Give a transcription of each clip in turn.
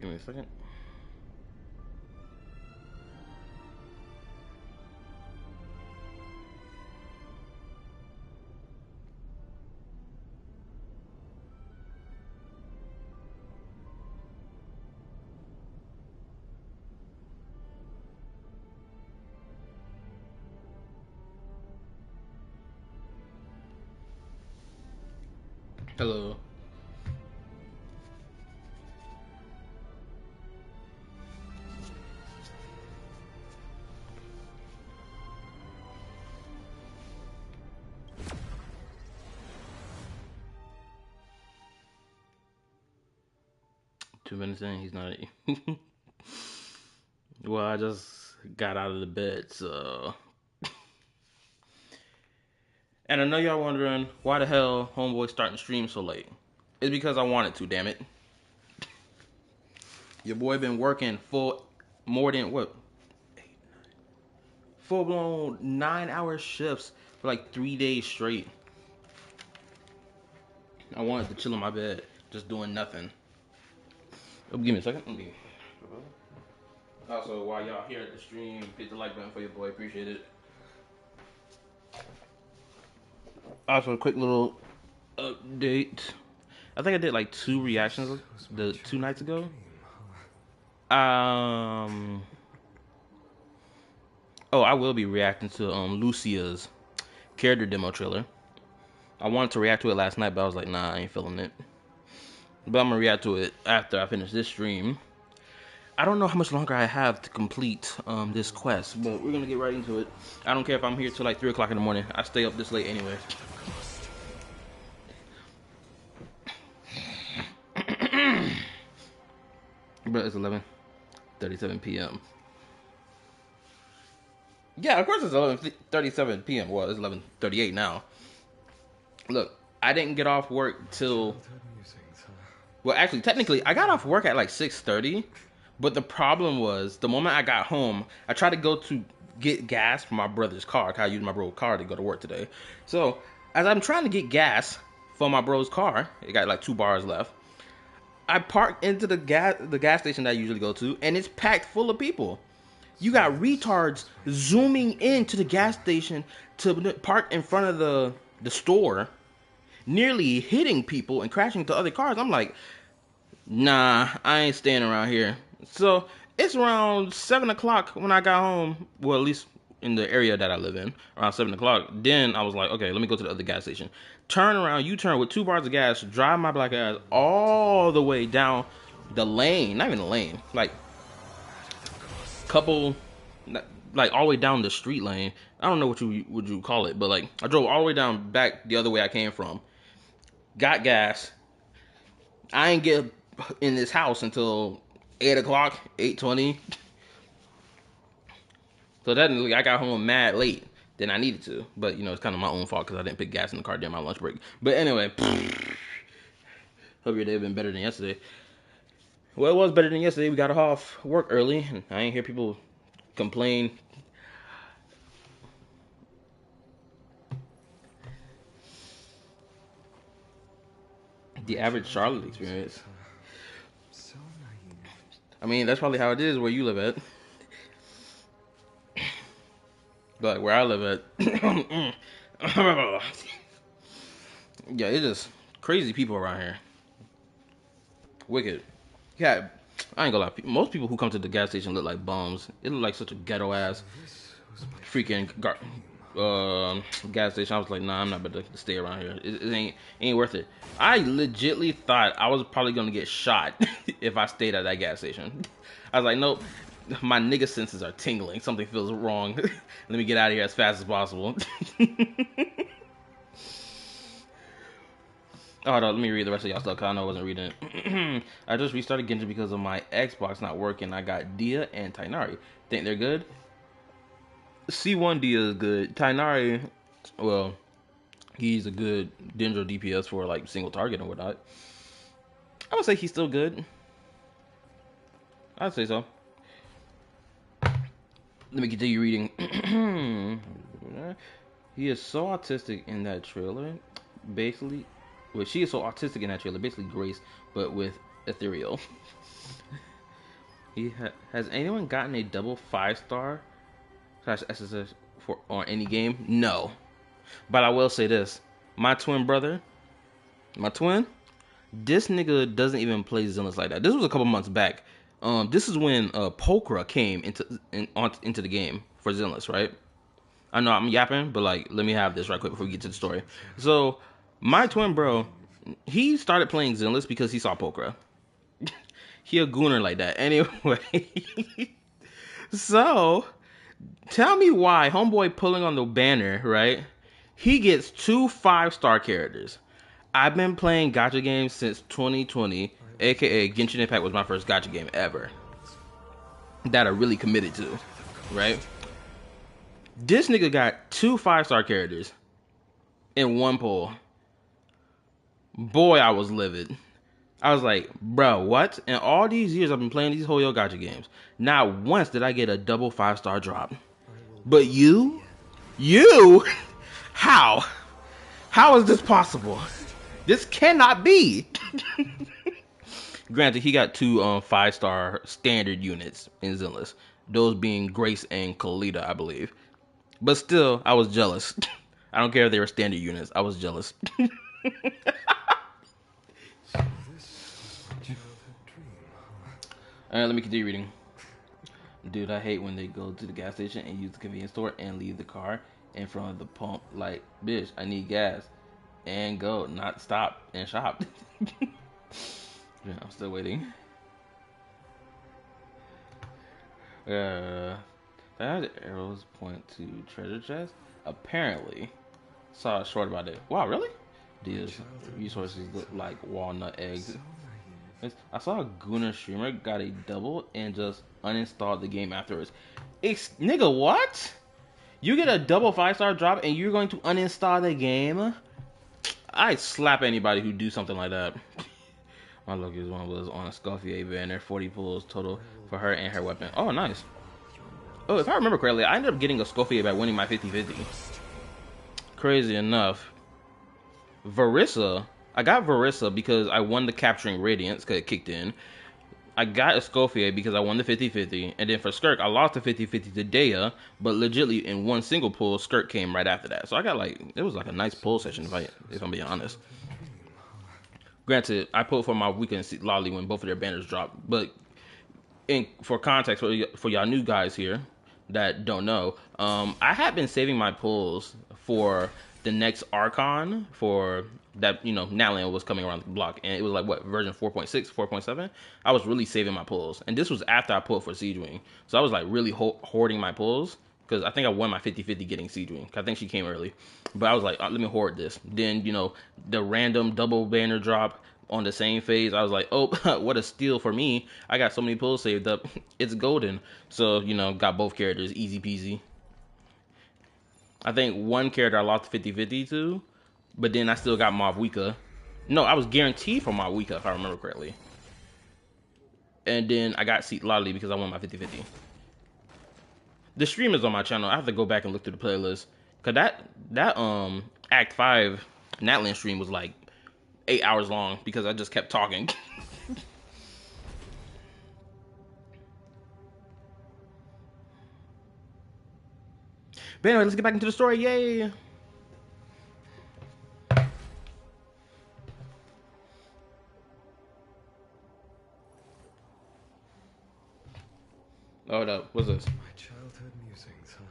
Give me a second. Hello. Two minutes in, he's not. Well, I just got out of the bed, so. And I know y'all wondering why the hell Homeboy starting stream so late. It's because I wanted to, damn it. Your boy been working full more than what? Full blown 9-hour shifts for like 3 days straight. I wanted to chill in my bed, just doing nothing. Oh, give me a second. Also, while y'all here at the stream, hit the like button for your boy. Appreciate it. Also, a quick little update. I think I did like 2 reactions the 2 nights ago. Oh, I will be reacting to Lucia's character demo trailer. I wanted to react to it last night, but I was like, nah, I ain't feeling it. But I'm gonna react to it after I finish this stream. I don't know how much longer I have to complete this quest, but we're gonna get right into it. I don't care if I'm here till like 3 o'clock in the morning. I stay up this late anyway. But it's 11:37 p.m. Yeah, of course it's 11:37 p.m. Well, it's 11:38 now. Look, I didn't get off work till... Well, actually, technically, I got off work at like 6:30. But the problem was, the moment I got home, I tried to go to get gas for my brother's car. Cause I used my bro's car to go to work today. So, as I'm trying to get gas for my bro's car, it got like 2 bars left. I parked into the gas station that I usually go to, and it's packed full of people. You got retards zooming into the gas station to park in front of the store, nearly hitting people and crashing into other cars. I'm like, nah, I ain't staying around here. So it's around 7 o'clock when I got home. Well, at least in the area that I live in, around 7 o'clock. Then I was like, okay, let me go to the other gas station. Turn around, U-turn with 2 bars of gas, drive my black ass all the way down the lane. Not even the lane, like couple, like all the way down the street lane. I don't know what you call it, but like I drove all the way down back the other way I came from. Got gas. I ain't get in this house until 8 o'clock, 8:20. So technically, I got home mad late than I needed to. But, you know, it's kind of my own fault because I didn't put gas in the car during my lunch break. But anyway, hope your day been better than yesterday. Well, it was better than yesterday. We got off work early, and I ain't hear people complain. The average Charlotte experience. I mean, that's probably how it is where you live at. But where I live at, yeah, it's just crazy people around here. Wicked. Yeah, I ain't gonna lie. Most people who come to the gas station look like bums. It look like such a ghetto ass freaking gas station. I was like, nah, I'm not about to stay around here. It ain't worth it. I legitly thought I was probably gonna get shot if I stayed at that gas station. I was like, nope. My nigga senses are tingling. Something feels wrong. Let me get out of here as fast as possible. Oh, no, let me read the rest of y'all stuff because I know I wasn't reading it. I just restarted Genshin because of my Xbox not working. I got Dia and Tainari. Think they're good? C1 Dia is good. Tainari, well, he's a good Dendro DPS for like single target and whatnot. I would say he's still good. I'd say so. Let me continue reading. He is so autistic in that trailer. Basically, well, she is so autistic in that trailer. Basically, Grace, but with ethereal. Has anyone gotten a double 5-star slash SSS for on any game? No, but I will say this: my twin brother, my twin, this nigga doesn't even play Zenless like that. This was a couple months back. This is when Pokra came into the game for Zenless, right? I know I'm yapping, but like, let me have this right quick before we get to the story. So, my twin bro, he started playing Zenless because he saw Pokra. He a gooner like that. Anyway, so tell me why homeboy pulling on the banner, right? He gets 2 5-star characters. I've been playing gacha games since 2020, aka Genshin Impact was my first gacha game ever that I really committed to, right? This nigga got 2 5-star characters in one pull. Boy, I was livid. I was like, bro, what? In all these years I've been playing these Hoyo gacha games, not once did I get a double 5-star drop. But you? How? How is this possible? This cannot be. Granted, he got 2 5-star standard units in Zenless. Those being Grace and Kalita, I believe. But still, I was jealous. I don't care if they were standard units. I was jealous. Alright, let me continue reading. Dude, I hate when they go to the gas station and use the convenience store and leave the car in front of the pump. Like, bitch, I need gas. And go, not stop and shop. Yeah, I'm still waiting. That arrows point to treasure chest. Apparently, saw a short about it. Wow, really? These resources look like walnut eggs. I saw a Gooner streamer got a double and just uninstalled the game afterwards. Nigga, what? You get a double 5-star drop and you're going to uninstall the game? I'd slap anybody who do something like that. My luckiest one was on a Scofier banner, 40 pulls total for her and her weapon. Oh, nice. Oh, if I remember correctly, I ended up getting a Scofier by winning my 50-50. Crazy enough. Varissa, I got Varissa because I won the Capturing Radiance because it kicked in. I got a Scofier because I won the 50-50. And then for Skirk, I lost the 50-50 to Dea, but legitly in one single pull, Skirk came right after that. So I got like, it was like a nice pull session if I'm being honest. Granted, I pulled for my weekend Lolly when both of their banners dropped, but for context for y'all new guys here that don't know, I had been saving my pulls for the next Archon for that, Natlan was coming around the block, and it was like what version 4.6, 4.7. I was really saving my pulls, and this was after I pulled for Siege Wing, so I was like really hoarding my pulls because I think I won my 50-50 getting Siege Wing. I think she came early, but I was like, let me hoard this. Then the random double banner drop on the same phase, I was like, oh, what a steal for me. I got so many pulls saved up. It's golden. So, got both characters, easy peasy. I think one character I lost 50-50 to, but then I still got Mavwika. No, I was guaranteed for Mavwika, if I remember correctly. And then I got Seat Lolly because I won my 50-50. The stream is on my channel. I have to go back and look through the playlist. Cause that Act 5 Natlan stream was like 8 hours long because I just kept talking. But anyway, let's get back into the story. Yay! Oh no, what's this? My childhood musings, huh?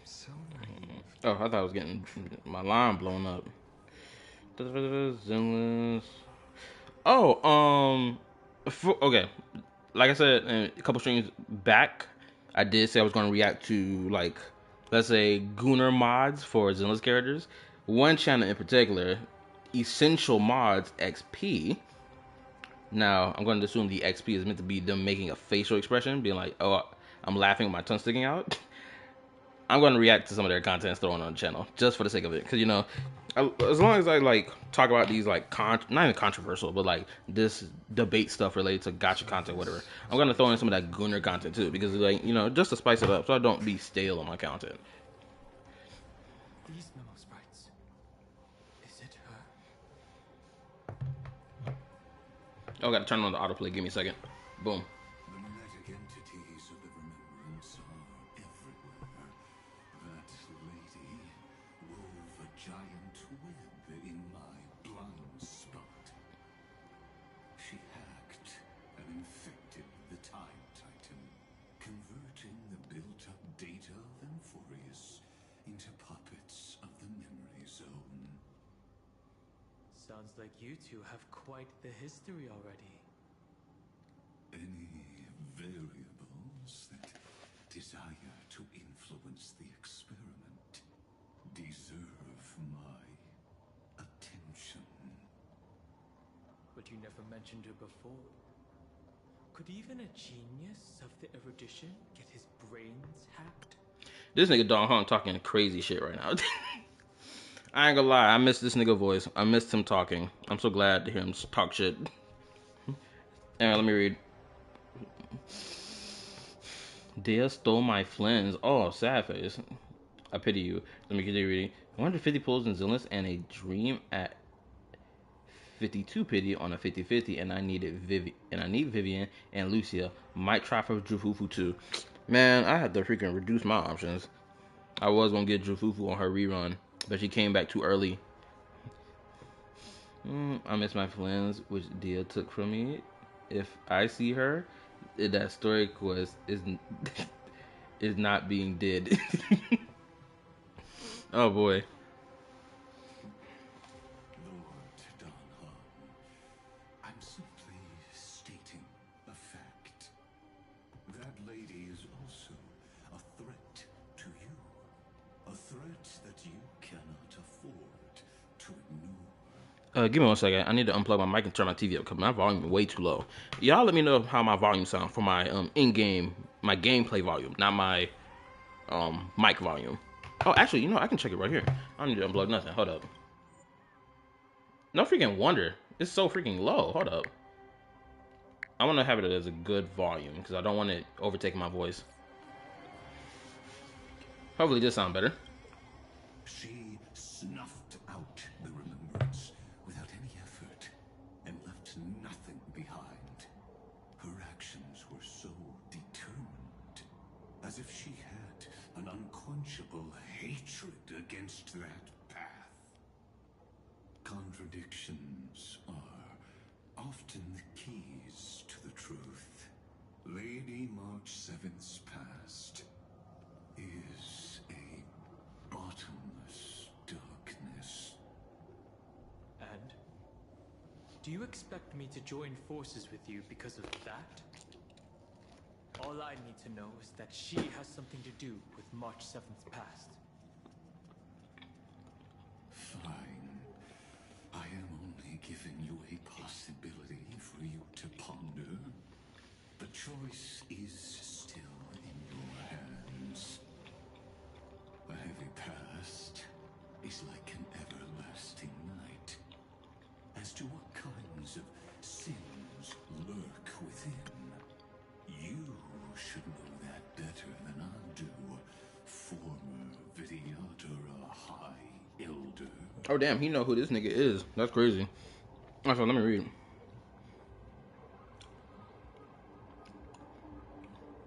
So naive. Oh, I thought I was getting my line blown up. Zenless. Oh, okay. Like I said, a couple streams back, I did say I was going to react to, like, let's say, Gooner mods for Zenless characters. One channel in particular, Essential Mods XP. Now, I'm going to assume the XP is meant to be them making a facial expression, being like, oh, I'm laughing with my tongue sticking out. I'm going to react to some of their content thrown on the channel, just for the sake of it. Because, as long as I, like, talk about these, like, not even controversial, but, like, this debate stuff related to gacha content, whatever, I'm going to throw in some of that Gooner content, too. Because, like, just to spice it up, so I don't be stale on my content. These memo sprites. Is it her? Oh, I got to turn on the autoplay. Give me a second. Boom. The Mimetic Sounds like you two have quite the history already. Any variables that desire to influence the experiment deserve my attention. But you never mentioned her before. Could even a genius of the erudition get his brains hacked? This nigga Don Hong talking crazy shit right now. I ain't gonna lie, I miss this nigga voice. I missed him talking. I'm so glad to hear him talk shit. Alright, let me read. Dea stole my flens. Oh, sad face. I pity you. Let me continue reading. 150 pulls in Zillins and a dream at 52 pity on a 50-50, and I need Vivian and Lucia. Might try for Jufufu too. Man, I had to freaking reduce my options. I was gonna get Jufufu on her rerun, but she came back too early. I miss my friends, which Dia took from me. If I see her, that story quest is not being did. Oh boy. Lord Donhan, I'm simply stating a fact. That lady is also a threat to you. A threat that you cannot afford to ignore. Give me 1 second. I need to unplug my mic and turn my TV up because my volume is way too low. Y'all let me know how my volume sound for my my gameplay volume, not my mic volume. Oh, actually, you know, I can check it right here. I don't need to unplug nothing. Hold up. No freaking wonder. It's so freaking low. Hold up. I want to have it as a good volume because I don't want it overtaking my voice. Hopefully this sounds better. She snuffed out the remembrance without any effort and left nothing behind. Her actions were so determined, as if she had an unquenchable hatred against that path. Contradictions are often the keys to the truth. Lady March 7th's past is a bottomless darkness. And? Do you expect me to join forces with you because of that? All I need to know is that she has something to do with March 7th's past. Fine. I am only giving you a possibility for you to ponder. The choice is still in your hands. A heavy past is like an everlasting night. As to what kinds of sins lurk within, you should know that better than I do, former Vidyadhara High Elder. Oh damn, he know who this nigga is. That's crazy. Also, let me read.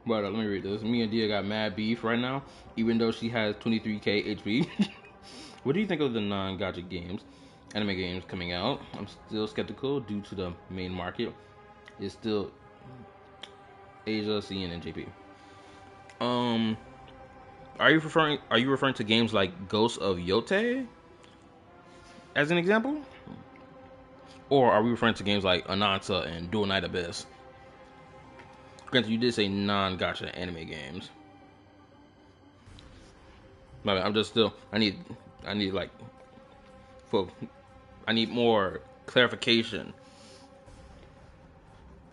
But let me read this. Me and Dia got mad beef right now, even though she has 23k HP. What do you think of the non-gacha games, anime games coming out? I'm still skeptical due to the main market. It's still Asia, CN, and JP. Are you referring to games like Ghost of Yote as an example? Or are we referring to games like Ananta and Dual Night Abyss? Granted, you did say non-gacha anime games. But I'm just still. I need like, I need more clarification.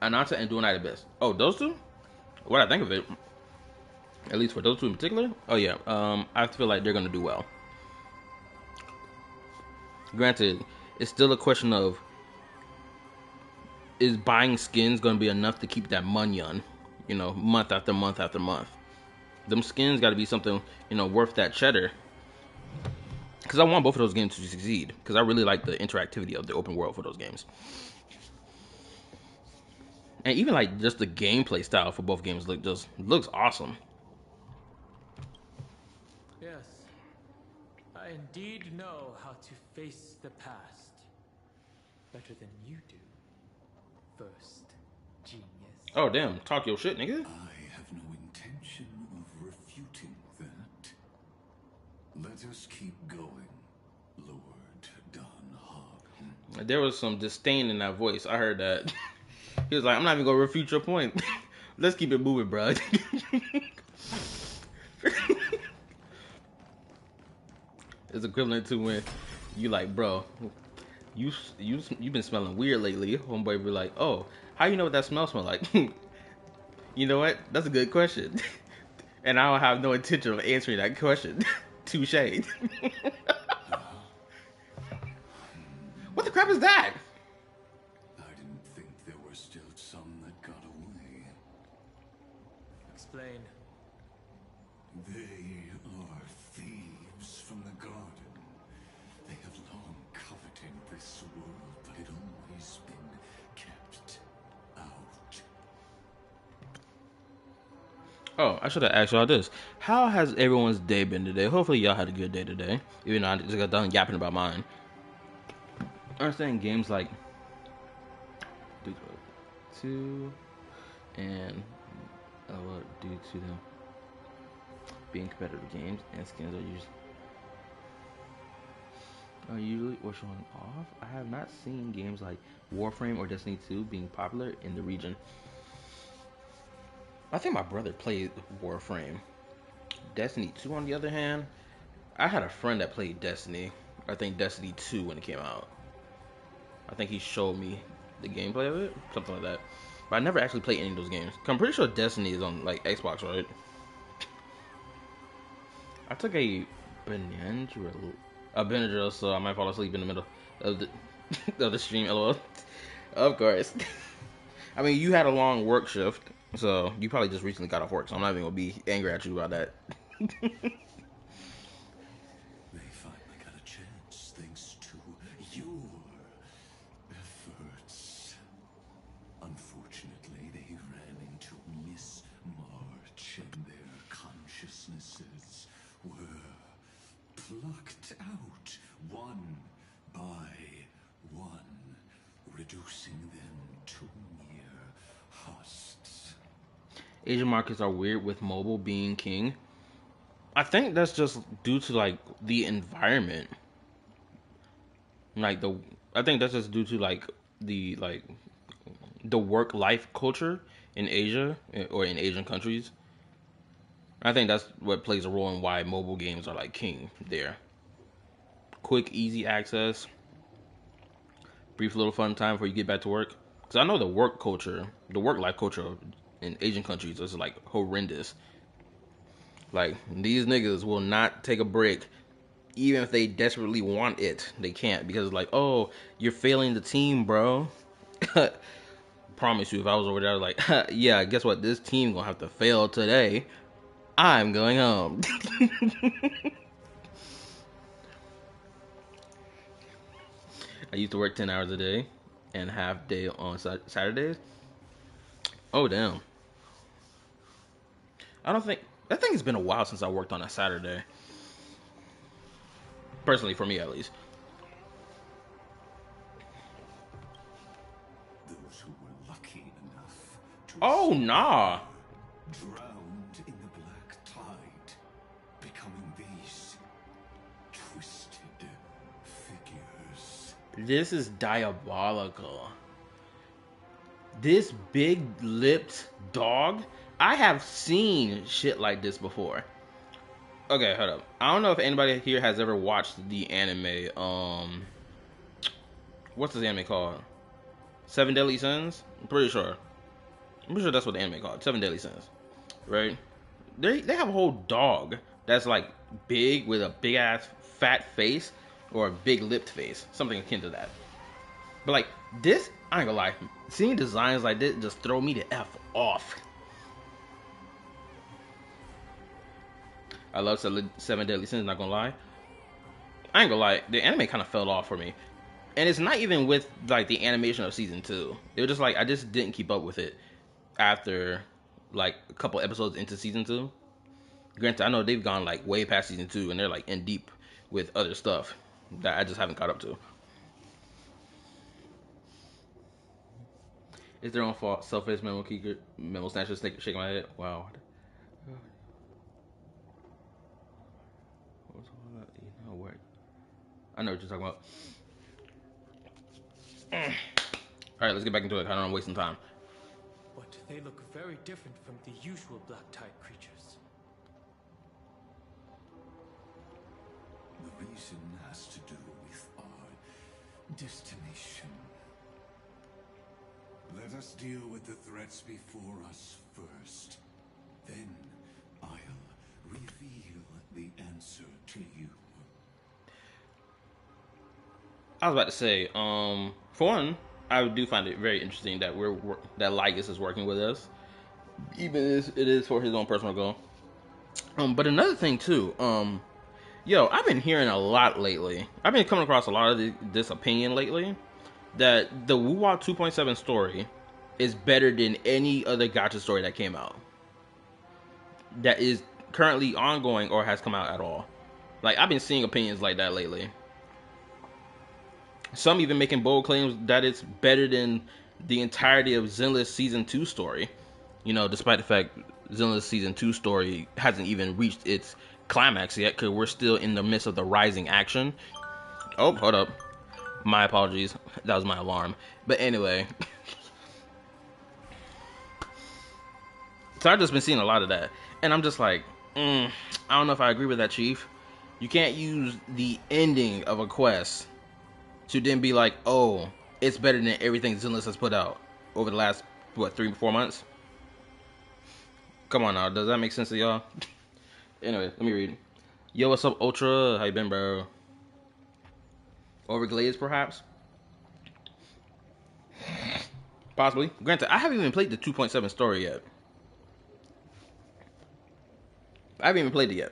Ananta and Dual Night Abyss. Oh, those two? What I think of it, at least for those two in particular. Oh yeah. I feel like they're gonna do well. Granted, it's still a question of, is buying skins gonna be enough to keep that money on, month after month after month. Them skins got to be something, worth that cheddar. Because I want both of those games to succeed. Because I really like the interactivity of the open world for those games. And even like just the gameplay style for both games looks awesome. Yes, I indeed know how to face the past better than you do. First, genius. Oh damn, talk your shit, nigga. I have no intention of refuting that. Let us keep going, Lord Donhan. There was some disdain in that voice. I heard that. He was like, I'm not even gonna refute your point. Let's keep it moving, bro. It's equivalent to when you like, bro, you've been smelling weird lately. Homeboy be like, oh, how you know what that smell like? You know what? That's a good question. And I don't have no intention of answering that question. Touche. What the crap is that? I didn't think there were still some that got away. Explain. They are thieves from the garden. They have long coveted this world, but it always been kept out. Oh, I should have asked y'all this. How has everyone's day been today? Hopefully y'all had a good day today. Even though I just got done yapping about mine. I understand games like due to and due to them being competitive games and skins are usually or showing off. I have not seen games like Warframe or Destiny 2 being popular in the region. I think my brother played Warframe. Destiny 2 on the other hand, I had a friend that played Destiny. I think Destiny 2 when it came out. I think he showed me the gameplay of it, something like that. But I never actually played any of those games. I'm pretty sure Destiny is on like Xbox, right? I took a Benadryl, so I might fall asleep in the middle of the of the stream. LOL. Of course. I mean, you had a long work shift, so you probably just recently got off work. So I'm not even gonna be angry at you about that. They finally got a chance thanks to your efforts. Unfortunately, they ran into Miss March and their consciousnesses were plucked out one by one, reducing them to mere husks. Asian markets are weird with mobile being king. I think that's just due to like the environment. Like the I think that's just due to like the work life culture in Asia or in Asian countries. I think that's what plays a role in why mobile games are like king there. Quick, easy access, brief little fun time before you get back to work. Because I know the work culture, the work life culture in Asian countries is like horrendous. Like these niggas will not take a break, even if they desperately want it. They can't because like, oh, you're failing the team, bro. Promise you, if I was over there, I was like, yeah, guess what? This team gonna have to fail today. I'm going home. I used to work 10 hours a day and half day on Saturdays. Oh damn. I think it's been a while since I worked on a Saturday. Personally, for me at least. Those who were lucky enough to Oh survive nah. drowned in the black tide, becoming these twisted figures. This is diabolical. This big lipped dog. I have seen shit like this before. Okay, hold up. I don't know if anybody here has ever watched the anime. What's this anime called? Seven Deadly Sins. I'm pretty sure. I'm pretty sure that's what the anime called. Seven Deadly Sins, right? They have a whole dog that's like big with a big ass fat face or a big lipped face, something akin to that. But like this, I ain't gonna lie. Seeing designs like this just throw me the f off. I love Seven Deadly Sins. Not gonna lie. I ain't gonna lie. The anime kind of fell off for me, and it's not even with like the animation of season two. It was just like I just didn't keep up with it after like a couple episodes into season two. Granted, I know they've gone like way past season two, and they're like in deep with other stuff that I just haven't caught up to. It's their own fault. Self-face memo keeper, memo snatcher, shaking my head. Wow. You know what? I know what you're talking about. Alright, let's get back into it. I don't know, I'm wasting time. But they look very different from the usual black tide creatures. The reason has to do with our destination. Let us deal with the threats before us first. Then I'll reveal the answer to you. I was about to say, for one, I do find it very interesting that that Lygus is working with us, even if it is for his own personal goal. But another thing too, yo, I've been hearing a lot lately. I've been coming across a lot of this opinion lately that the Wuwa 2.7 story is better than any other gacha story that came out, that is currently ongoing or has come out at all. Like, I've been seeing opinions like that lately. Some even making bold claims that it's better than the entirety of Zenless Season 2 story. You know, despite the fact Zenless Season 2 story hasn't even reached its climax yet, because we're still in the midst of the rising action. Oh, hold up. My apologies. That was my alarm. But anyway. So I've just been seeing a lot of that. And I'm just like, I don't know if I agree with that, Chief. You can't use the ending of a quest to then be like, oh, it's better than everything Zenless has put out over the last, what, 3-4 months? Come on now, does that make sense to y'all? Anyway, let me read. Yo, what's up, Ultra? How you been, bro? Overglazed, perhaps? Possibly. Granted, I haven't even played the 2.7 story yet. I haven't even played it yet.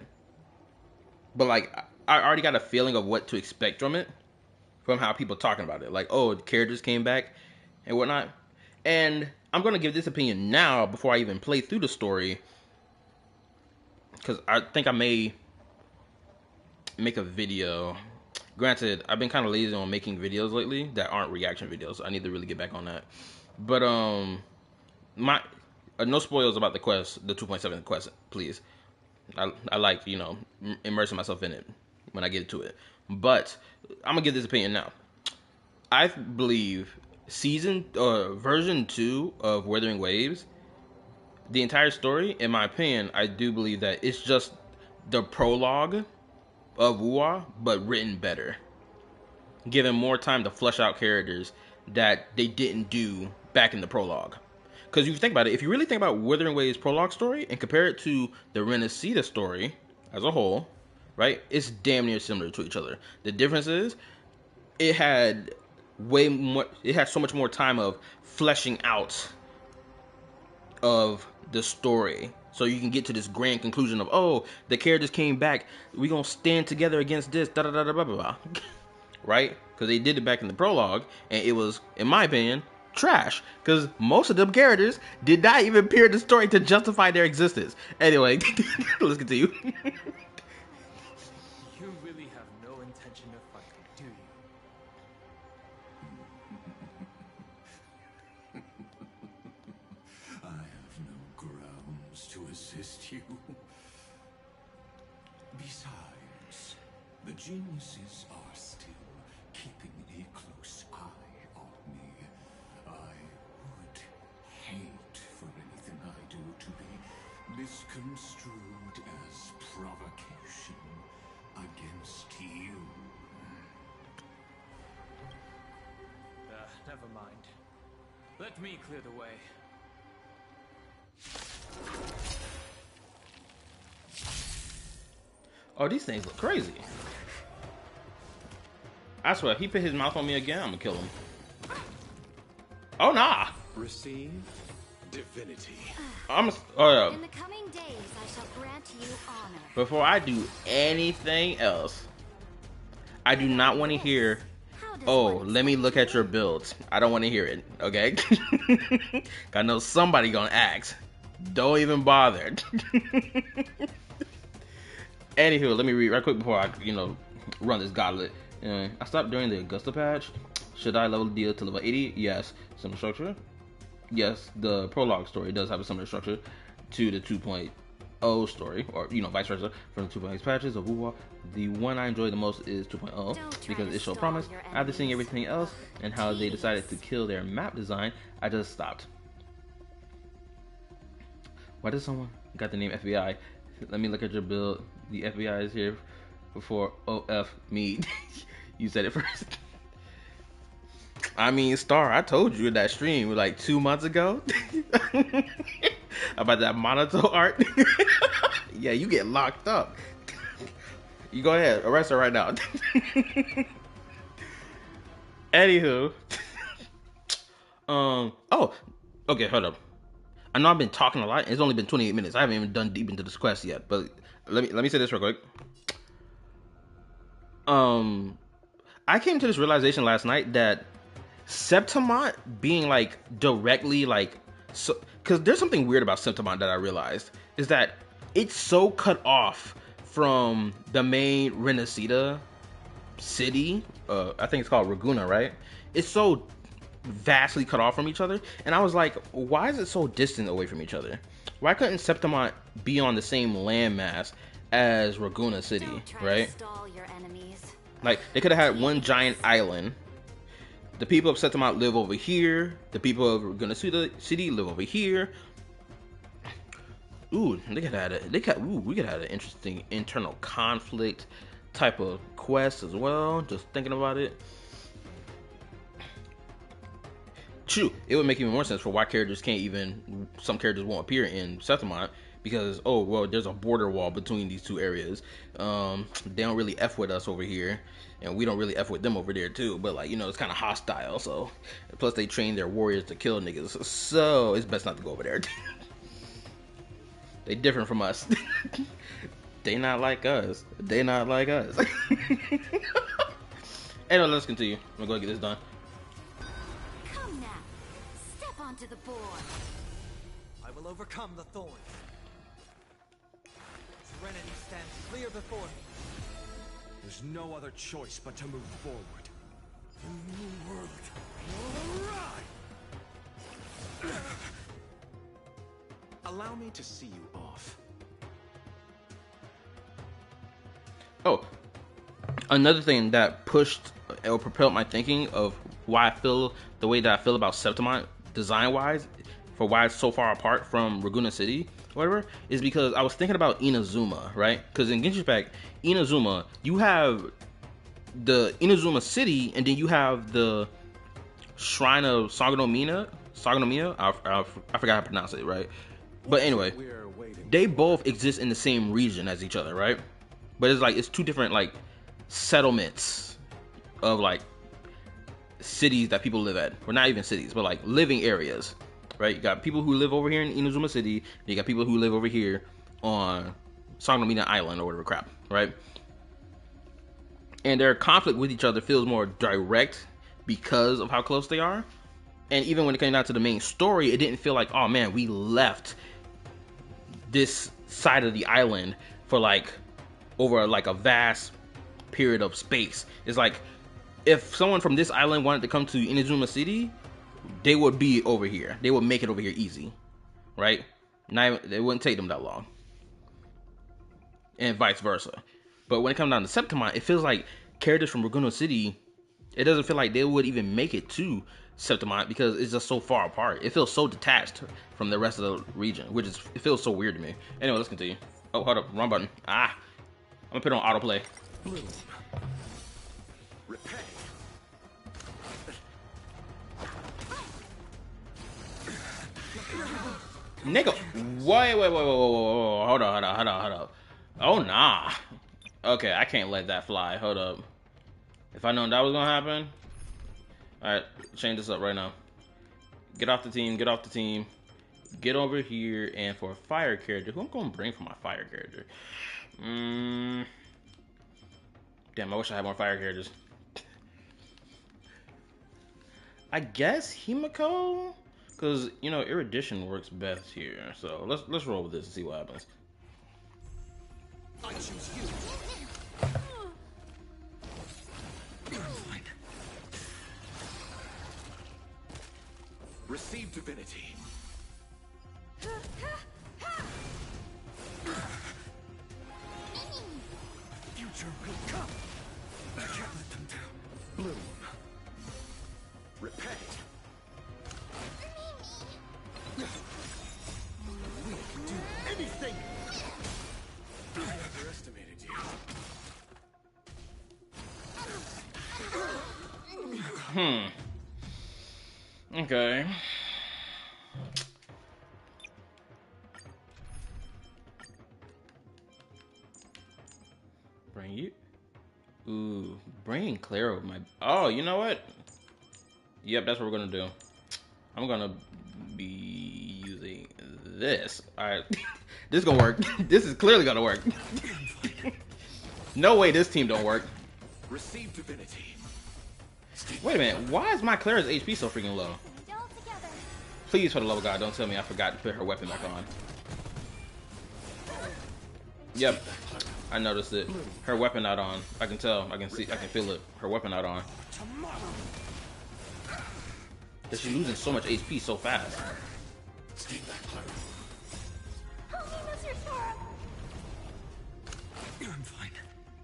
But, like, I already got a feeling of what to expect from it, from how people are talking about it. Like, oh, the characters came back and whatnot. And I'm going to give this opinion now before I even play through the story, because I think I may make a video. Granted, I've been kind of lazy on making videos lately that aren't reaction videos. So I need to really get back on that. But, no spoils about the quest, the 2.7 quest, please. I like, you know, immersing myself in it when I get to it. But I'm gonna give this opinion now. I believe version 2 of Wuthering Waves, the entire story, in my opinion, I do believe that it's just the prologue of Wuwa, but written better, given more time to flesh out characters that they didn't do back in the prologue. Because if you think about it, if you really think about Wuthering Waves' prologue story and compare it to the Renacida story as a whole, right, it's damn near similar to each other. The difference is it had so much more time of fleshing out of the story, so you can get to this grand conclusion of, oh, the characters came back, we gonna stand together against this, da da da da blah blah blah. Right? Because they did it back in the prologue, and it was, in my opinion, trash, because most of them characters did not even appear in the story to justify their existence. Anyway, let's continue. You really have no intention of fighting, do you? I have no grounds to assist you. Besides, the geniuses are still keeping a close eye on me. I would hate for anything I do to be misconstrued as provocation against you. Never mind. Let me clear the way. Oh, these things look crazy. I swear, if he put his mouth on me again, I'm gonna kill him. Oh, nah. Receive divinity. Oh, yeah. In the coming days, I shall grant you honor. Before I do anything else, I do not want to hear, oh, let me look at your builds. I don't want to hear it, okay? I know somebody gonna ask. Don't even bother. Anywho, let me read right quick before I, run this gauntlet. I stopped during the Augusta patch. Should I level the deal to level 80? Yes. Similar structure? Yes, the prologue story does have a similar structure to the 2.7 2.0 story, or vice versa, from the 2.x patches of WoW. The one I enjoyed the most is 2.0 because it showed promise. After seeing everything else and how they decided to kill their map design, I just stopped. Why does someone got the name FBI? Let me look at your build. The FBI is here before OF me. You said it first. I mean, Star, I told you in that stream like 2 months ago about that Monato art. Yeah, you get locked up. You go ahead, arrest her right now. Anywho, oh, okay, hold up. I know I've been talking a lot. It's only been 28 minutes. I haven't even done deep into this quest yet. But let me say this real quick. I came to this realization last night that Septimont being like directly like so, because there's something weird about Septimont that I realized is that it's so cut off from the main Renacida city. I think it's called Raguna, right? It's so vastly cut off from each other, and I was like, why is it so distant away from each other? Why couldn't Septimont be on the same landmass as Raguna City, right? Like they could have had one giant island. The people of Septimont live over here. The people of Raguna City live over here. Ooh, we could have had an interesting internal conflict type of quest as well. Just thinking about it. True, it would make even more sense for why some characters won't appear in Septimont, because there's a border wall between these two areas. They don't really F with us over here, and we don't really F with them over there too, but like, it's kind of hostile. So plus they train their warriors to kill niggas, so it's best not to go over there. They different from us. They not like us. Anyway, let's continue. I'm gonna go get this done. To the board. I will overcome the thorns. Serenity stands clear before me. There's no other choice but to move forward. The new world. Allow me to see you off. Oh, another thing that pushed or propelled my thinking of why I feel the way that I feel about Septimont design-wise, for why it's so far apart from Raguna City, whatever, is because I was thinking about Inazuma, right? Because in Genshin Impact, Inazuma, you have the Inazuma City, and then you have the Shrine of Sagonomiya. I forgot how to pronounce it, right? But anyway, they both exist in the same region as each other, right? But it's two different like settlements of like cities that people live at, or not even cities, but like living areas, right? You got people who live over here in Inazuma City, and you got people who live over here on Sagonomiya Island or whatever crap, right? And their conflict with each other feels more direct because of how close they are. And even when it came down to the main story, it didn't feel like, oh man, we left this side of the island for like over like a vast period of space. It's like, if someone from this island wanted to come to Inazuma City, they would be over here. They would make it over here easy, right? It wouldn't take them that long, and vice versa. But when it comes down to Septimont, it feels like characters from Raguna City, it doesn't feel like they would even make it to Septimont because it's just so far apart. It feels so detached from the rest of the region, it feels so weird to me. Anyway, let's continue. Oh, hold up, wrong button. I'm gonna put it on autoplay. Repay. Nigga, wait, hold on. Oh, nah. Okay, I can't let that fly. Hold up. If I known that was gonna happen. Alright, change this up right now. Get off the team. Get over here, and for a fire character, who I'm gonna bring for my fire character? Damn, I wish I had more fire characters. I guess Himiko, because erudition works best here. So let's roll with this and see what happens. I choose you. Receive divinity. Okay. Bring you. Ooh, bringing Clara with my. Oh, you know what? Yep, that's what we're gonna do. I'm gonna be using this. All right, this is gonna work. This is clearly gonna work. No way, this team don't work. Receive divinity. Wait a minute. Why is my Clara's HP so freaking low? All together. Please, for the love of God, don't tell me I forgot to put her weapon back on. Yep, I noticed it. Her weapon not on. I can tell. I can see. I can feel it. Her weapon not on. Cause she's losing so much HP so fast. Help me, Mr. Storm. I'm fine.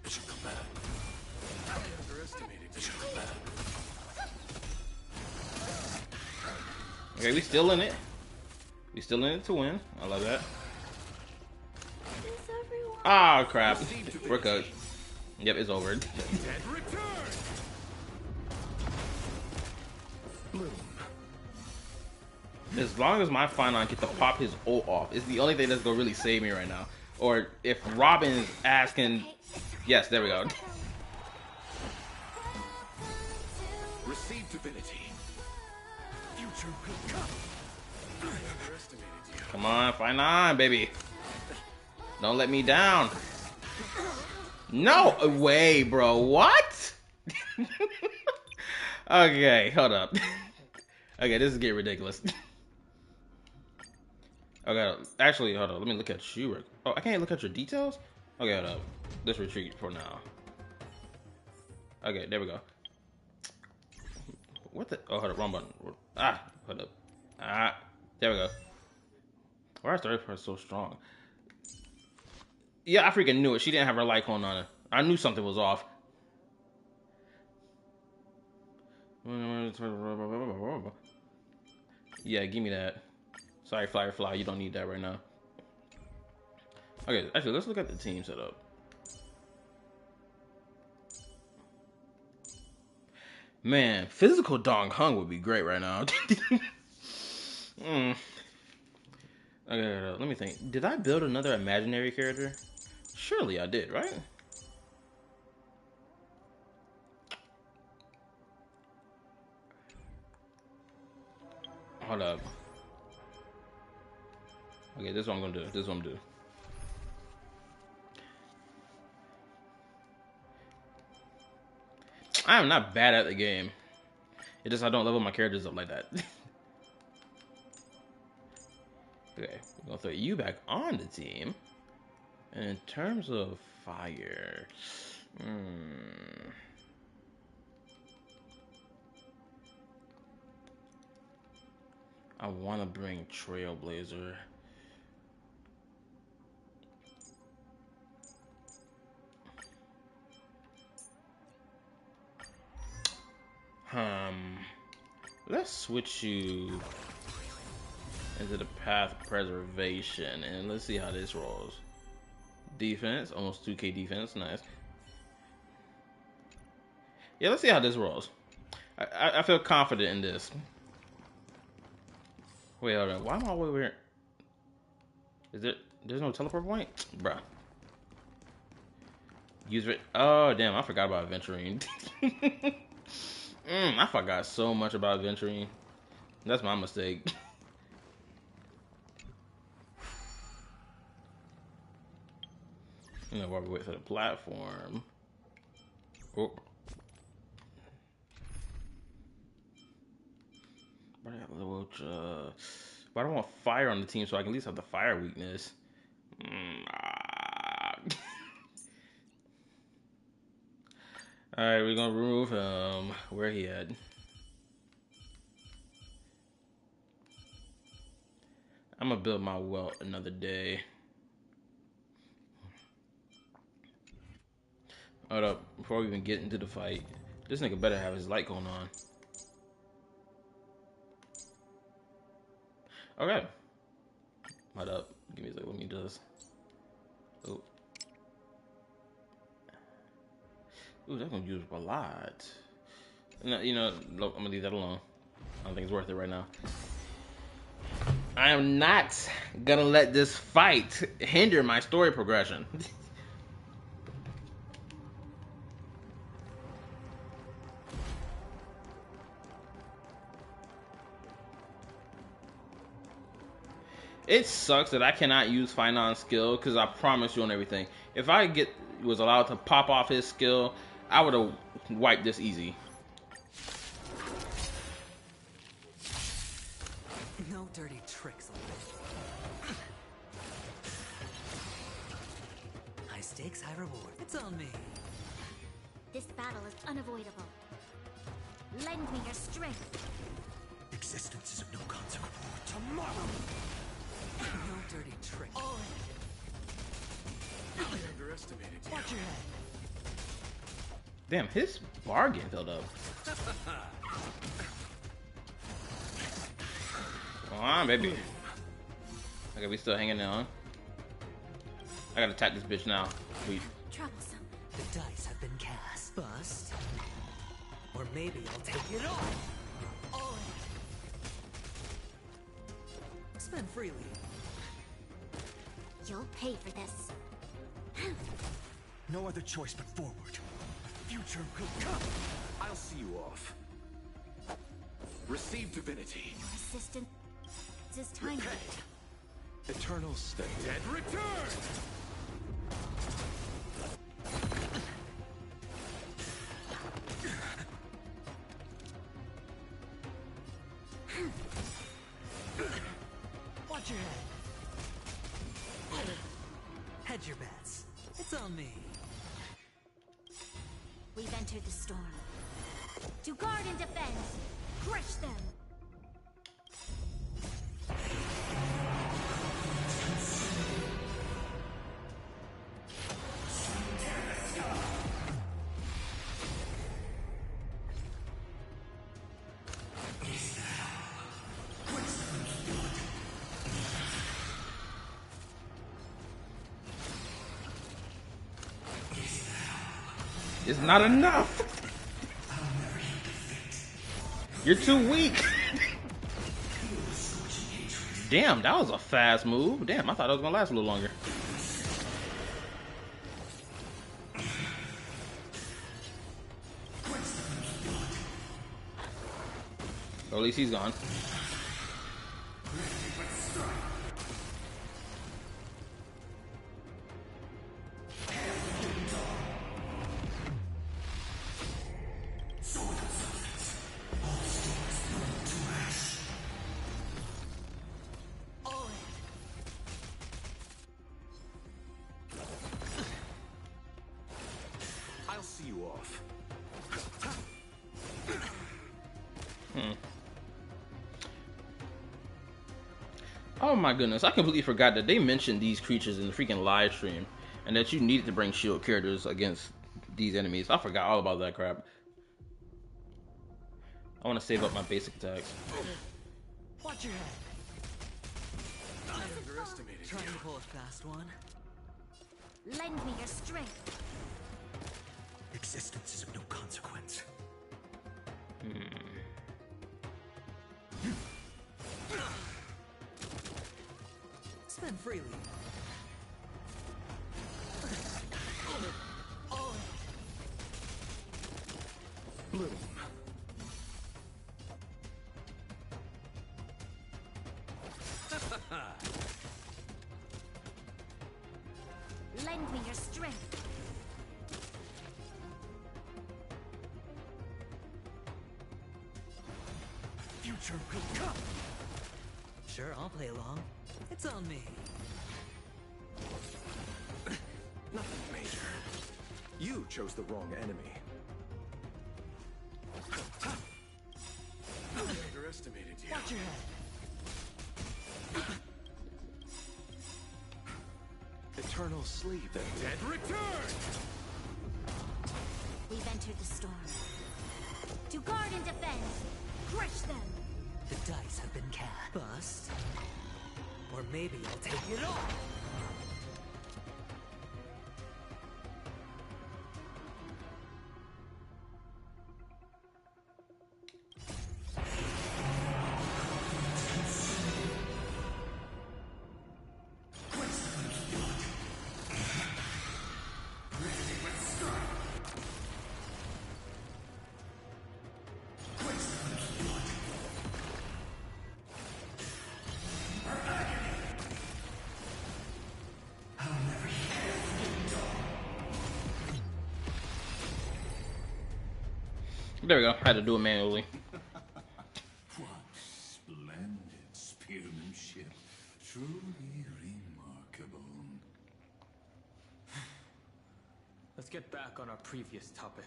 It should come back. I underestimated you. It should come back. Okay, we still in it. We still in it to win. I love that. Is everyone? Ah, crap. We're cooked. Yep, it's over. And return. Bloom. As long as my Finite get to pop his ult off, it's the only thing that's gonna really save me right now. Or if Robin's asking, yes, there we go. Receive divinity. Future will come. I underestimated you. Come on, Finite, baby. Don't let me down. No way, bro. What? Okay, hold up. Okay, this is getting ridiculous. Okay, actually, hold on. Let me look at you. Oh, I can't look at your details? Okay, hold up. Let's retreat for now. Okay, there we go. What the? Oh, hold up. Wrong button. Ah, hold up. Ah, there we go. Why is the third person so strong? Yeah, I freaking knew it. She didn't have her Lycone on her. I knew something was off. Yeah, give me that. Sorry, Firefly, you don't need that right now. Okay, actually, let's look at the team setup. Man, physical Dong Hung would be great right now. Okay, let me think. Did I build another imaginary character? Surely I did, right? Hold up. Okay, this is what I'm gonna do. This is what I'm gonna do. I am not bad at the game. It's just I don't level my characters up like that. Okay, we're gonna throw you back on the team. And in terms of fire, I want to bring Trailblazer. Let's switch you into the path preservation, and let's see how this rolls. Defense, almost 2k defense, nice. Yeah, let's see how this rolls. I feel confident in this. Wait, hold on. Why am I all the way over here? Is there? There's no teleport point, bruh. Use it. Oh damn! I forgot about Venturine. I forgot so much about Venturine. That's my mistake. You know, while we wait for the platform. Oh. But I don't want fire on the team, so I can at least have the fire weakness. Alright, we're gonna remove him. Where he at? I'm gonna build my welt another day. Hold up, before we even get into the fight, this nigga better have his light going on. Okay. Hold up. Give me a second. Let me do this. Oh. Ooh, that's gonna use a lot. No, you know, look, I'm gonna leave that alone. I don't think it's worth it right now. I am not gonna let this fight hinder my story progression. It sucks that I cannot use Finon's skill because I promise you on everything. If I was allowed to pop off his skill, I would have wiped this easy. No dirty tricks. High stakes, high reward. It's on me. This battle is unavoidable. Lend me your strength. Existence is of no consequence. Tomorrow. No dirty tricks. I underestimated you. Watch your head. Damn, his bar getting filled up. Come on, baby. Okay, we still hanging on. I gotta attack this bitch now. Sweet. Troublesome. The dice have been cast. Bust. Or maybe I'll take it all. Spend freely. You'll pay for this. No other choice but forward. Future will come. I'll see you off. Receive divinity. Your assistant is tiny. Eternal state. Dead return! Watch your head. Hedge your bets. It's on me. We've entered the storm. To guard and defend. Crush them. It's not enough. You're too weak. Damn, that was a fast move. Damn, I thought it was gonna last a little longer. Well, at least he's gone. I'll see you off. Oh my goodness, I completely forgot that they mentioned these creatures in the freaking live stream and that you needed to bring shield characters against these enemies. I forgot all about that crap. I want to save up my basic attacks. Watch your head. I underestimated Trying you. to pull a fast one. Lend me your strength. Existence is of no consequence. Spend freely. Bloom. Lend me your strength. Future will come. Sure, I'll play along. It's on me. Nothing major. You chose the wrong enemy. I underestimated you. Watch your head. Eternal sleep. The dead return! We've entered the storm. To guard and defend. Crush them. The dice have been cast. Bust. Or maybe I'll take it all. There we go. Had to do it manually. What splendid spearmanship. Truly remarkable. Let's get back on our previous topic.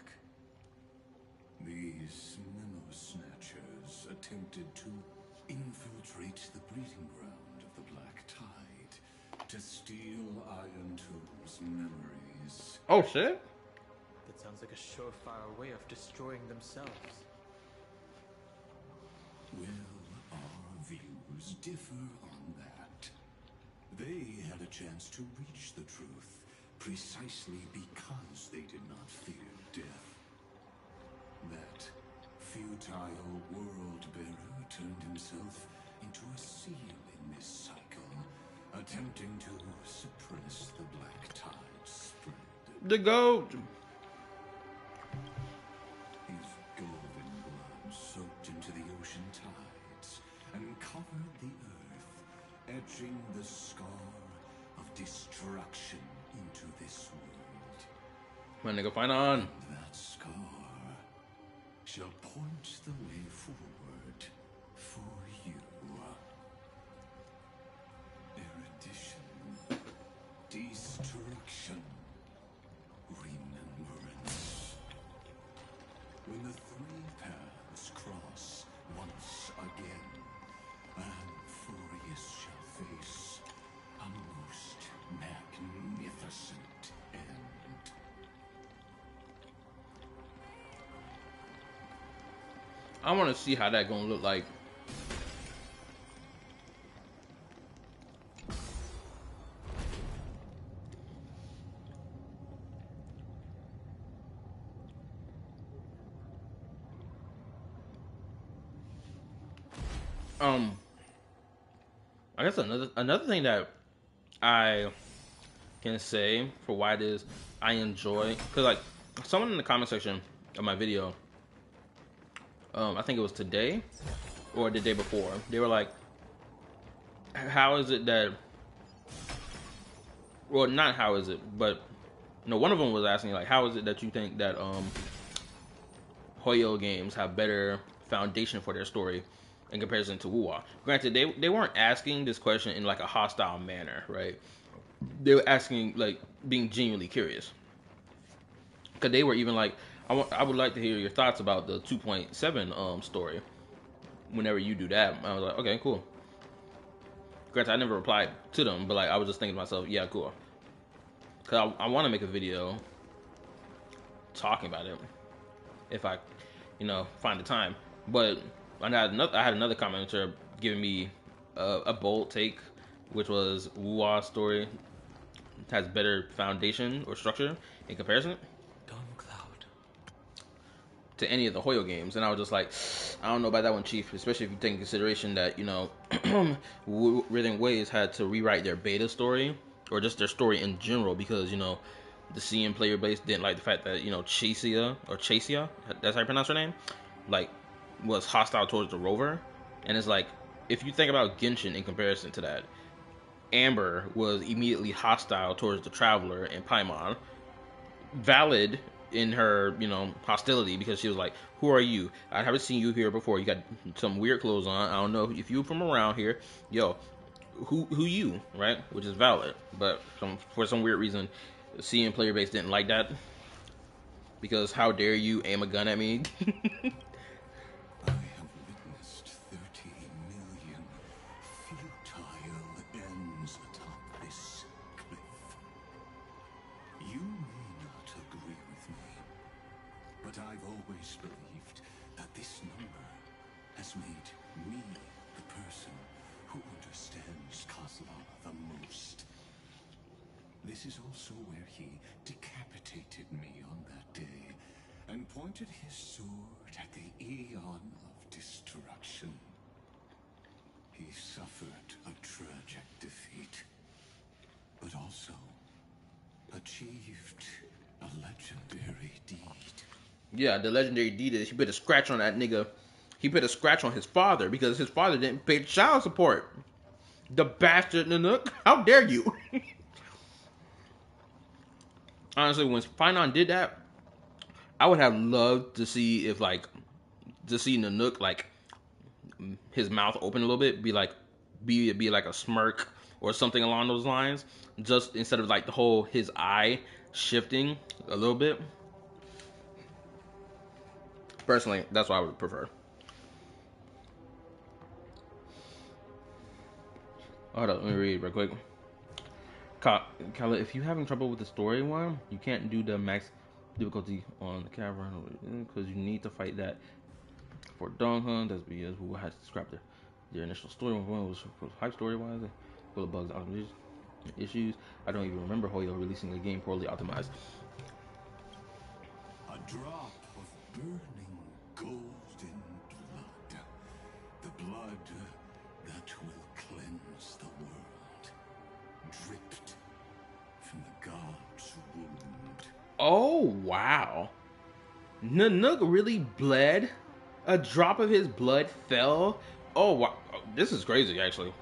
These memo snatchers attempted to infiltrate the breeding ground of the Black Tide to steal Iron Tomb's memories. Oh shit. That sounds like a surefire way of destroying themselves. Well, our views differ on that. They had a chance to reach the truth precisely because they did not fear death. That futile world-bearer turned himself into a seal in this cycle, attempting to suppress the Black Tide spread. The goat. His golden blood soaked into the ocean tides and covered the earth, etching the scar of destruction into this world. My nigga, find on. That scar shall point the way forward for you. Erudition, destruction, remembrance. When the three paths cross once again, and Furious shall face a most magnificent end. I want to see how that gonna look like. I guess another thing that I can say for why it is I enjoy, because like someone in the comment section of my video, I think it was today or the day before, they were like, how is it that, well, not how is it, but no, one of them was asking like, how is it that you think that Hoyo games have better foundation for their story in comparison to Wuwa? Granted, they weren't asking this question in like a hostile manner, right? They were asking like being genuinely curious, because they were even like, I would like to hear your thoughts about the 2.7 story. Whenever you do that, I was like, okay, cool. Granted, I never replied to them, but like I was just thinking to myself, yeah, cool, because I want to make a video talking about it if I, find the time. But I had another commenter giving me a bold take, which was Wuwa's story has better foundation or structure in comparison to any of the Hoyo games, and I was just like, I don't know about that one, Chief. Especially if you take in consideration that Rhythm Waves had to rewrite their beta story or just their story in general because the CM player base didn't like the fact that Chasia, that's how you pronounce her name, like was hostile towards the Rover, and it's like if you think about Genshin in comparison to that, Amber was immediately hostile towards the Traveler and Paimon. Valid in her, hostility because she was like, who are you? I haven't seen you here before. You got some weird clothes on. I don't know if you from around here. Yo, who you, right? Which is valid. But for some weird reason, the CM player base didn't like that. Because how dare you aim a gun at me? I have witnessed 30 million futile ends atop this cliff. You may not agree with me, but I've always believed that this number has made me the person who understands Kozla the most. This is also where he decapitated me on that day and pointed his sword at the Aeon of Destruction. He suffered a tragic defeat, but also achieved a legendary deed. Yeah, the legendary deed is he put a scratch on that nigga. He put a scratch on his father because his father didn't pay child support. The bastard Nanook. How dare you? Honestly, when Finon did that, I would have loved to see if like to see Nanook like his mouth open a little bit, be like a smirk or something along those lines, just instead of like the whole his eye shifting a little bit. Personally, that's what I would prefer. Hold up, let me read real quick. Kala, if you're having trouble with the story one, you can't do the max difficulty on the cavern because you need to fight that for Donghan. That's because who has to scrap their initial story. One was hype story wise, full of bugs, issues. I don't even remember Hoyo releasing a game poorly optimized. A drop of burning golden blood. The blood that will cleanse the world. Dripped from the god's wound. Oh, wow. Nanook really bled? A drop of his blood fell? Oh, wow. This is crazy, actually.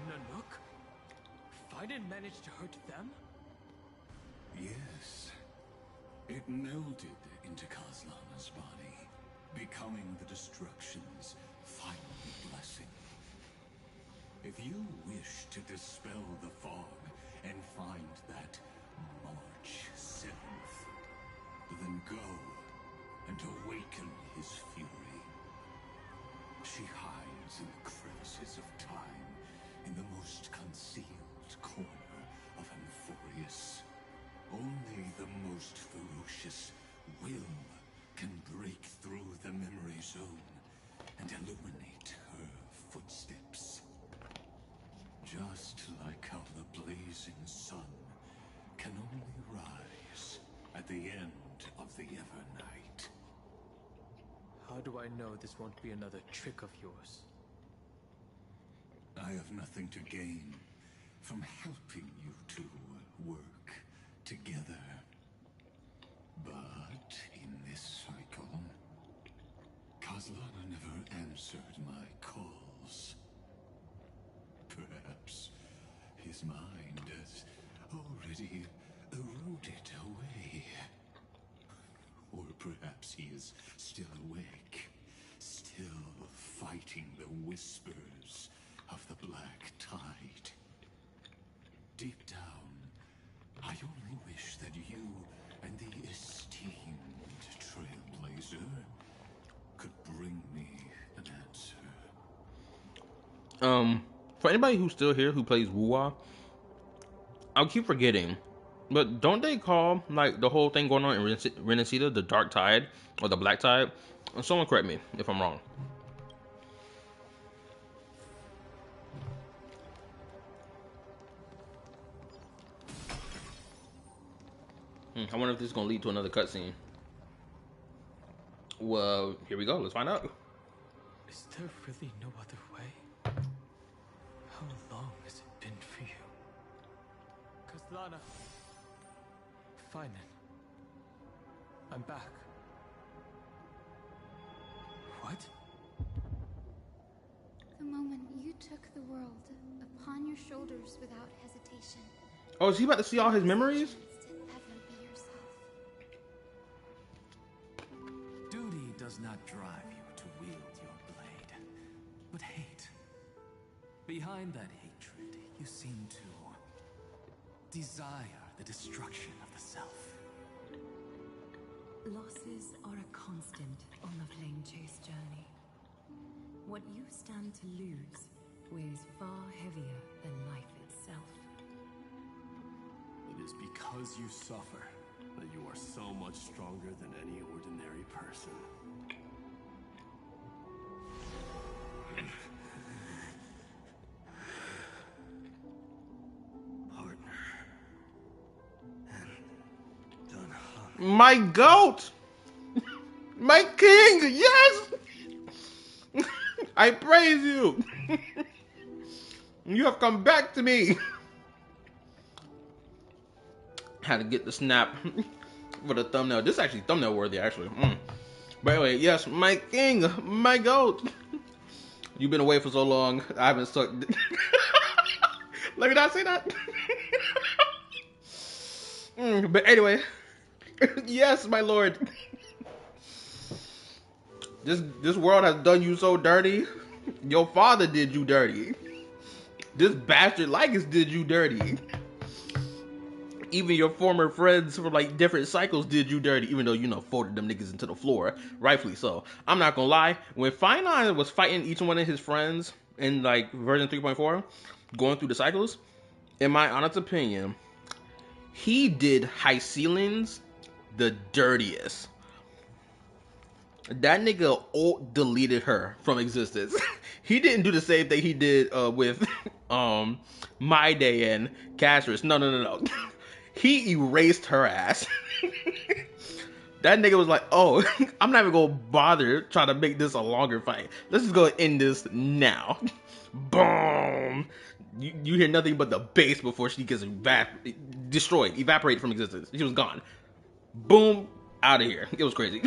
Nanook? Fiden managed to hurt them? Yes. It melded into Kazlana's body, becoming the destruction's final blessing. If you wish to dispel the fog and find that March 7th, then go and awaken his fury. She hides in the crevices of time, in the most concealed corner of Amphorius. Only the most ferocious will can break through the memory zone and illuminate her footsteps. Just like how the blazing sun can only rise at the end of the Evernight. How do I know this won't be another trick of yours? I have nothing to gain from helping you two work together. But in this cycle, Kazlana never answered my calls. Perhaps his mind has already eroded away. Or perhaps he is still awake, still fighting the whispers of the black tide. Deep down, I only wish that you and the esteemed Trailblazer could bring me an answer. For anybody who's still here who plays Wuwa, I'll keep forgetting, but don't they call like the whole thing going on in Renacida the Dark Tide or the Black Tide? Someone correct me if I'm wrong. I wonder if this is gonna lead to another cutscene. Well, here we go. Let's find out. Is there really no other way? How long has it been for you? Kazlana. Fine then. I'm back. What? The moment you took the world upon your shoulders without hesitation. Oh, is he about to see all his memories? To ever be yourself. Duty does not drive you to wield your blade, but hate. Behind that hatred, you seem to desire the destruction of the self. Losses are a constant on the flame chase journey. What you stand to lose weighs far heavier than life itself. It is because you suffer that you are so much stronger than any ordinary person. Partner. And done. My goat! My king! Yes! I praise you! You have come back to me! Had to get the snap for the thumbnail. This is actually thumbnail worthy, actually. But anyway, yes, my king, my goat. You've been away for so long. I haven't sucked. Let me not say that. But anyway, Yes, my lord. This world has done you so dirty. Your father did you dirty. This bastard Lycus did you dirty. Even your former friends from like different cycles did you dirty, even though you know folded them niggas into the floor, rightfully so. I'm not gonna lie, when Fine was fighting each one of his friends in like version 3.4, going through the cycles, in my honest opinion, he did High Ceilings the dirtiest. That nigga ult deleted her from existence. He didn't do the same thing he did with My Day and Castrus. No. He erased her ass. That nigga was like, oh, I'm not even gonna bother trying to make this a longer fight. Let's just go end this now. Boom. You hear nothing but the base before she gets destroyed, evaporated from existence. She was gone. Boom, out of here. It was crazy.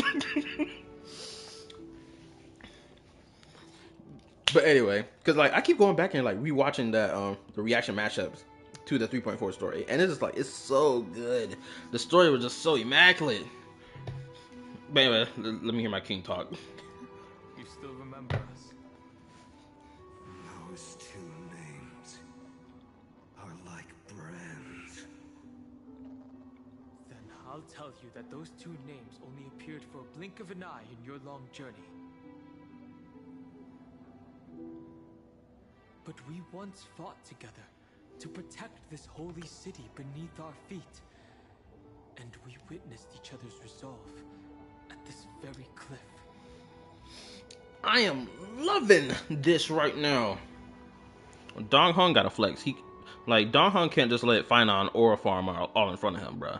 But anyway, because like I keep going back and like rewatching that the reaction mashups to the 3.4 story, and it's just like it's so good. The story was just so immaculate. But anyway, let me hear my king talk. You still remember us? Those two names are like brands. Then I'll tell you that those two names only appeared for a blink of an eye in your long journey. But we once fought together to protect this holy city beneath our feet. And we witnessed each other's resolve at this very cliff. I am loving this right now. Dong Hong got a flex. Dong Hong can't just let Finon or Farm all in front of him, bro.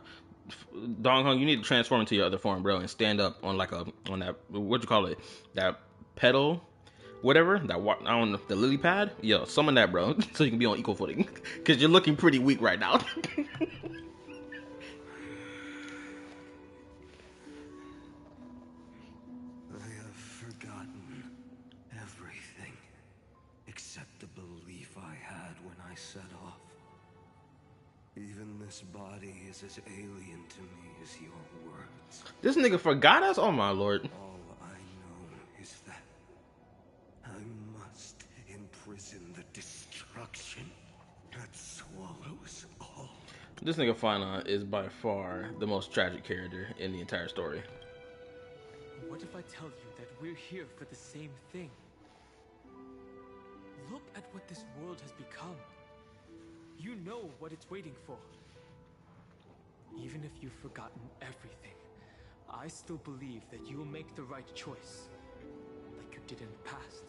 Dong Hong, you need to transform into your other form, bro, and stand up on on that what you call it, that pedal, whatever that I don't know, the lily pad. Yo, summon that, bro, so you can be on equal footing, because you're looking pretty weak right now. I have forgotten everything except the belief I had when I set off. Even this body is as alien to me as your words. This nigga forgot us? Oh my lord. All I know is that I must imprison the destruction that swallows all. This nigga Finon is by far the most tragic character in the entire story. What if I tell you that we're here for the same thing? Look at what this world has become. You know what it's waiting for. Even if you've forgotten everything, I still believe that you will make the right choice, like you did in the past.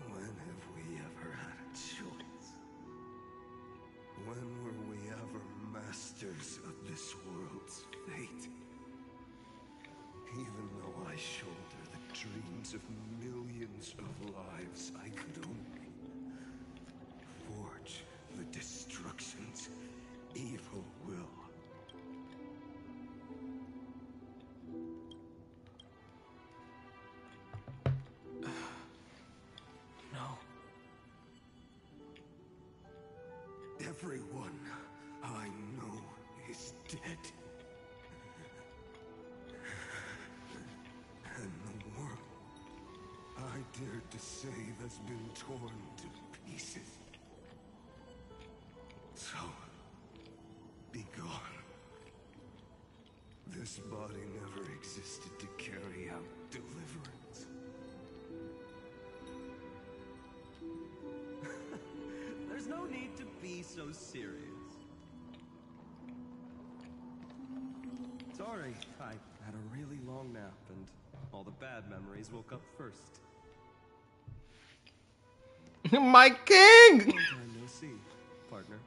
When have we ever had a choice? When were we ever masters of this world's fate? Even though I shoulder the dreams of millions of lives, I could only forge the destruction's evil will. No. Everyone I know is dead. And the world I dared to save has been torn to pieces. So, be gone. This body never existed to carry out deliverance. There's no need to be so serious. Sorry, I had a really long nap and all the bad memories woke up first. My king! Long time no see, partner.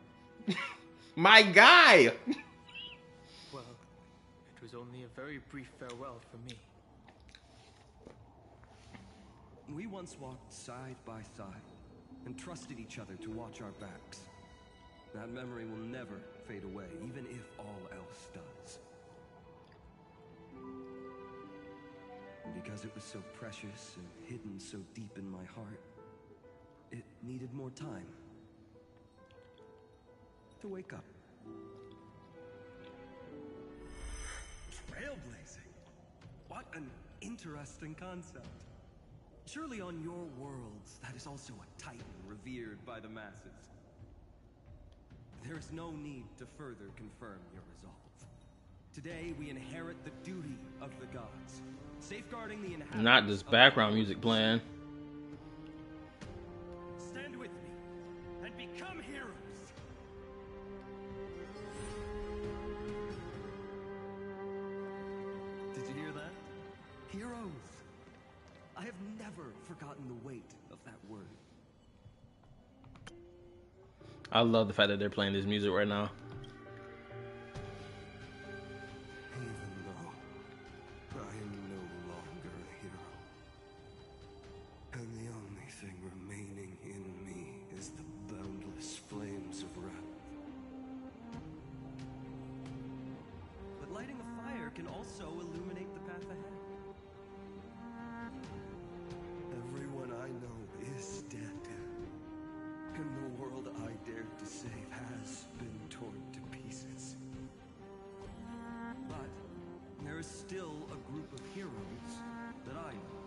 My guy! Well, it was only a very brief farewell for me. We once walked side by side and trusted each other to watch our backs. That memory will never fade away, even if all else does. And because it was so precious and hidden so deep in my heart, it needed more time to wake up. Trailblazing? What an interesting concept. Surely on your worlds, that is also a titan revered by the masses. There is no need to further confirm your resolve. Today, we inherit the duty of the gods, safeguarding the inhabitants. Not this background music playing. Stand with me and become heroes. Did you hear that? Heroes. I have never forgotten the weight of that word. I love the fact that they're playing this music right now. Even though I am no longer a hero, and the only thing remaining in me is the boundless flames of wrath. But lighting a fire can also illuminate the path ahead. Everyone I know is dead, and the world I dared to save has been torn to pieces. But there is still a group of heroes that I know.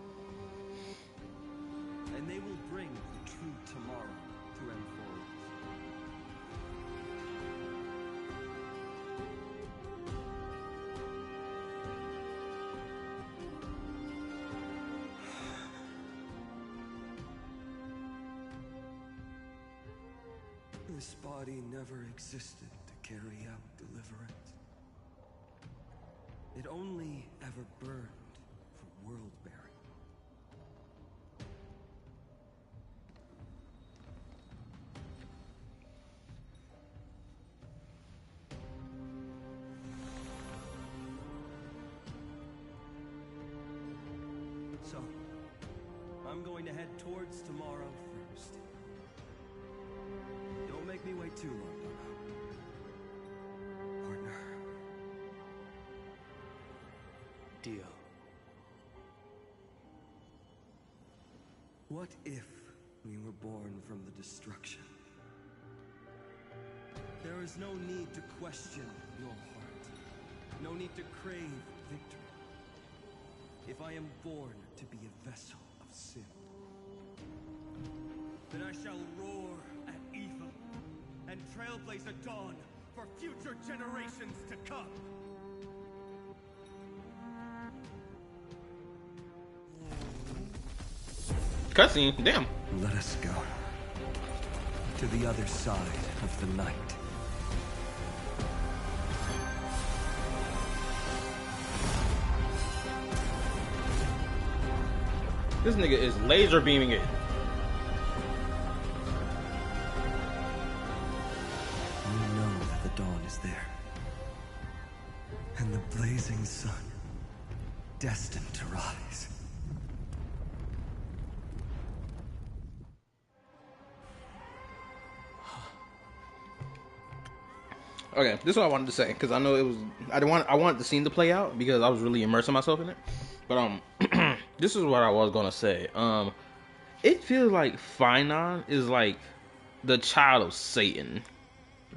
And they will bring the true tomorrow to Enforce. This body never existed to carry out deliverance. It only ever burned for world bearing. So, I'm going to head towards tomorrow first. Don't make me wait too long, partner. Deal. What if we were born from the destruction? There is no need to question your heart. No need to crave victory. If I am born to be a vessel of sin, then I shall roar at evil and trailblaze a dawn for future generations to come. Cutscene, damn. Let us go to the other side of the night. This nigga is laser beaming it. We know that the dawn is there, and the blazing sun destined to rise. Okay, this is what I wanted to say because I know it was. I wanted the scene to play out because I was really immersing myself in it. But this is what I was gonna say. It feels like Finon is like the child of Satan,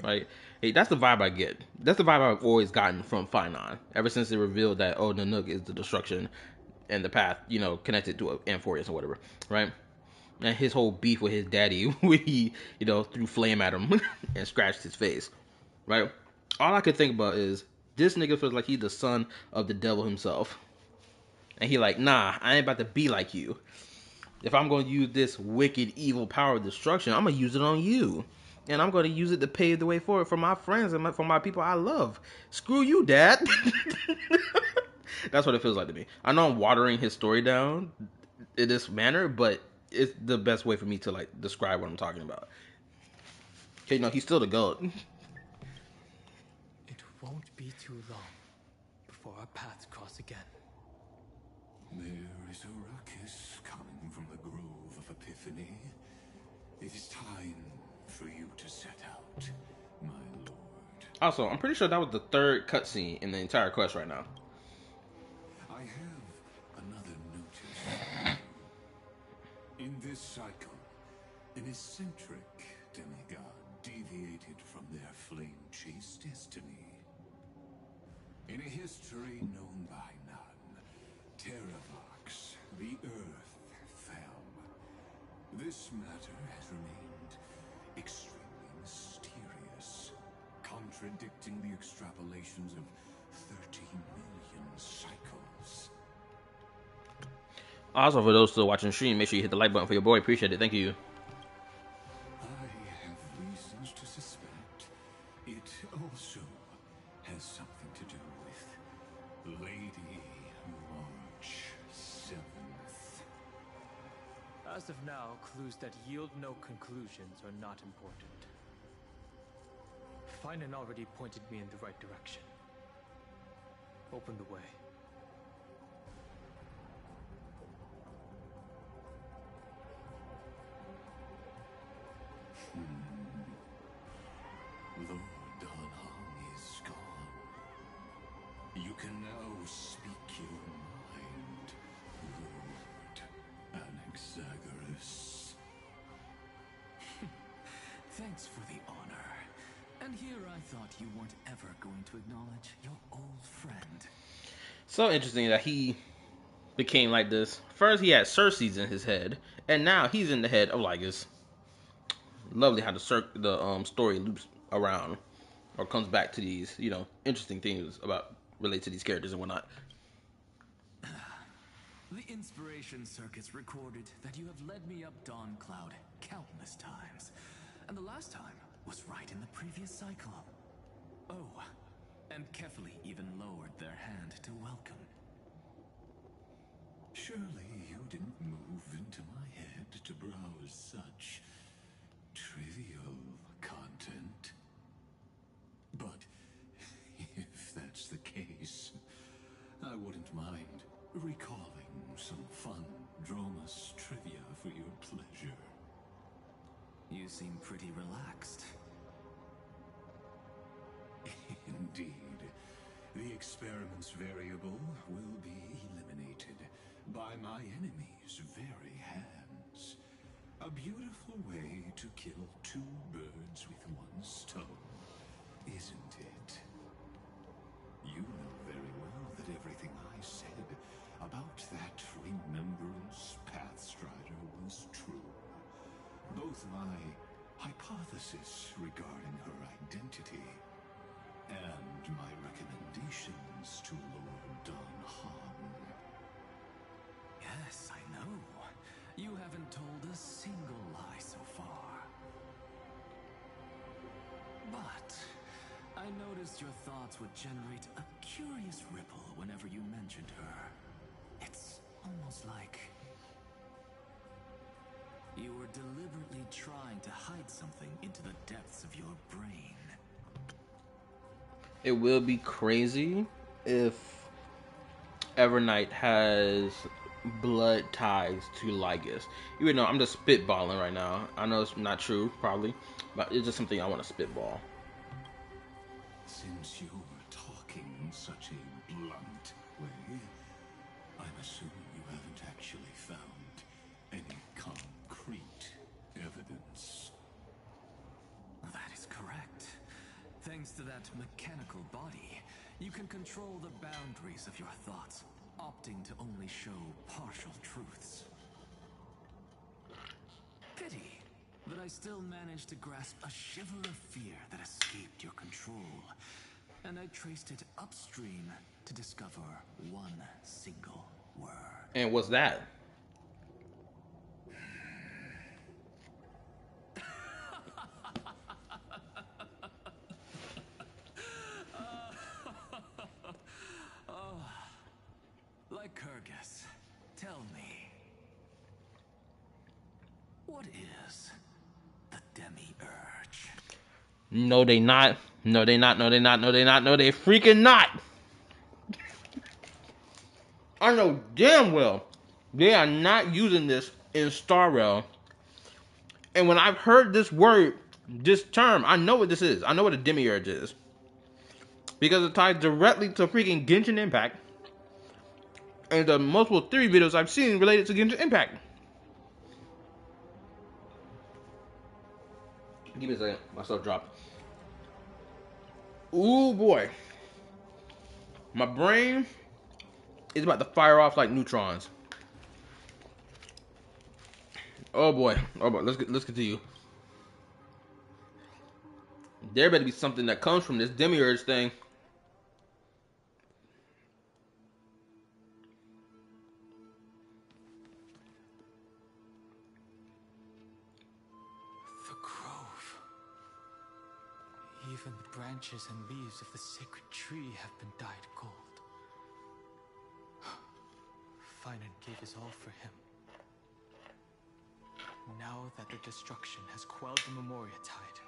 right? Hey, that's the vibe I get. That's the vibe I've always gotten from Finon ever since they revealed that Nanook is the destruction and the path, connected to Amphorius or whatever, right? And his whole beef with his daddy, where he, threw flame at him and scratched his face, right? All I could think about is this nigga feels like he's the son of the devil himself. And he like, nah, I ain't about to be like you. If I'm going to use this wicked, evil power of destruction, I'm going to use it on you. And I'm going to use it to pave the way forward for my friends and for my people I love. Screw you, Dad. That's what it feels like to me. I know I'm watering his story down in this manner, but it's the best way for me to, describe what I'm talking about. Okay, he's still the GOAT. It won't be too long before our paths cross again. There is a ruckus coming from the Grove of Epiphany. It is time for you to set out, my lord. Also, I'm pretty sure that was the third cutscene in the entire quest right now. I have another notice. In this cycle, An eccentric demigod deviated from their flame-chased destiny. In a history known by none, Terravox, the Earth, fell. This matter has remained extremely mysterious, contradicting the extrapolations of 13 million cycles. Also, for those still watching the stream, make sure you hit the like button for your boy. Appreciate it. Thank you. I have reasons to suspect it also has something to do with Lady March 7th. As of now, clues that yield no conclusions are not important. Finan already pointed me in the right direction. Open the way. Lord Danhong is gone. You can now speak your mind, Lord Anaxagoras. Thanks for the honor. And here I thought you weren't ever going to acknowledge your old friend. So interesting that he became like this. First, he had Cersei's in his head, and now he's in the head of Lygus. Lovely how the story loops around or comes back to these, interesting things about relate to these characters and whatnot. The inspiration circuits recorded that you have led me up Dawn Cloud countless times, and the last time was right in the previous cycle. Oh, and Kefli even lowered their hand to welcome. Surely you didn't move into my head to browse such trivial content. But if that's the case, I wouldn't mind recalling some fun Dromus trivia for your pleasure. You seem pretty relaxed. Indeed. The experiment's variable will be eliminated by my enemy's very hands. A beautiful way to kill two birds with one stone, isn't it? You know very well that everything I said about that Remembrance Pathstrider was true. Both my hypothesis regarding her identity and my recommendations to Lord Danhong. Yes, I know. You haven't told a single lie so far. But I noticed your thoughts would generate a curious ripple whenever you mentioned her. It's almost like you were deliberately trying to hide something into the depths of your brain. It will be crazy if Evernight has blood ties to Lygus. Even though I'm just spitballing right now. I know it's not true, probably, but it's just something I want to spitball. Since you're talking in such a blunt way, I'm assuming you haven't actually found any concrete evidence. That is correct. Thanks to that mechanical body, you can control the boundaries of your thoughts, opting to only show partial truths. Pity that I still managed to grasp a shiver of fear that escaped your control, and I traced it upstream to discover one single word. And what's that? Like Kyrgyz, tell me, what is the demi-urge? No, they not. No, they not. No, they not. No, they not. No, they freaking not. I know damn well they are not using this in Star Rail. And when I've heard this word, this term, I know what this is. I know what a demiurge is. Because it ties directly to freaking Genshin Impact. And the multiple theory videos I've seen related to Genshin Impact. Give me a second. My stuff dropped. Ooh boy, my brain is about to fire off like neutrons. Oh boy. Oh boy. Let's continue. There better be something that comes from this demiurge thing. The grove. Even the branches and leaves of the sacred tree have been dyed gold. Finan gave his all for him. Now that the destruction has quelled the Memoria tide,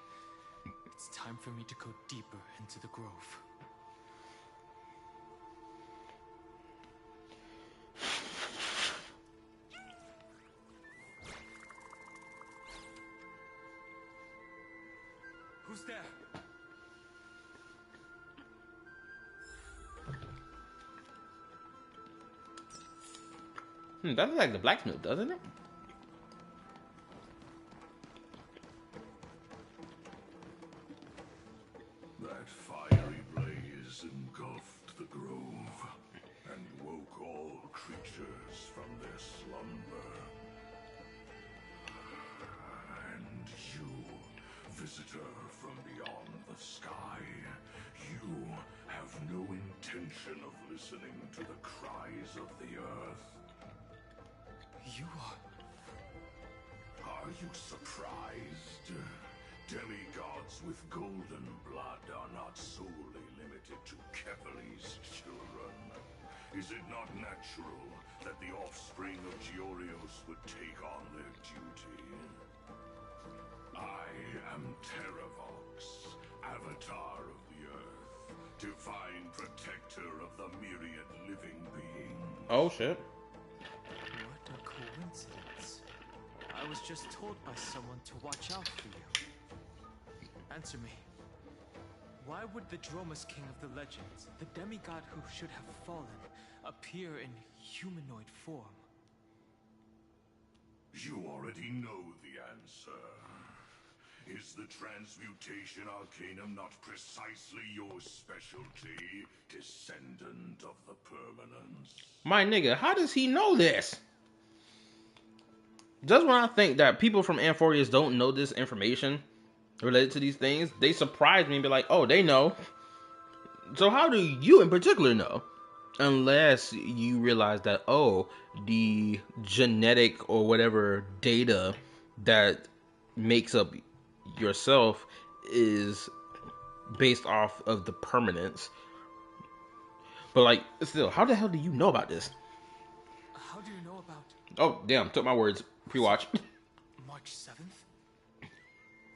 it's time for me to go deeper into the grove. Who's there? That looks like the blacksmith, doesn't it? That fiery blaze engulfed the grove and woke all creatures from their slumber. And you, visitor from beyond the sky, you have no intention of listening to the cries of the earth. You are... Are you surprised? Demigods with golden blood are not solely limited to Kefali's children. Is it not natural that the offspring of Georios would take on their duty? I am Terravox, Avatar of the Earth, divine protector of the myriad living beings. Oh shit. What a coincidence. I was just told by someone to watch out for you. Answer me. Why would the Dromus King of the legends, the demigod who should have fallen, appear in humanoid form? You already know the answer. Is the transmutation arcanum not precisely your specialty, descendant of the permanence? My nigga, how does he know this? Just when I think that people from Amphorius don't know this information related to these things, they surprise me and be like, oh, they know. So how do you in particular know? Unless you realize that, oh, the genetic or whatever data that makes up yourself is based off of the permanence. But like, still, how the hell do you know about this? How do you know about... Oh, damn, took my words. Pre-watch. March 7th?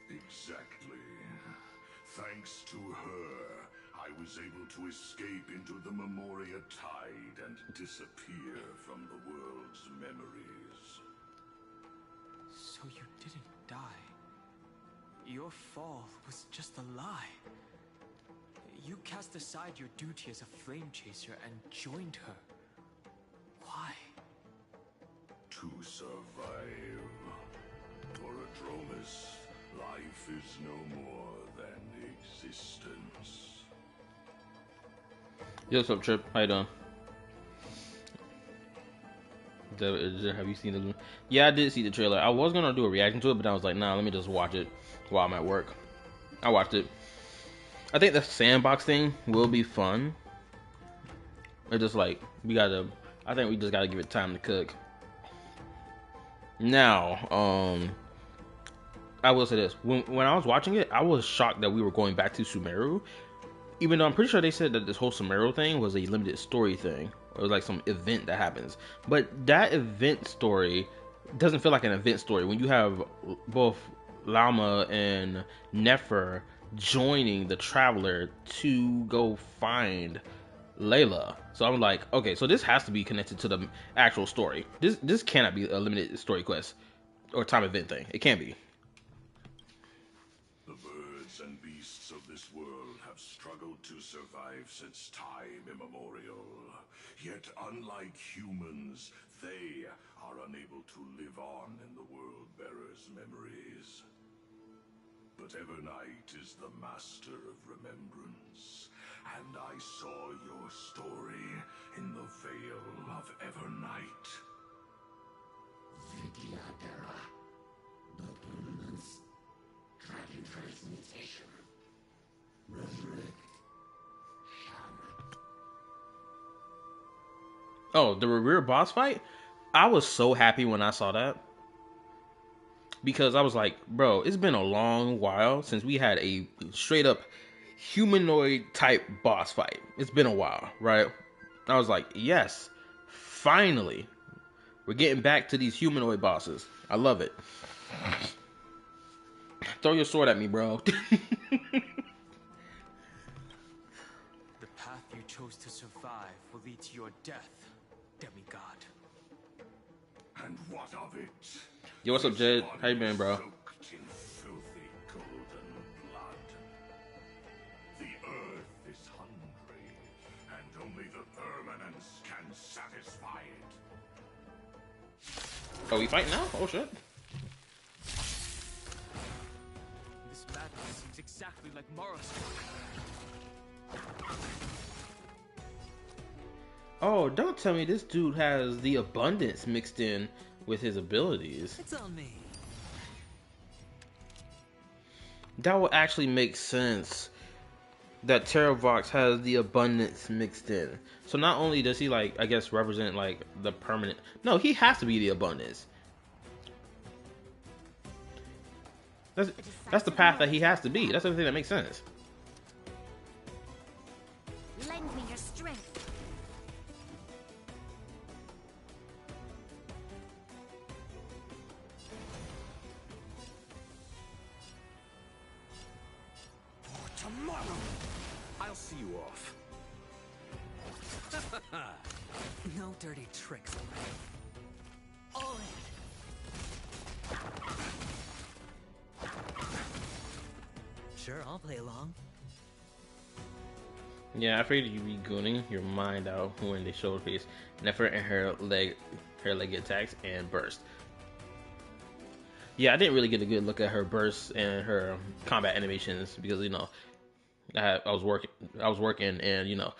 Exactly. Thanks to her, I was able to escape into the Memoria tide and disappear from the world's memories. So you didn't die. Your fall was just a lie. You cast aside your duty as a flame chaser and joined her. Why? To survive. For a Dromus, life is no more than existence. Yo, what's up, Trip? How you doing? Have you seen the... Yeah, I did see the trailer. I was gonna do a reaction to it, but I was like, nah, let me just watch it while I'm at work. I watched it. I think the sandbox thing will be fun. It's just like, I think we just gotta give it time to cook. Now, I will say this. When I was watching it, I was shocked that we were going back to Sumeru. Even though I'm pretty sure they said that this whole Sumeru thing was a limited story thing. Or it was like some event that happens. But that event story doesn't feel like an event story. When you have both Lama and Nefer joining the Traveler to go find Layla. So I'm like, okay, so this has to be connected to the actual story. This cannot be a limited story quest or time event thing. It can't be. The birds and beasts of this world have struggled to survive since time immemorial. Yet unlike humans, they are unable to live on in the world bearer's memories. But Evernight is the master of remembrance, and I saw your story in the Veil of Evernight. Vidyadhara, the permanence, dragon transmutation, resurrect, shaman. Oh, the rear boss fight? I was so happy when I saw that. Because I was like, bro, it's been a long while since we had a straight up humanoid type boss fight. It's been a while, right? I was like, yes, finally. We're getting back to these humanoid bosses. I love it. Throw your sword at me, bro. The path you chose to survive will lead to your death, demigod. And what of it? Yo, what's up, Jed? How you been, bro? Soaked in filthy golden blood. The earth is hungry, and only the permanence can satisfy it. Oh, we fighting now? Oh, shit. This madness seems exactly like Mara's. Oh, don't tell me this dude has the abundance mixed in with his abilities. It's on me. That would actually make sense. That Terravox has the abundance mixed in. So not only does he, like, I guess represent like the permanent. No, he has to be the abundance. That's the path that he has to be. That's the thing that makes sense. Lend me your strength. Tomorrow, I'll see you off. No dirty tricks. All in. Sure, I'll play along. Yeah, I figured you'd be gooning your mind out when they showed face, Nefer and her leg attacks and burst. Yeah, I didn't really get a good look at her bursts and her combat animations because I was working, and you know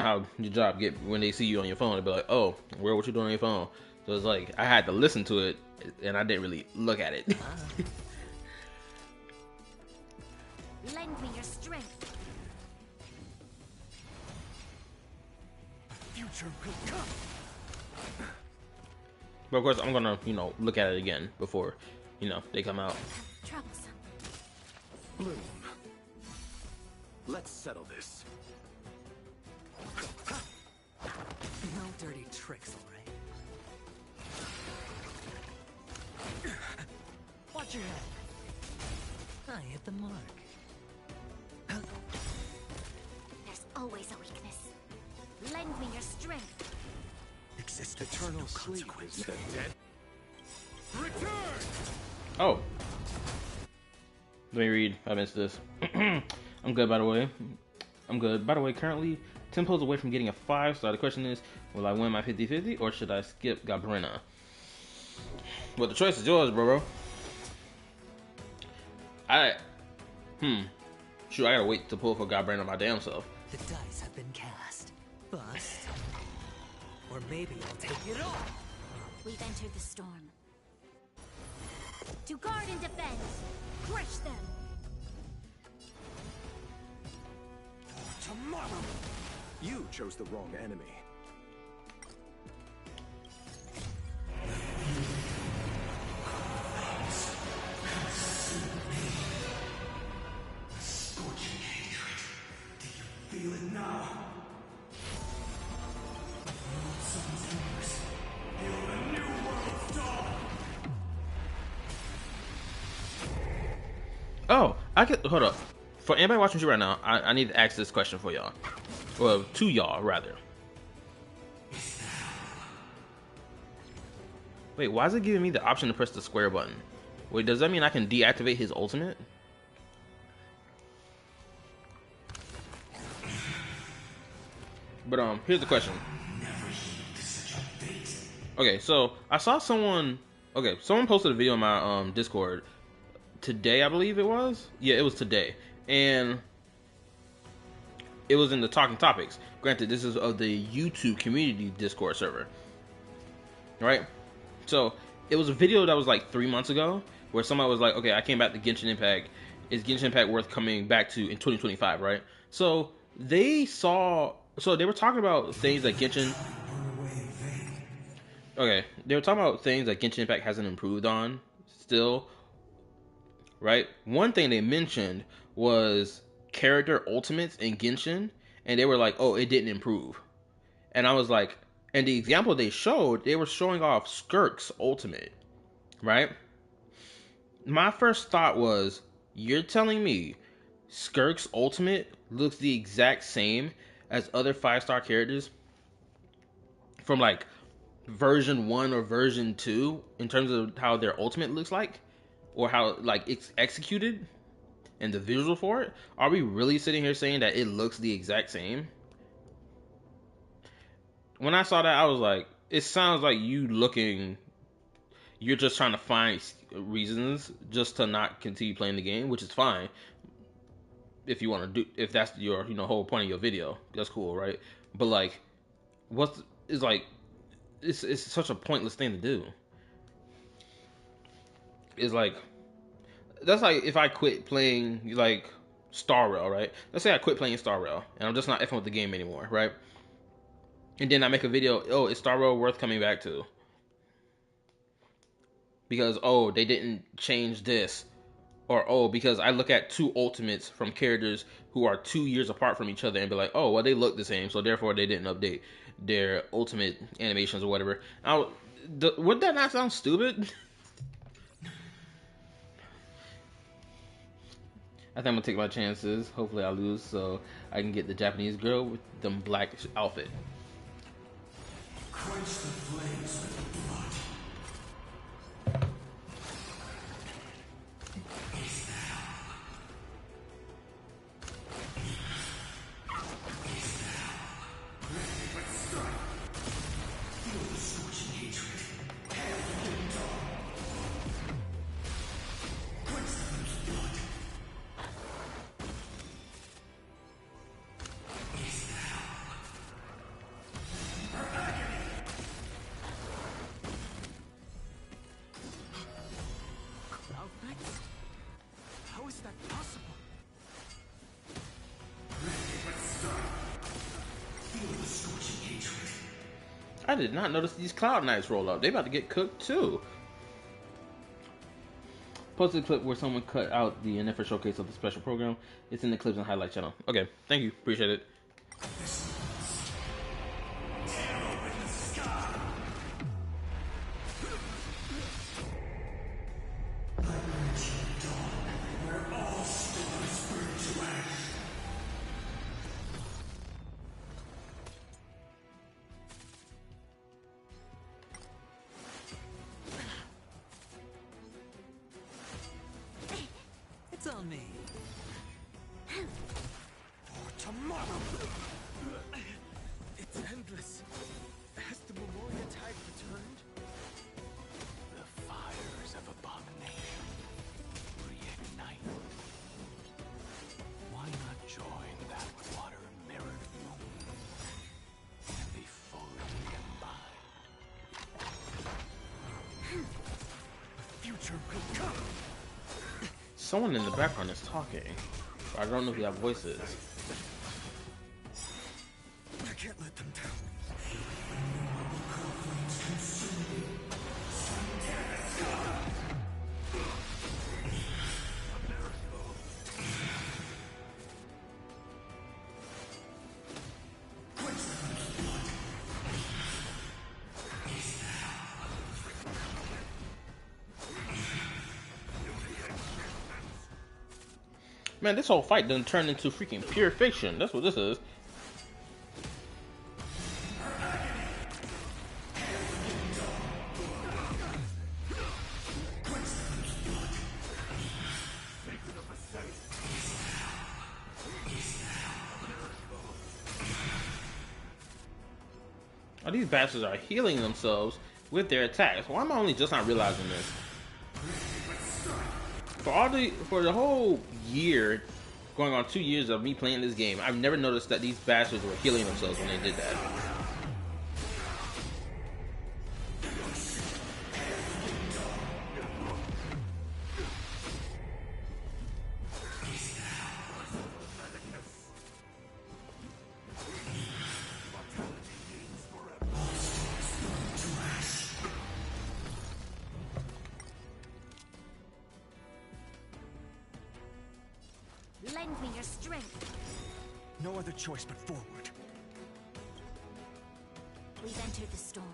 how your job get when they see you on your phone, they'll be like, oh, what you doing on your phone? So it's like I had to listen to it, and I didn't really look at it. Lend me your strength. Future will come. But of course, I'm gonna look at it again before they come out. Troublesome. Bloom. Let's settle this. No dirty tricks, alright? Watch your head. I hit the mark. There's always a weakness. Lend me your strength. Exists eternal sleep is the dead. Return! Oh. Let me read. I missed this. I'm good, by the way. I'm good. By the way, currently 10 pulls away from getting a 5-star. The question is, will I win my 50-50 or should I skip Gabrina? Well, the choice is yours, bro. Shoot, I gotta wait to pull for Gabrina my damn self. The dice have been cast. Bust. Or maybe I'll take it all. We've entered the storm. To guard and defend. Crush them. Tomorrow! You chose the wrong enemy. Scorching hatred. Do you feel it now? Oh, hold up. For anybody watching you right now, I need to ask this question for y'all. Well, to y'all, rather. Wait, why is it giving me the option to press the square button? Wait, does that mean I can deactivate his ultimate? But here's the question. Okay, so I saw someone. Okay, someone posted a video on my Discord today, I believe it was. Yeah, it was today, and it was in the Talking Topics. Granted, this is of the YouTube community Discord server, right? So it was a video that was like 3 months ago, where somebody was like, "Okay, I came back to Genshin Impact. Is Genshin Impact worth coming back to in 2025?" Right? So they were talking about things that Genshin. Okay, they were talking about things that Genshin Impact hasn't improved on still, right? One thing they mentioned was character ultimates in Genshin, and they were like, "Oh, it didn't improve." And I was like, and the example they showed, they were showing off Skirk's ultimate, right? My first thought was, you're telling me Skirk's ultimate looks the exact same as other 5-star characters from like version 1 or version 2 in terms of how their ultimate looks like, or how like it's executed and the visual for it? Are we really sitting here saying that it looks the exact same? When I saw that, I was like, it sounds like you're just trying to find reasons just to not continue playing the game, which is fine. If you want to do, if that's your, whole point of your video, that's cool, right? But like, it's like, it's such a pointless thing to do. It's like, that's like if I quit playing like Star Rail, right? Let's say I quit playing Star Rail and I'm just not effing with the game anymore, right? And then I make a video, oh, is Star Rail worth coming back to? Because, oh, they didn't change this. Or, oh, because I look at 2 ultimates from characters who are 2 years apart from each other and be like, oh, well, they look the same, so therefore they didn't update their ultimate animations or whatever. Would that not sound stupid? I think I'm going to take my chances. Hopefully I lose so I can get the Japanese girl with them black outfit. Quench the flames with blood. I did not notice these Cloud Knights roll up. They about to get cooked too. Posted a clip where someone cut out the initial showcase of the special program. It's in the clips and highlight channel. Okay, thank you. Appreciate it. It's on me. For tomorrow. It's endless. Has the Memoria tide returned? The fires of abomination reignite. Why not join that water-mirrored moon and be fully combined? The future will come. Someone in the background is talking. I don't know who that voice is. I can't let them down. Man, this whole fight done turned into freaking pure fiction. That's what this is. Oh, these bastards are healing themselves with their attacks. Why am I only just not realizing this? for the whole year, going on 2 years of me playing this game, I've never noticed that these bastards were healing themselves when they did that. Lend me your strength. No other choice but forward. We've entered the storm.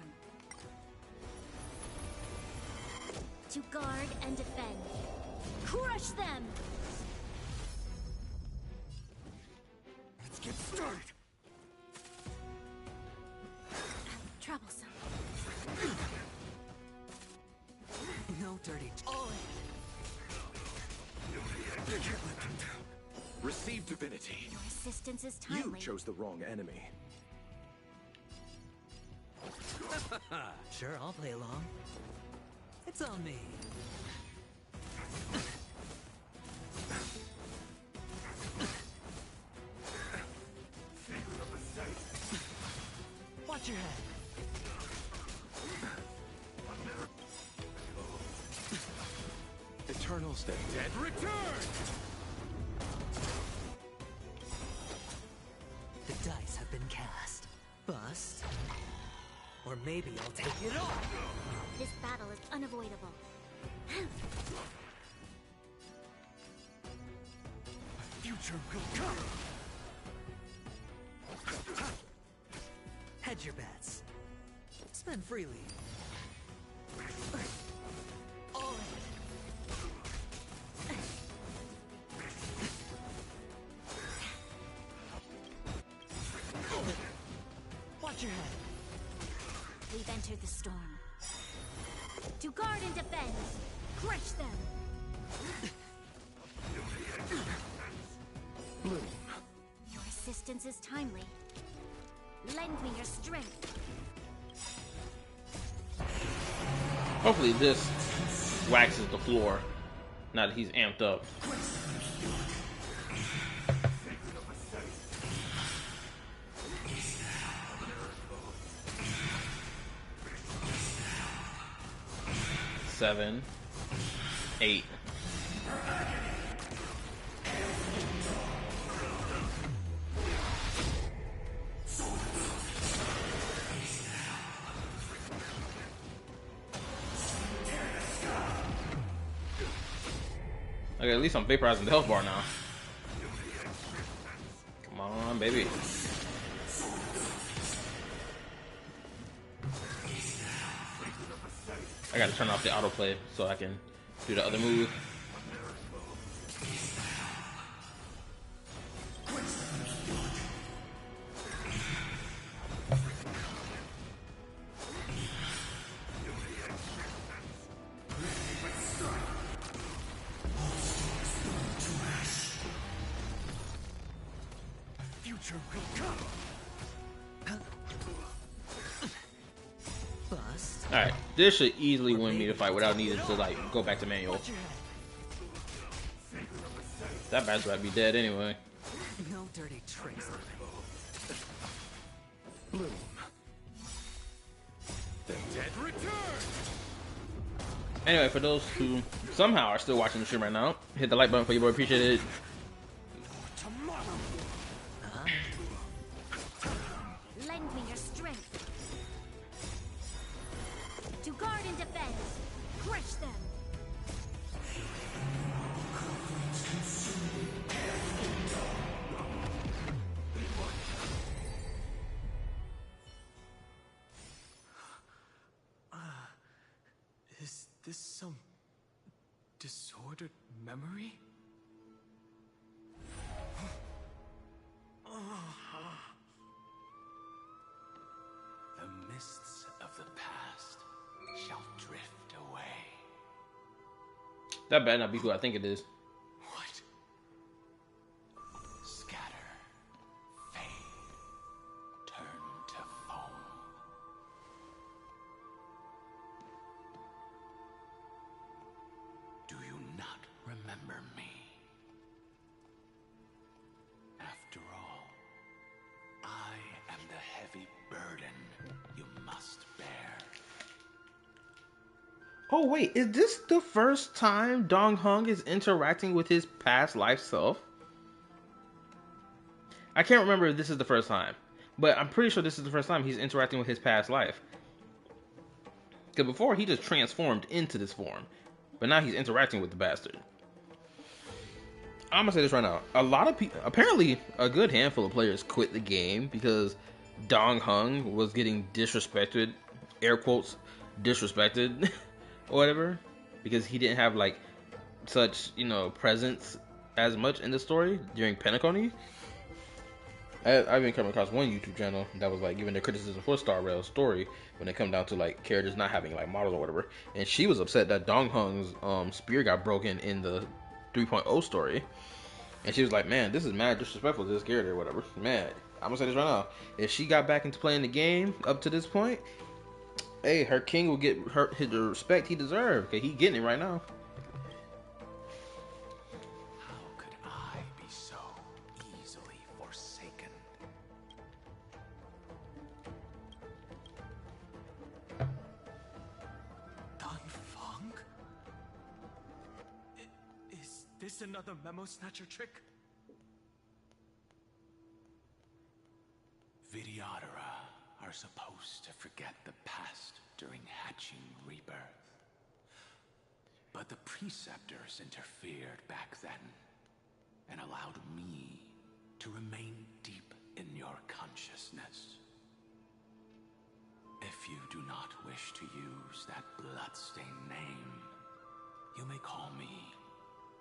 To guard and defend. Crush them! Let's get started. Troublesome. No dirty. All You can't let them down. Receive divinity. your assistance is You timely. chose the wrong enemy. Sure, I'll play along. It's on me. Watch your head. Eternal stay. Dead return! The dice have been cast. Bust. Or maybe I'll take it all. This battle is unavoidable. Future will come. Hedge your bets. Spend freely. All Watch your head. We've entered the storm. To guard and defend. Crush them. Bloom. Your assistance is timely. Lend me your strength. Hopefully this waxes the floor now that he's amped up. Seven, 8. Okay, at least I'm vaporizing the health bar now. Come on, baby. I gotta turn off the autoplay so I can do the other move. Future will come. Bust. Alright, this should easily win me the fight without needing to like go back to manual. Watch your head. That bastard might be dead anyway. No dirty tricks. Bloom. The dead return! Anyway, for those who somehow are still watching the stream right now, hit the like button for your boy, appreciate it. Lend me your strength. To guard and defend. Crush them. Is this some disordered memory? The mists of the past shall drift away. That better not be who I think it is. What? Scatter, fade, turn to foam. Do you not remember? Oh wait, is this the first time Dong Hung is interacting with his past life self? I can't remember if this is the first time, but I'm pretty sure this is the first time he's interacting with his past life. Because before he just transformed into this form, but now he's interacting with the bastard. I'm gonna say this right now. A lot of people, apparently, a good handful of players quit the game because Dong Hung was getting disrespected, air quotes, disrespected, or whatever, because he didn't have like such presence as much in the story during Pentaconi. I've been coming across one YouTube channel that was like giving their criticism for Star Rail's story when it come down to like characters not having like models or whatever, and she was upset that Dong Hung's spear got broken in the 3.0 story, and she was like, "Man, this is mad disrespectful to this character or whatever." Man, I'm gonna say this right now: if she got back into playing the game up to this point, hey, her king will get the respect he deserved because he getting it right now. How could I be so easily forsaken? Dan Feng? Is this another memo snatcher trick? Vidyadhara are supposed to forget the past during hatching rebirth. But the preceptors interfered back then and allowed me to remain deep in your consciousness. If you do not wish to use that bloodstained name, you may call me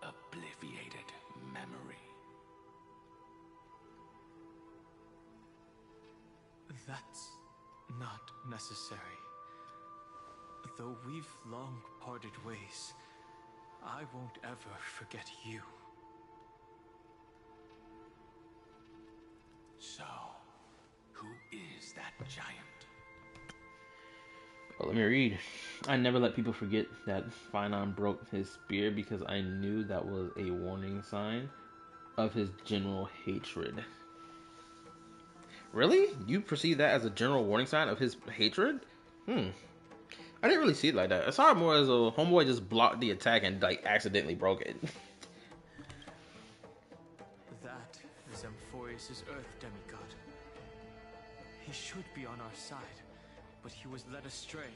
Obliviated Memory. That's not necessary. Though we've long parted ways, I won't ever forget you. So, who is that giant? Well, let me read. I never let people forget that Finon broke his spear because I knew that was a warning sign of his general hatred. Really? You perceive that as a general warning sign of his hatred? I didn't really see it like that. I saw it more as a homeboy just blocked the attack and like accidentally broke it. That is Amphorius' Earth demigod. He should be on our side, but he was led astray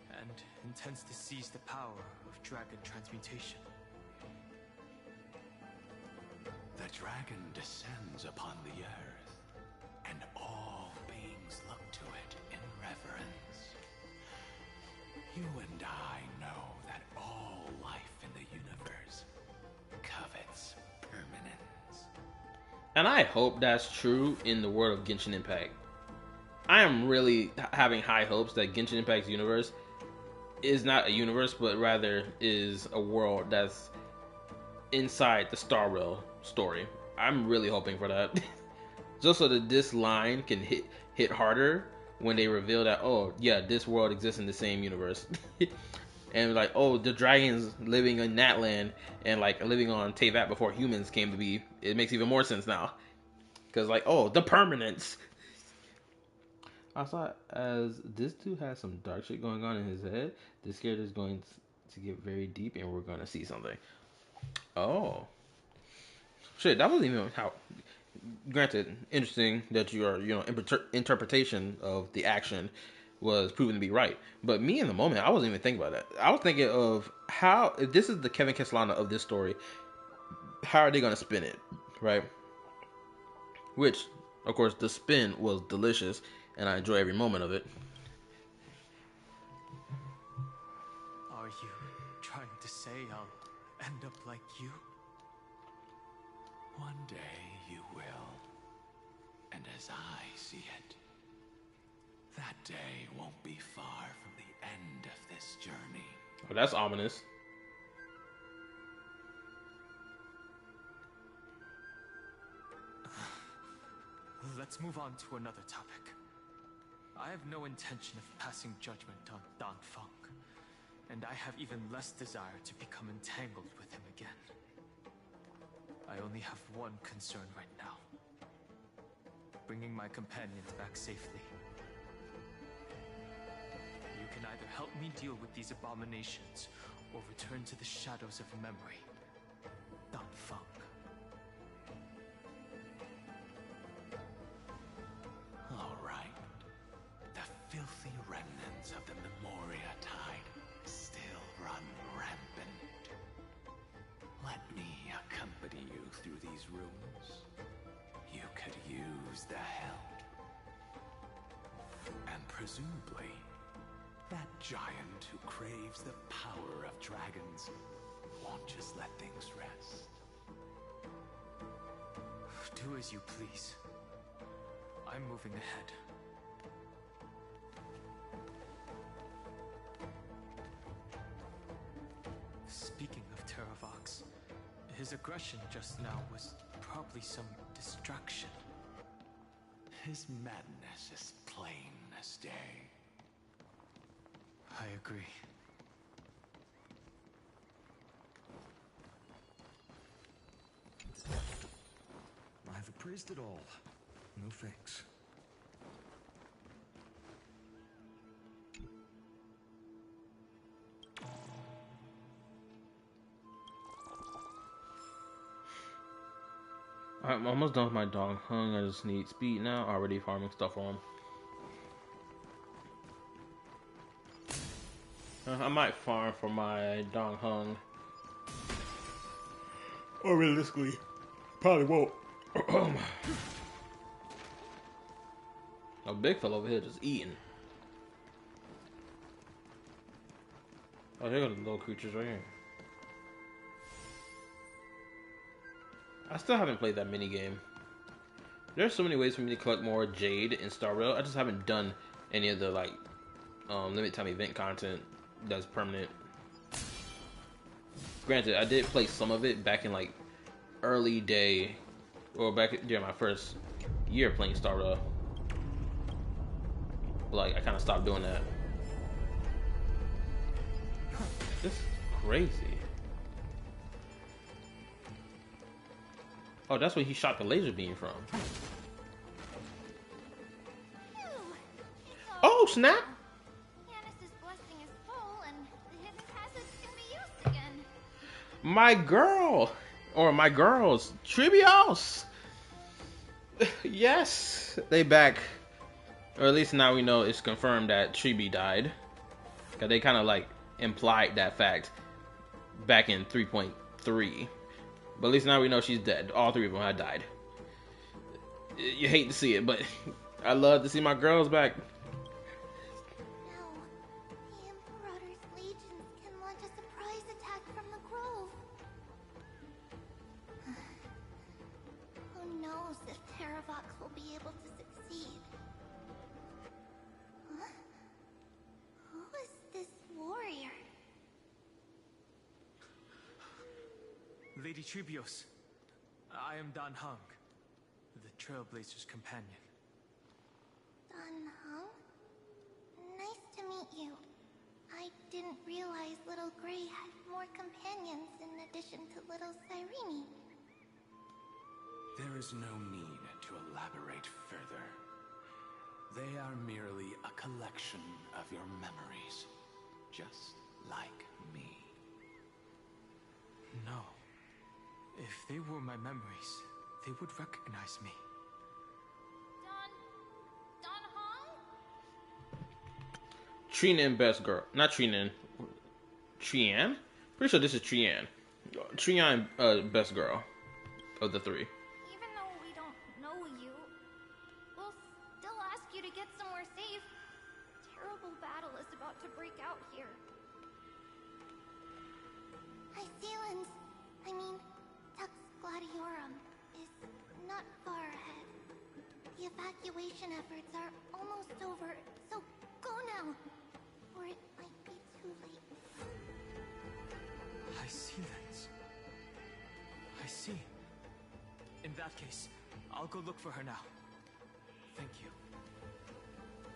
and intends to seize the power of dragon transmutation. The dragon descends upon the earth, and all beings look to it in reverence. You and I know that all life in the universe covets permanence. And I hope that's true in the world of Genshin Impact. I am really having high hopes that Genshin Impact's universe is not a universe, but rather is a world that's inside the Star Rail story. I'm really hoping for that. Just so that this line can hit harder when they reveal that, oh yeah, this world exists in the same universe. And like, oh, the dragons living in that land and like living on Teyvat before humans came to be, it makes even more sense now. Because like, oh, the permanence. I thought as this dude has some dark shit going on in his head, this character is going to get very deep and we're going to see something. Oh. Shit, that wasn't even how... Granted, interesting that your interpretation of the action was proven to be right. But me in the moment, I wasn't even thinking about that. I was thinking of how, if this is the Kevin Keslana of this story, how are they going to spin it, right? Which, of course, the spin was delicious, and I enjoy every moment of it. Are you trying to say I'll end up like you? One day you will. And as I see it, that day won't be far from the end of this journey. Oh, that's ominous. Let's move on to another topic. I have no intention of passing judgment on Dan Feng, and I have even less desire to become entangled with him again. I only have one concern right now. Bringing my companions back safely. You can either help me deal with these abominations, or return to the shadows of memory. Done Funk. All right. The filthy remnants of the Memoria Tide still run rampant. Let me accompany you through these rooms. You could use the help. And presumably, that giant who craves the power of dragons won't just let things rest. Do as you please. I'm moving ahead. Speaking of Terravox, his aggression just now was probably some distraction. His madness is plain as day. I agree. I've appraised it all. No fakes. I'm almost done with my Dong Hung. I just need speed now. Already farming stuff for him. I might farm for my Dong Hung. Or realistically, probably won't. A big fella over here just eating. Oh, here go the little creatures right here. I still haven't played that mini game. There's so many ways for me to collect more Jade in Star Rail. I just haven't done any of the like limited time event content that's permanent. Granted, I did play some of it back in like early day, or back during my first year playing Star Rail. But, like, I kind of stopped doing that. This is crazy. Oh, that's where he shot the laser beam from. Oh, snap! Yanis's blessing is full, and the hidden passage can be used again. My girl! Or my girls. Tribios! Yes! They back. Or at least now we know it's confirmed that Tribi died. Because they kind of like implied that fact back in 3.3. But at least now we know she's dead. All three of them had died. You hate to see it, but I love to see my girls back. No, the Imperator's legions can launch a surprise attack from the grove. Who knows if Terravox will be able to succeed? Huh? Who is this warrior? Lady Tribios, I am Dan Hung, the Trailblazer's companion. Dan Hung? Nice to meet you. I didn't realize Little Gray had more companions in addition to Little Cyrene. There is no need to elaborate further. They are merely a collection of your memories, just like me. No. If they were my memories, they would recognize me. Dan Hong? Trian, best girl. Not Trian. Trian? Pretty sure this is Trian. Trian, best girl of the three. Even though we don't know you, we'll still ask you to get somewhere safe. A terrible battle is about to break out here. Iceland's, Tux Gladiorum is not far ahead. The evacuation efforts are almost over, so go now, or it might be too late. Iceland's. I see. In that case, I'll go look for her now. Thank you.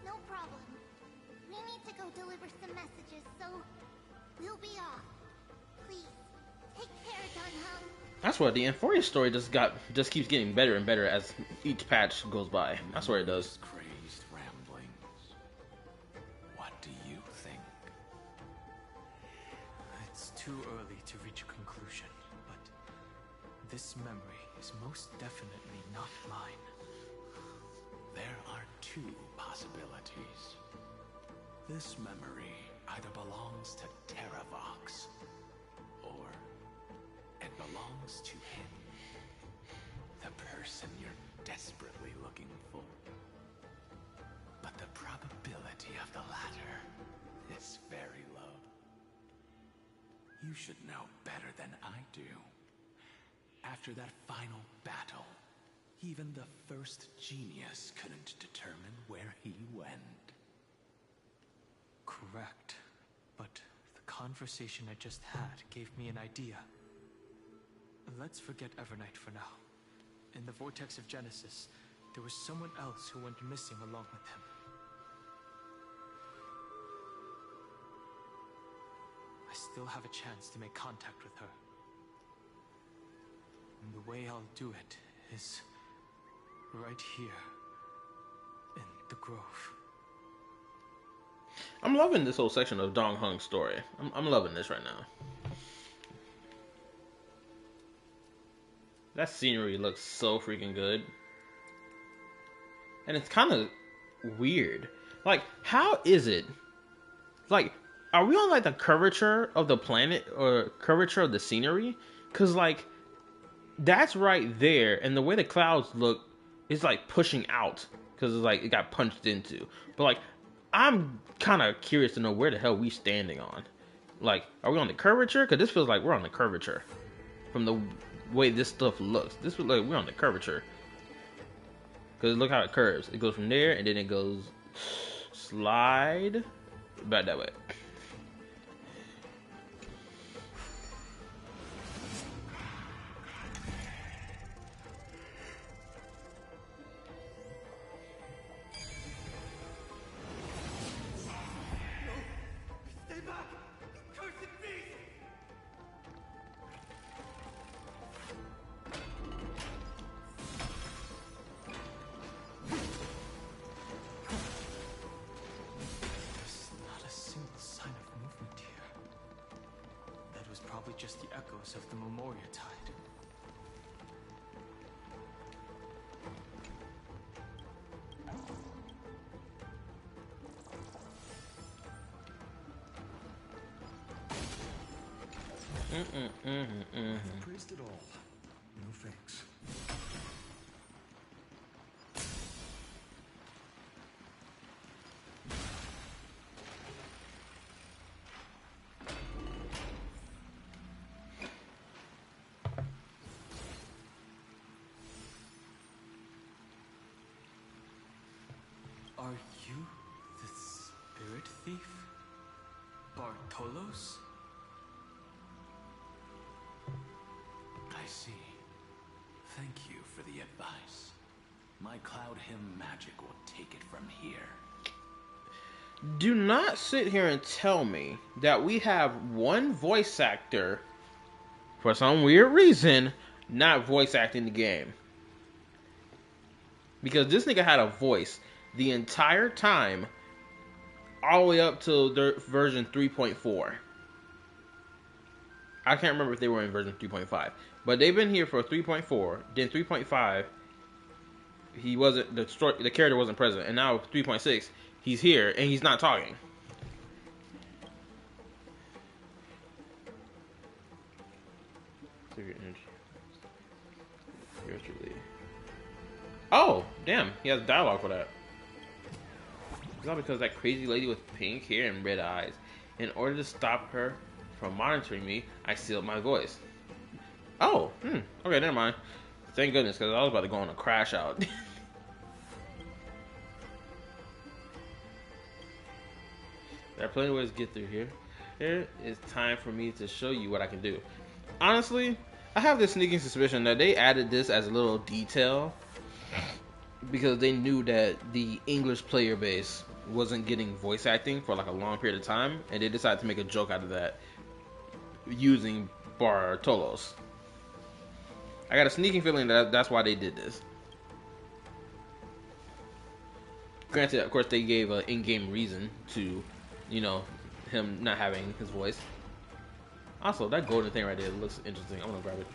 No problem. We need to go deliver some messages, so we'll be off. Please, take care, Dan Hung. I swear the Euphoria story just keeps getting better and better as each patch goes by. I swear it does. Crazed ramblings. What do you think? too early to reach a conclusion, but this memory is most definitely not mine. There are two possibilities. This memory either belongs to Terravox, or it belongs to him, the person you're desperately looking for. But the probability of the latter is very low. You should know better than I do. After that final battle, even the first genius couldn't determine where he went. Correct. But the conversation I just had gave me an idea. Let's forget Evernight for now. In the Vortex of Genesis, there was someone else who went missing along with him. I still have a chance to make contact with her. And the way I'll do it is right here in the grove. I'm loving this whole section of Dong Hung's story. I'm loving this right now. That scenery looks so freaking good. And it's kind of weird. Like, how is it? Like, are we on, like, the curvature of the planet or curvature of the scenery? Because, like, that's right there. And the way the clouds look is, like, pushing out. Because it's like it got punched into. But, like, I'm kind of curious to know where the hell we standing on. Like, are we on the curvature? Because this feels like we're on the curvature. From the way this stuff looks. This feels like we're on the curvature. Because look how it curves. It goes from there and then it goes slide back that way. Just the echoes of the Memoria Tide. I've praised it all. No thanks. Are you the spirit thief? Bartolos? I see. Thank you for the advice. My Cloud Hymn magic will take it from here. Do not sit here and tell me that we have one voice actor, for some weird reason, not voice acting the game. Because this nigga had a voice the entire time, all the way up to their version 3.4. I can't remember if they were in version 3.5, but they've been here for 3.4. Then 3.5, he wasn't the character wasn't present, and now 3.6, he's here and he's not talking. Oh, damn, he has dialogue for that. It's not because that crazy lady with pink hair and red eyes. In order to stop her from monitoring me, I sealed my voice. Oh, okay, never mind. Thank goodness, because I was about to go on a crash out. There are plenty of ways to get through here. Here is time for me to show you what I can do. Honestly, I have this sneaking suspicion that they added this as a little detail because they knew that the English player base wasn't getting voice acting for like a long period of time, and they decided to make a joke out of that using Bartolos. I got a sneaking feeling that that's why they did this. Granted, of course, they gave an in-game reason to, you know, him not having his voice. Also, that golden thing right there looks interesting. I'm gonna grab it.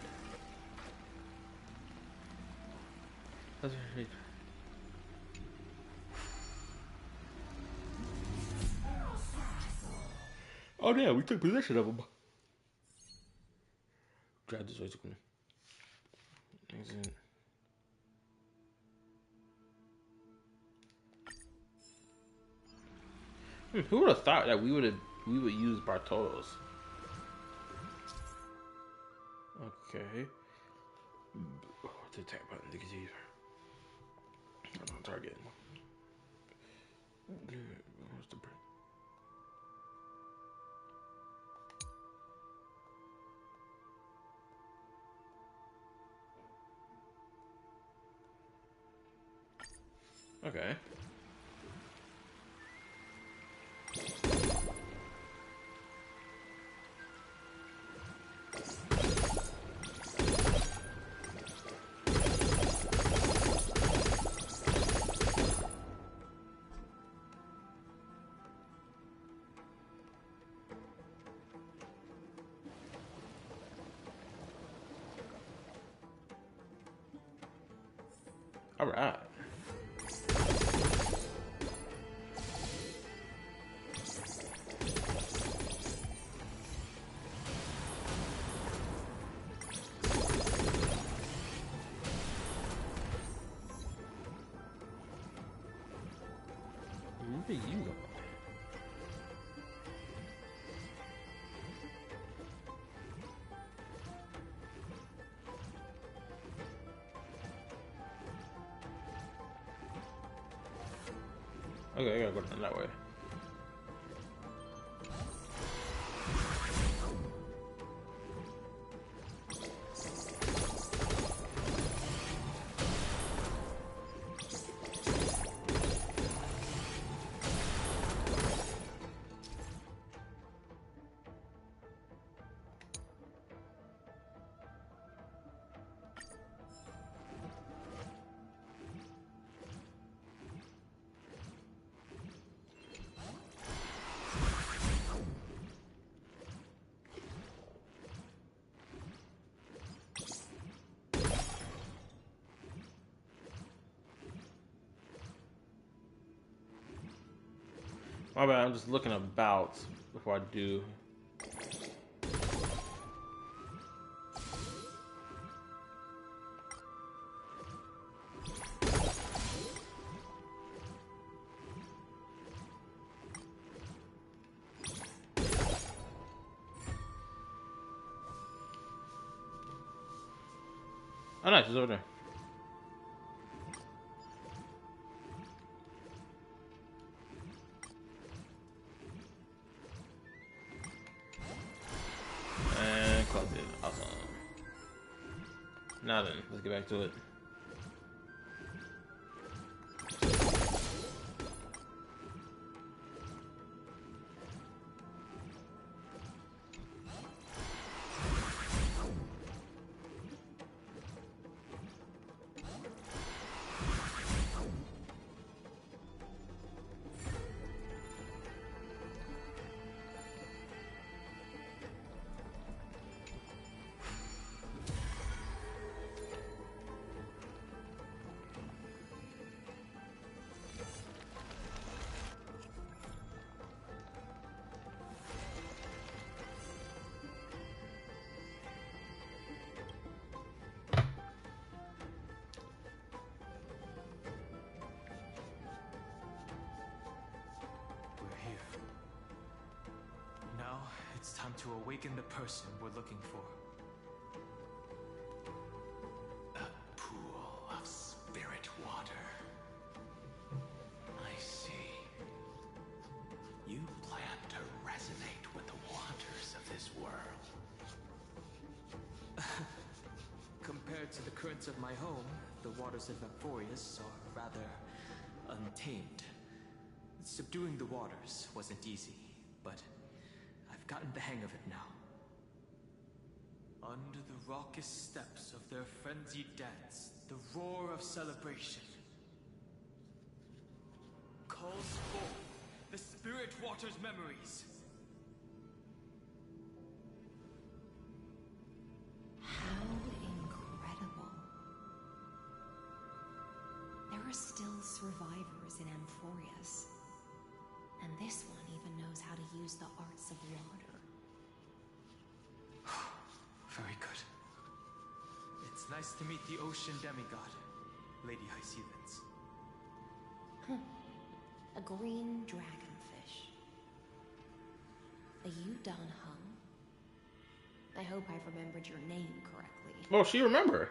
Oh yeah, we took possession of him. Grab this right quick. Exit. Who would have thought that we would use Bartolos? Okay. What's the attack button? On target. What's the break? Okay. All right. Where are you going? Okay, I gotta go down that way. My bad, I'm just looking about before I do. Oh nice, it's over there. And close it. Awesome. Now then, let's get back to it. It's time to awaken the person we're looking for. A pool of spirit water. I see. You plan to resonate with the waters of this world. Compared to the currents of my home, the waters of Euphorius are rather untamed. Subduing the waters wasn't easy, but I've gotten the hang of it now. Under the raucous steps of their frenzied dance, the roar of celebration calls forth the spirit water's memories. are still survivors in Amphorius. And this one even knows how to use the arts of water. Very good. It's nice to meet the ocean demigod, Lady Hyacinthus. A green dragonfish. Are you done, Hung? I hope I've remembered your name correctly. Well, she remember.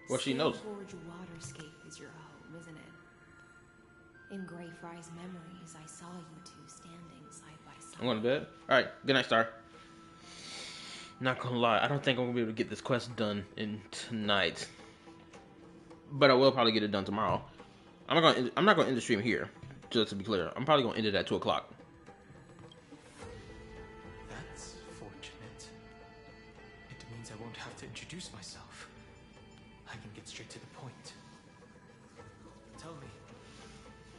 Well, she knows. Gorge Waterscape is your home, isn't it? In Grey Fry's memories, I saw you two standing side by side. I'm going to bed. Alright, good night, Star. Not gonna lie, I don't think I'm gonna be able to get this quest done in tonight. But I will probably get it done tomorrow. I'm not gonna end the stream here, just to be clear. I'm probably gonna end it at 2 o'clock. That's fortunate. It means I won't have to introduce myself. I can get straight to the point. Tell me,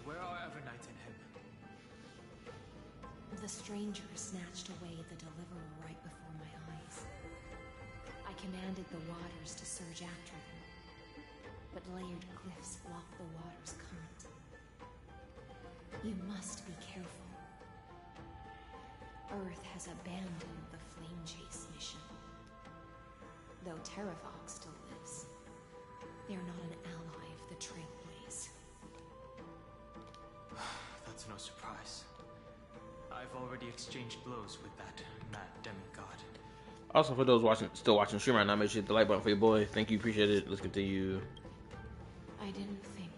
where are Evernight and him? The stranger snatched away the deliverer right before my eyes. I commanded the waters to surge after them, but layered cliffs block the water's current. You must be careful. Earth has abandoned the flame chase mission. Though Terravox still lives, they are not an ally of the Trailblaze. That's no surprise. I've already exchanged blows with that mad demigod. Also, for those still watching the stream right now, make sure you hit the like button for your boy. Thank you, appreciate it. Let's continue. I didn't think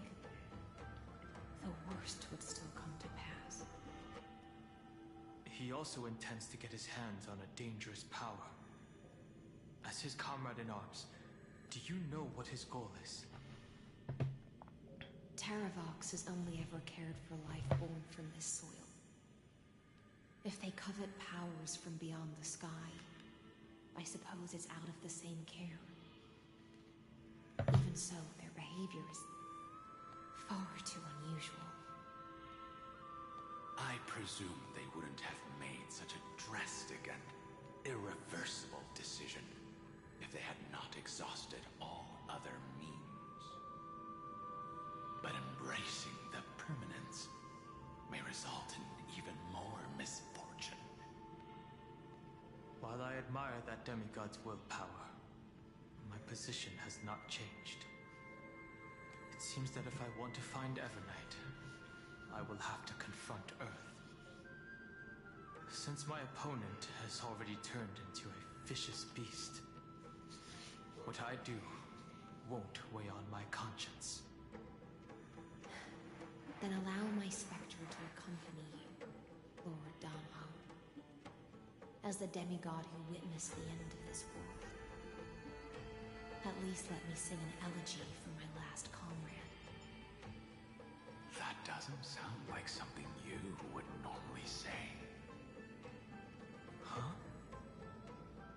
the worst would still come to pass. He also intends to get his hands on a dangerous power. As his comrade in arms, do you know what his goal is? Terravox has only ever cared for life born from this soil. If they covet powers from beyond the sky, I suppose it's out of the same care. Even so, their behavior is far too unusual. I presume they wouldn't have made such a drastic and irreversible decision if they had not exhausted all other means. But embracing the permanence may result in even more misfortune. While I admire that demigod's willpower, my position has not changed. It seems that if I want to find Evernight, I will have to confront Earth. Since my opponent has already turned into a vicious beast, what I do won't weigh on my conscience. Then allow my specter to accompany you, Lord Danhao, as the demigod who witnessed the end of this world. At least let me sing an elegy for my last comrade. That doesn't sound like something you would normally say. Huh?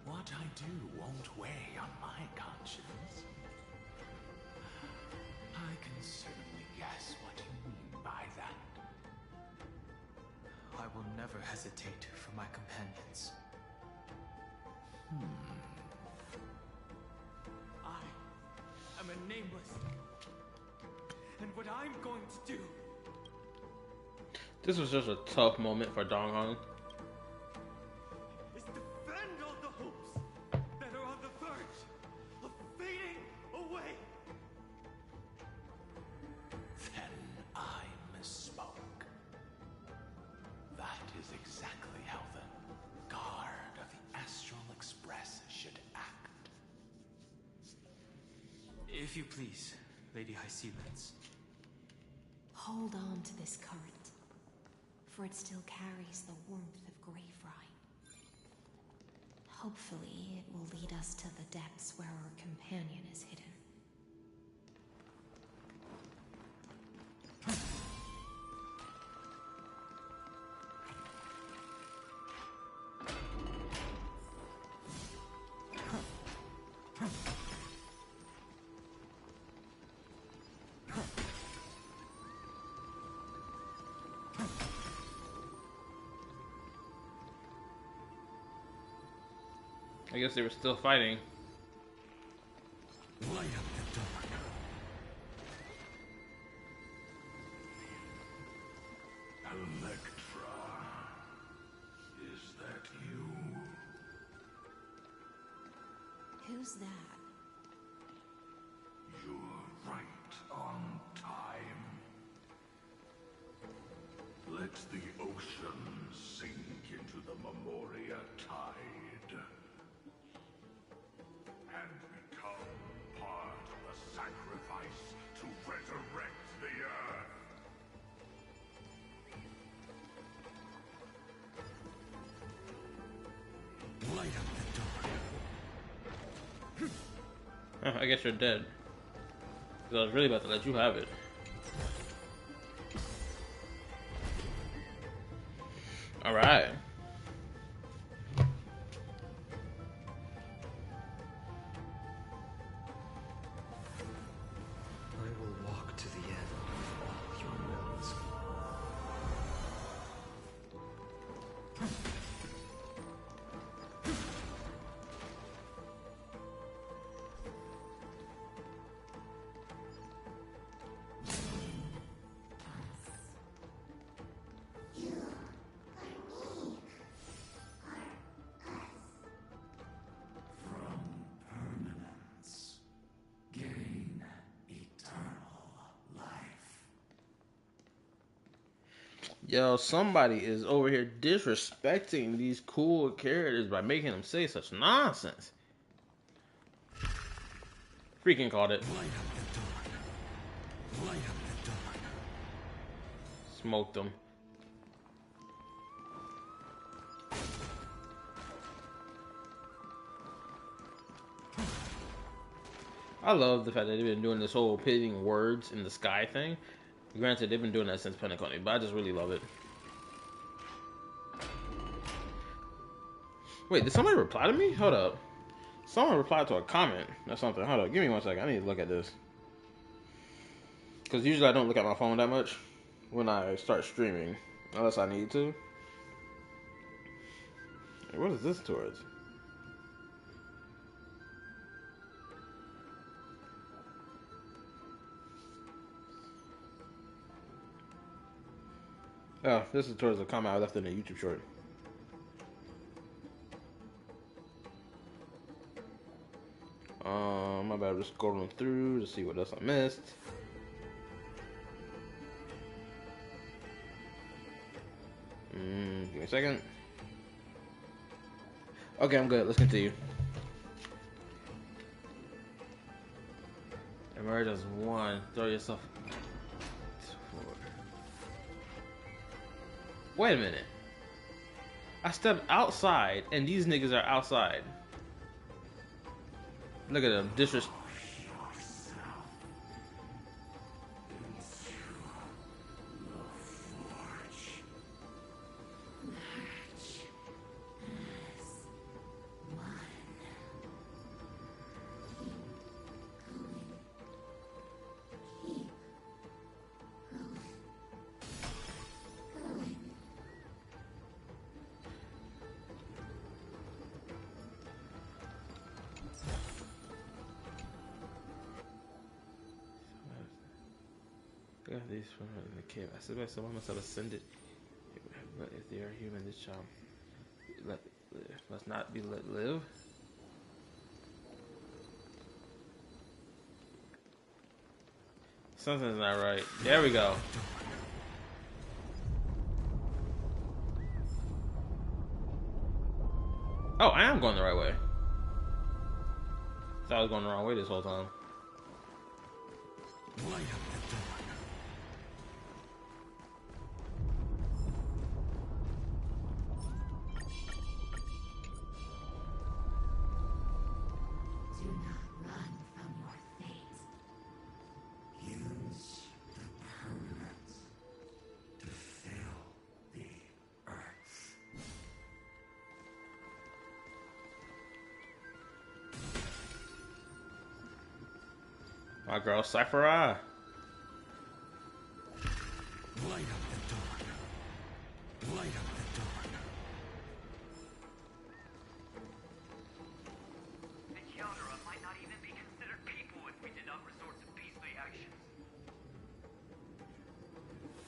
What I do won't weigh on my conscience. I can certainly guess what you mean by that. I will never hesitate for my companions. I am a nameless. And what I'm going to do... This was just a tough moment for Donghong. is defend all the hopes that are on the verge of fading away. Then I misspoke. That is exactly how the guard of the Astral Express should act. If you please, Lady Hyacinthus. Hold on to this current, for it still carries the warmth of Greyfry. Hopefully, it will lead us to the depths where our companion is hidden. I guess they were still fighting. Light up the dark. Where's that? You're right on time. Let the ocean sink into the Memoria tide and become part of the sacrifice to resurrect the earth. Light up the dark. Oh, I guess you're dead. 'Cause I was really about to let you have it. Alright. I will walk to the end of all your wills. From permanence, gain eternal life. Yo, somebody is over here disrespecting these cool characters by making them say such nonsense. Freaking called it. Light up the dark. Light up the dark. Smoked them. I love the fact that they've been doing this whole pitting words in the sky thing. Granted, they've been doing that since Pentaconi, but I just really love it. Wait, did somebody reply to me? Hold up. Someone replied to a comment or something. Hold up, give me 1 second. I need to look at this. Because usually I don't look at my phone that much when I start streaming. Unless I need to. Hey, what is this towards? Oh, this is towards a comment I left in a YouTube short. My bad, I'm just scrolling through to see what else I missed. Give me a second. Okay, I'm good. Let's continue. Emerge as one. Throw yourself. Forward. Wait a minute. I stepped outside, and these niggas are outside. Look at them. Disrespect. Got these from the cave. I said someone must have ascended. But if they are human, this child must not be let live. Something's not right. There we go. Oh, I am going the right way. Thought I was going the wrong way this whole time. Light up the dark. Do not run from your fate. Use the permanence to fill the earth. My girl Sakurai. Light up the dark. Light up the dark. The Counter might not even be considered people if we did not resort to beastly actions.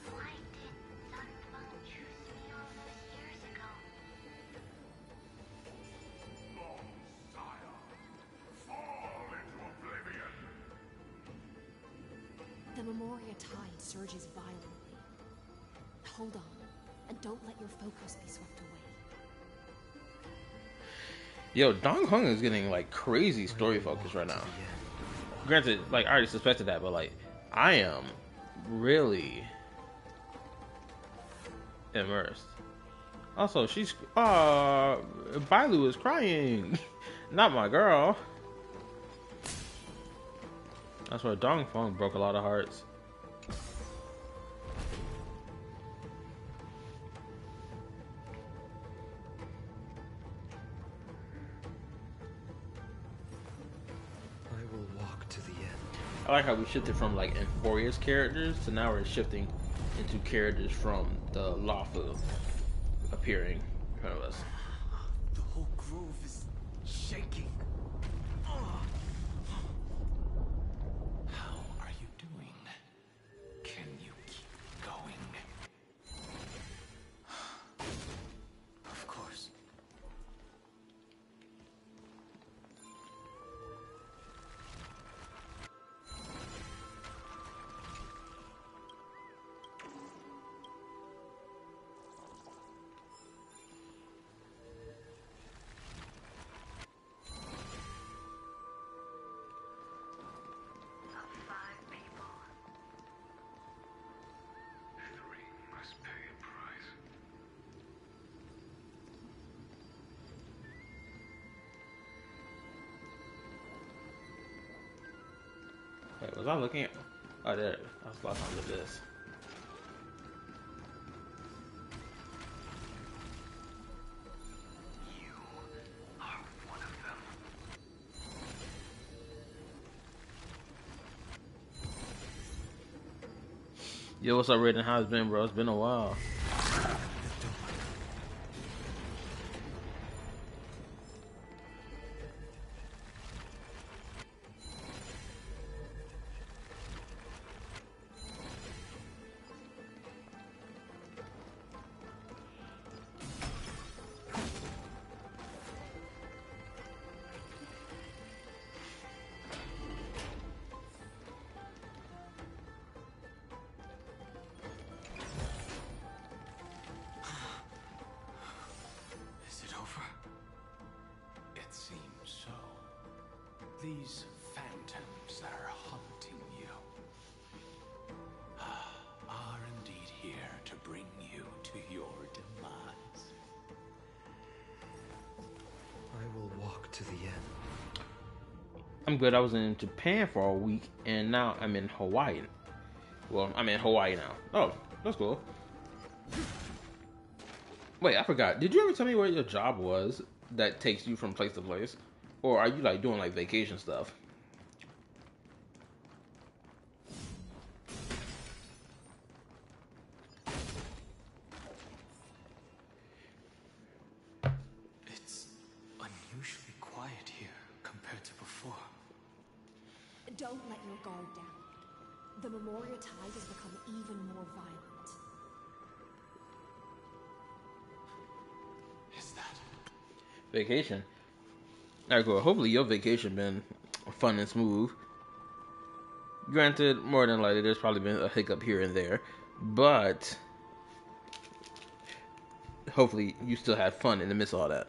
Why did Sun Feng choose me all those years ago? Long, sire. Memoria tide surges violently. Hold on, and don't let your focus be swept away. Yo, Dong Hong is getting like crazy story focus right now. Granted, like I already suspected that, but like I am really immersed. Also, she's Bailu is crying. Not my girl. That's why Dong Fong broke a lot of hearts. I will walk to the end. I like how we shifted from like Euphoria's characters to now we're shifting into characters from the Lawful appearing in front of us. The whole grove is shaking. How are you doing? Can you keep going? Of course. Wait, was I looking at? Oh, there. I was lost under this. Yo, what's up, Raiden? How's it been, bro? It's been a while. Is it over? It seems so. These phantoms that are haunting you are indeed here to bring you to your demise. I will walk to the end. I'm good. I was in Japan for a week, and now I'm in Hawaii. Well, I'm in Hawaii now. Oh, that's cool. Wait, I forgot. Did you ever tell me where your job was that takes you from place to place? Or are you like doing like vacation stuff? It's unusually quiet here compared to before. Don't let your guard down. The Memoria tide has become even more violent. Is that Vacation? Alright, cool. Hopefully your vacation been fun and smooth. Granted, more than likely there's probably been a hiccup here and there, but hopefully you still had fun in the midst of all that.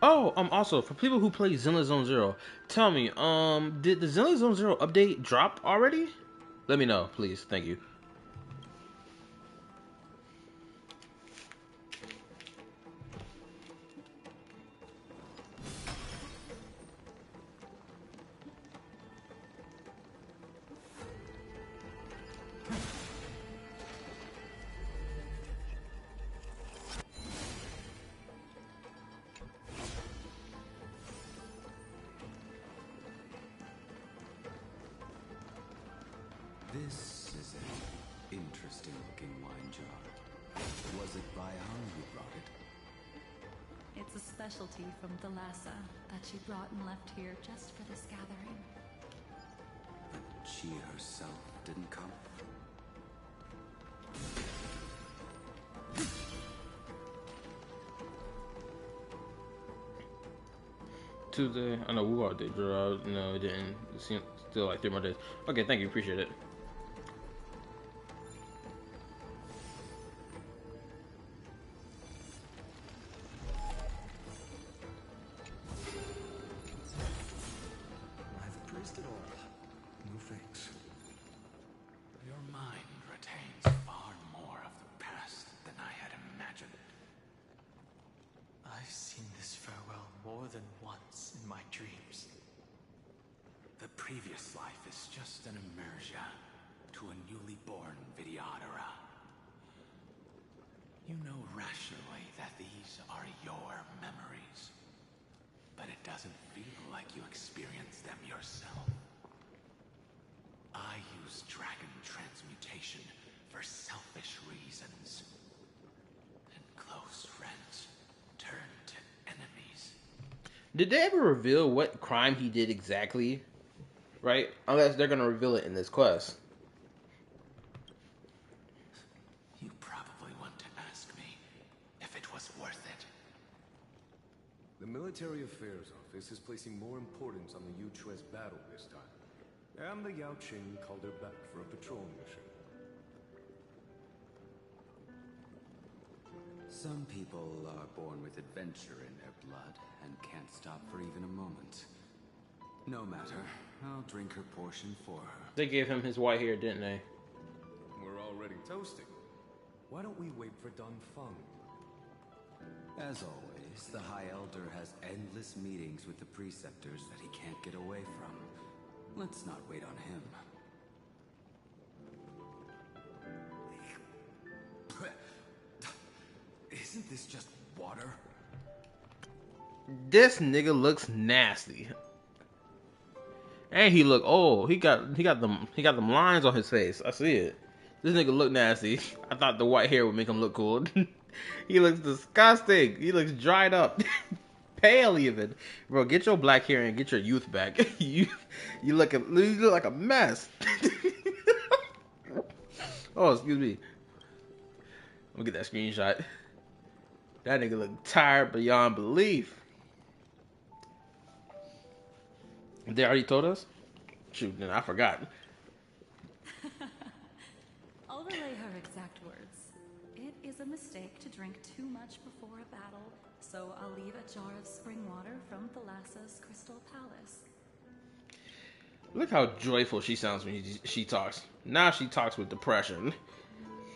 Oh, also for people who play Zenless Zone Zero, tell me, did the Zenless Zone Zero update drop already? Let me know, please. Thank you. This is an interesting looking wine jar. Was it Vaihan who brought it? It's a specialty from Thalassa that she brought and left here just for this gathering. But she herself didn't come? Tuesday. I know we all did draw. No, it didn't. It's still like 3 more days. Okay, thank you. Appreciate it. I've praised it all. No thanks. Your mind retains far more of the past than I had imagined. I've seen this farewell more than once in my dreams. The previous life is just an immersion to a newly born Vidyadhara. You know rationally that these are your memories, but it doesn't feel like you experienced them yourself. I use dragon transmutation for selfish reasons, and close friends turn to enemies. Did they ever reveal what crime he did exactly? Right? Unless they're gonna reveal it in this quest. You probably want to ask me if it was worth it. The Military Affairs Office is placing more importance on the Yuchuez battle this time. And the Yao Qing called her back for a patrol mission. Some people are born with adventure in their blood and can't stop for even a moment. No matter, I'll drink her portion for her. They gave him his white hair, didn't they? We're already toasting. Why don't we wait for Dun Feng? As always, the High Elder has endless meetings with the preceptors that he can't get away from. Let's not wait on him. Isn't this just water? This nigga looks nasty. And he look old. He got them lines on his face. I see it. This nigga look nasty. I thought the white hair would make him look cool. He looks disgusting. He looks dried up. Pale even. Bro, get your black hair and get your youth back. you look like a mess. Oh, excuse me. Let me get that screenshot. That nigga look tired beyond belief. They already told us? Shoot, then I forgot. I'll relay her exact words. It is a mistake to drink too much before a battle, so I'll leave a jar of spring water from Thalassa's Crystal Palace. Look how joyful she sounds when she talks. Now she talks with depression.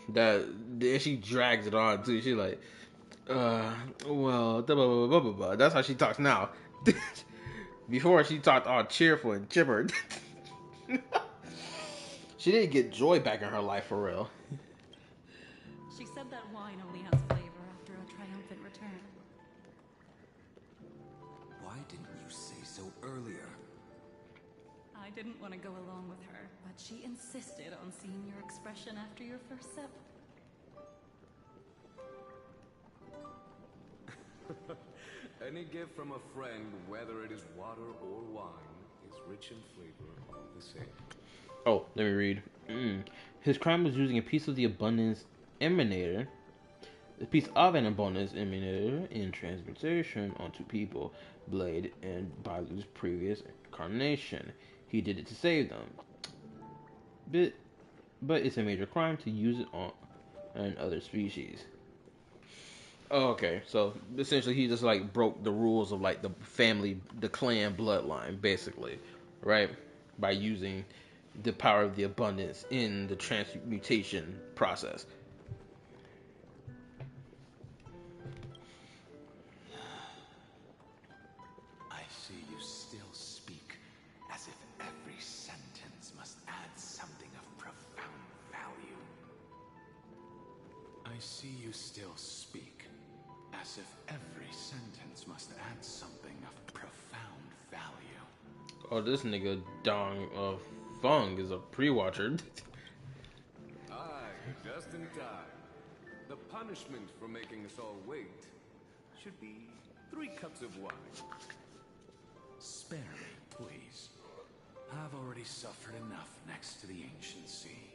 Then she drags it on too. She's like, well, blah, blah, blah, blah, blah. That's how she talks now. Before she talked all cheerful and chipper. She didn't get joy back in her life for real. She said that wine only has flavor after a triumphant return. Why didn't you say so earlier? I didn't want to go along with her, but she insisted on seeing your expression after your first sip. Any gift from a friend, whether it is water or wine, is rich in flavor all the same. Oh, let me read. His crime was using a piece of the abundance emanator. A piece of an abundance emanator in transmutation onto people, Blade, and Bailu's previous incarnation. He did it to save them. But it's a major crime to use it on other species. Oh, okay, so essentially he just like broke the rules of like the family, the clan bloodline, basically, right? By using the power of the abundance in the transmutation process. I see you still speak as if every sentence must add something of profound value. I see you still speak as if every sentence must add something of profound value. Oh, this nigga Dong Fung is a pre-watcher. Aye, just in time. The punishment for making us all wait should be 3 cups of wine. Spare me, please. I've already suffered enough next to the ancient sea.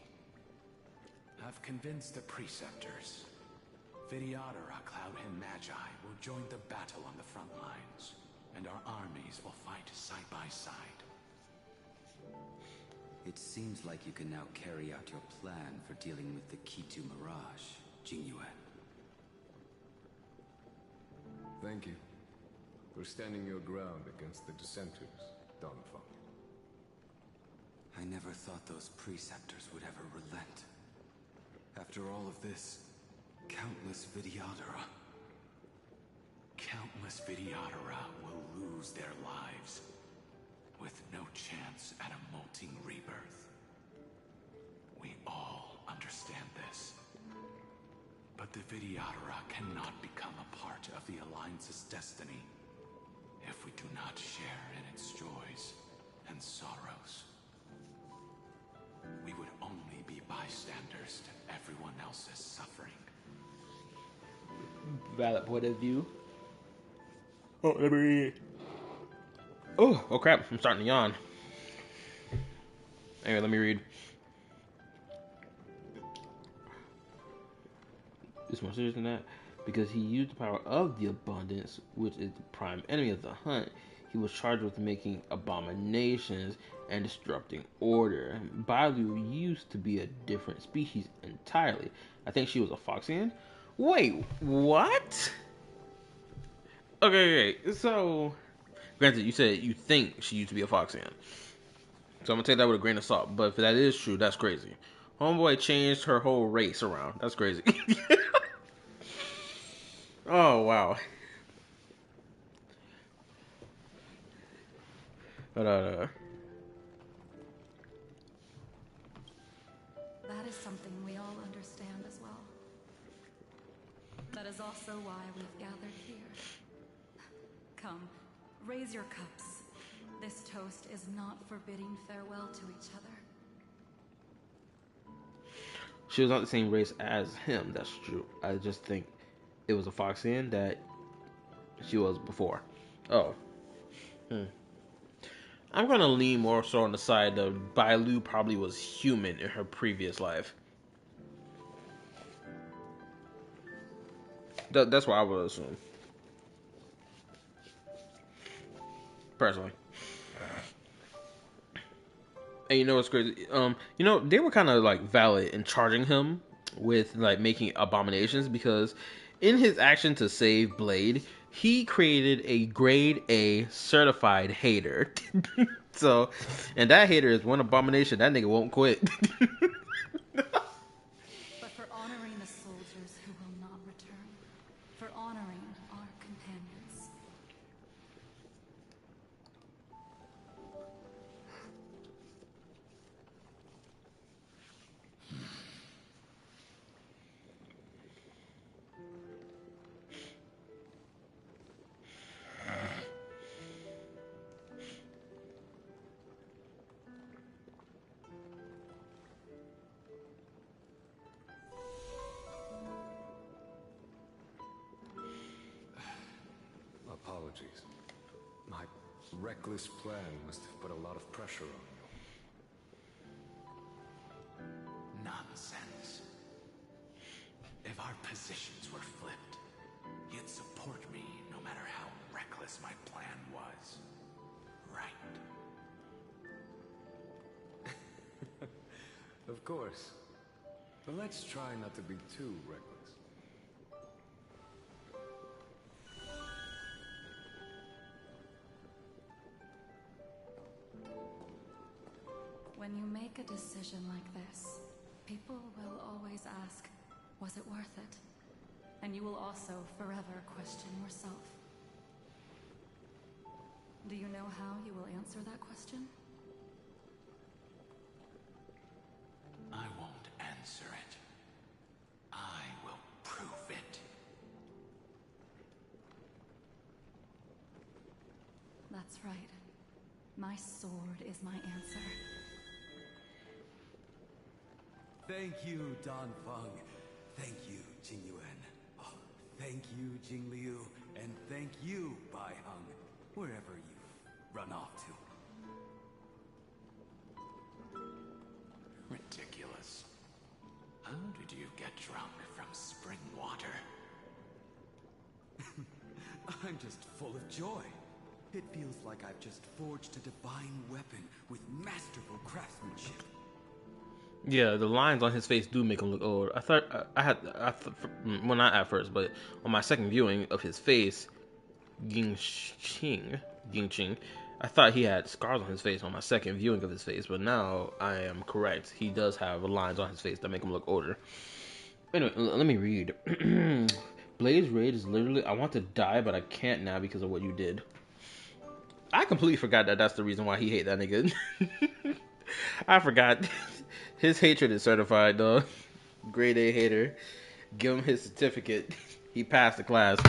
I've convinced the preceptors. Vidyadhara Cloud and Magi will join the battle on the front lines. and our armies will fight side by side. It seems like you can now carry out your plan for dealing with the Kitu Mirage, Jingyuan. Thank you for standing your ground against the dissenters, Donfang. I never thought those preceptors would ever relent. After all of this, countless Vidyadhara. Countless Vidyadhara will lose their lives, with no chance at a molting rebirth. We all understand this. But the Vidyadhara cannot become a part of the Alliance's destiny if we do not share in its joys and sorrows. We would only be bystanders to everyone else's suffering. Valid point of view. Oh, let me read. Oh crap, I'm starting to yawn. Anyway, let me read. It's more serious than that. Because he used the power of the abundance, which is the prime enemy of the hunt, he was charged with making abominations and disrupting order. Bailu used to be a different species entirely. I think she was a Foxian. Wait, what? Okay, so granted, you said you think she used to be a Foxian, so I'm gonna take that with a grain of salt. But if that is true, that's crazy. Homeboy changed her whole race around. That's crazy. Oh wow. But That is something we all understand as well. That is also why we've gathered here. Come, raise your cups. This toast is not for bidding farewell to each other. she was not the same race as him, that's true. I just think it was a Foxian that she was before. Oh. I'm gonna lean more so on the side of Bailu probably was human in her previous life. That's what I would assume. Personally. And you know what's crazy? They were kind of like valid in charging him with like making abominations because in his action to save Blade, he created a grade A certified hater. So, and that hater is one abomination. That nigga won't quit. But for honoring the soldiers who will not return, for honoring our companions. Apologies. My reckless plan must have put a lot of pressure on you. Nonsense. If our positions were flipped, you'd support me no matter how reckless my plan was. Right? Of course. But let's try not to be too reckless. When you make a decision like this, people will always ask, was it worth it? And you will also forever question yourself. Do you know how you will answer that question? I won't answer it. I will prove it. That's right. My sword is my answer. Thank you, Donfang. Thank you, Jingyuan. Oh, thank you, Jingliu. And thank you, Baiheng, wherever you've run off to. Ridiculous. How did you get drunk from spring water? I'm just full of joy. It feels like I've just forged a divine weapon with masterful craftsmanship. Yeah, the lines on his face do make him look old. Well, not at first, but on my second viewing of his face, Yingqing, I thought he had scars on his face on my second viewing of his face, but now I am correct. He does have lines on his face that make him look older. Anyway, let me read. Blaze Raid is literally, I want to die, but I can't now because of what you did. I completely forgot that that's the reason why he hate that nigga. I forgot. His hatred is certified, though. Grade A hater. Give him his certificate. He passed the class.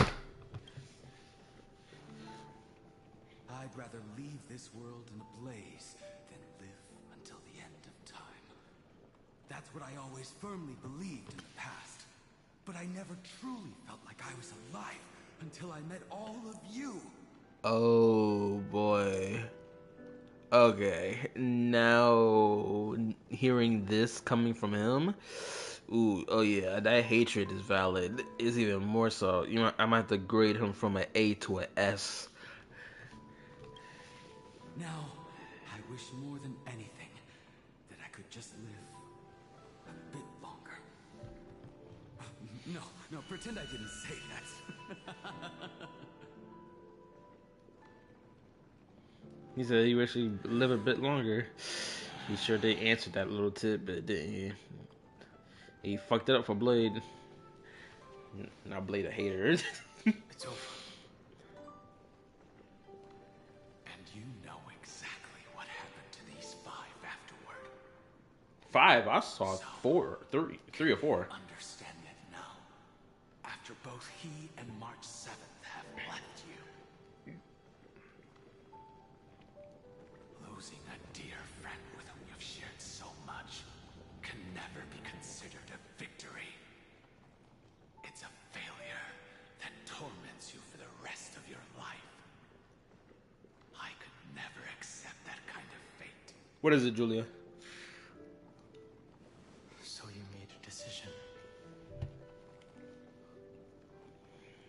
I'd rather leave this world in a blaze than live until the end of time. That's what I always firmly believed in the past. But I never truly felt like I was alive until I met all of you. Oh, boy. Okay. Now, hearing this coming from him, ooh, oh yeah, that hatred is valid. It's even more so. You know, I might have to grade him from an A to an S. Now, I wish more than anything that I could just live a bit longer. No, pretend I didn't say that. He said he wish he'd live a bit longer. He sure did answer that little tidbit, didn't he? He fucked it up for Blade. Now Blade a hater. It's over. And you know exactly what happened to these 5 afterward. 5? I saw 4, 3 or 4. Understand it now. After both he and March 7th have left you. Losing a dear friend with whom you've shared so much can never be considered a victory. It's a failure that torments you for the rest of your life. I could never accept that kind of fate. What is it, Julia? So you made a decision.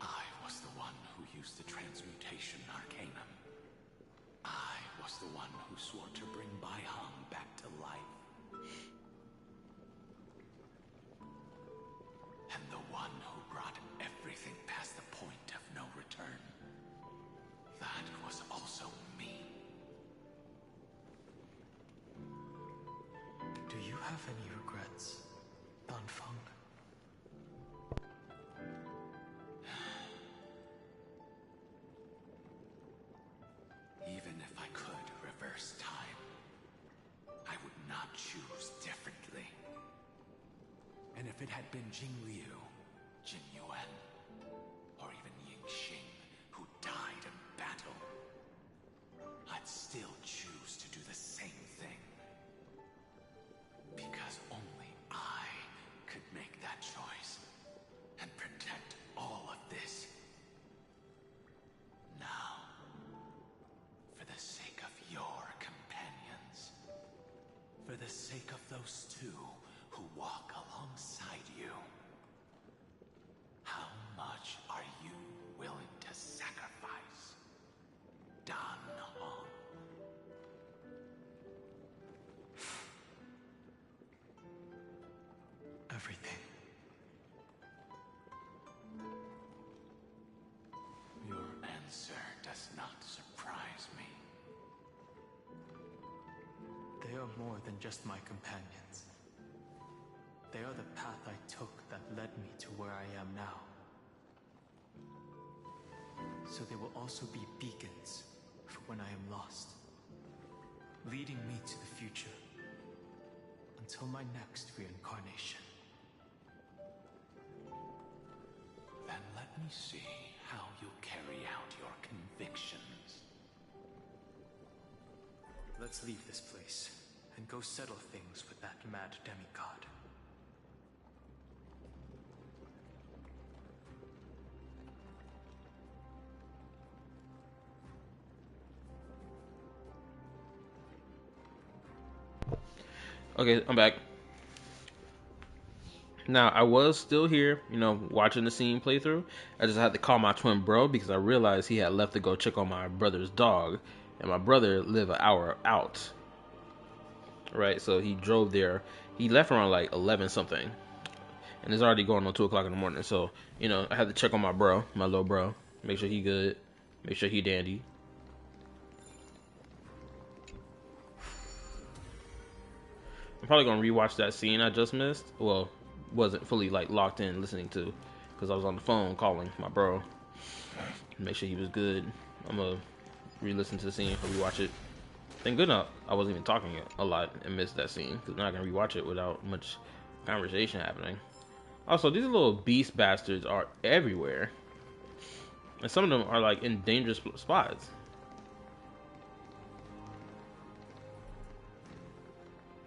I was the one who used the transmutation arcanum. I was the one who swore to bring Baihang back to life. And the one who brought everything past the point of no return. That was also me. Do you have any regrets, Danfeng? Even if I could reverse time, I would not choose differently. And if it had been Jing Liu, Jin Yuan, or even Ying Xing who died in battle, I'd still choose to do the same thing. Because only I could make that choice and protect all of this. Now, for the sake of your companions, for the sake of those two who walk alongside you, how much are you willing to sacrifice, Dan Hong? Everything. Your answer does not surprise me. They are more than just my companions. They are the path I took that led me to where I am now. So they will also be beacons for when I am lost, leading me to the future until my next reincarnation. Then let me see how you'll carry out your convictions. Let's leave this place and go settle things with that mad demigod. Okay, I'm back. Now, I was still here, you know, watching the scene playthrough. I just had to call my twin bro because I realized he had left to go check on my brother's dog, and my brother lived an hour out. Right, so he drove there. He left around like 11 something, and it's already going on 2 o'clock in the morning. So, you know, I had to check on my bro, my little bro, make sure he good, make sure he dandy. I'm probably gonna rewatch that scene I just missed. Well, wasn't fully like locked in listening to, because I was on the phone calling my bro, make sure he was good. I'm gonna re-listen to the scene or rewatch it. Thank goodness I wasn't even talking a lot and missed that scene, because now I can rewatch it without much conversation happening. Also, these little beast bastards are everywhere, and some of them are like in dangerous spots.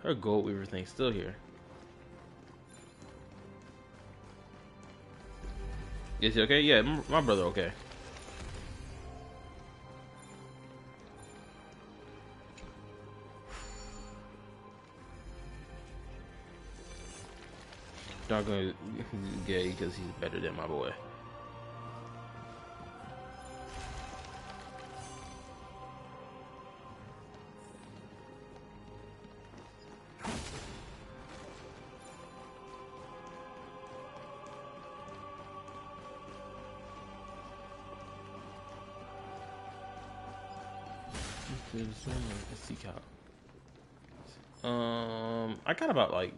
Her gold weaver thing's still here. Is he okay? Yeah, my brother okay. Not gonna gay because he's better than my boy. Let's seek out. I got about like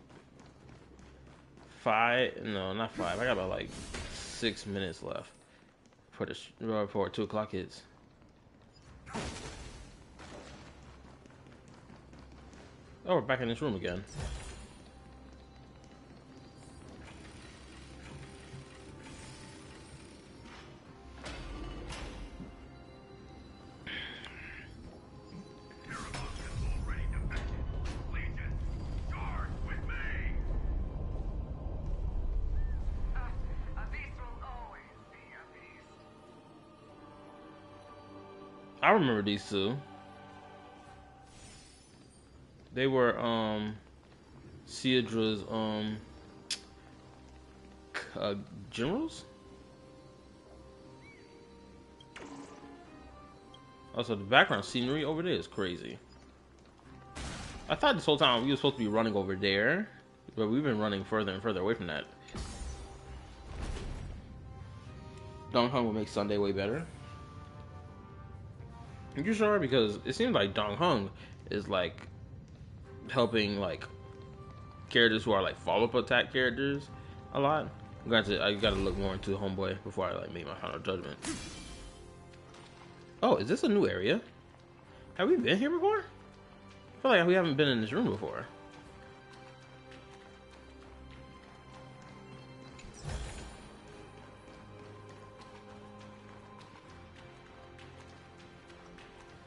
5. No, not 5. I got about like 6 minutes left for the before 2 o'clock hits. Oh, we're back in this room again. I remember these two. They were Siedra's generals. Also, the background scenery over there is crazy. I thought this whole time we were supposed to be running over there, but we've been running further and further away from that. Dong Hung will make Sunday way better. Are you sure? Because it seems like Dong Hung is like helping like characters who are like follow-up attack characters a lot. Granted, I gotta look more into Homeboy before I like make my final judgment. Oh, is this a new area? Have we been here before? I feel like we haven't been in this room before.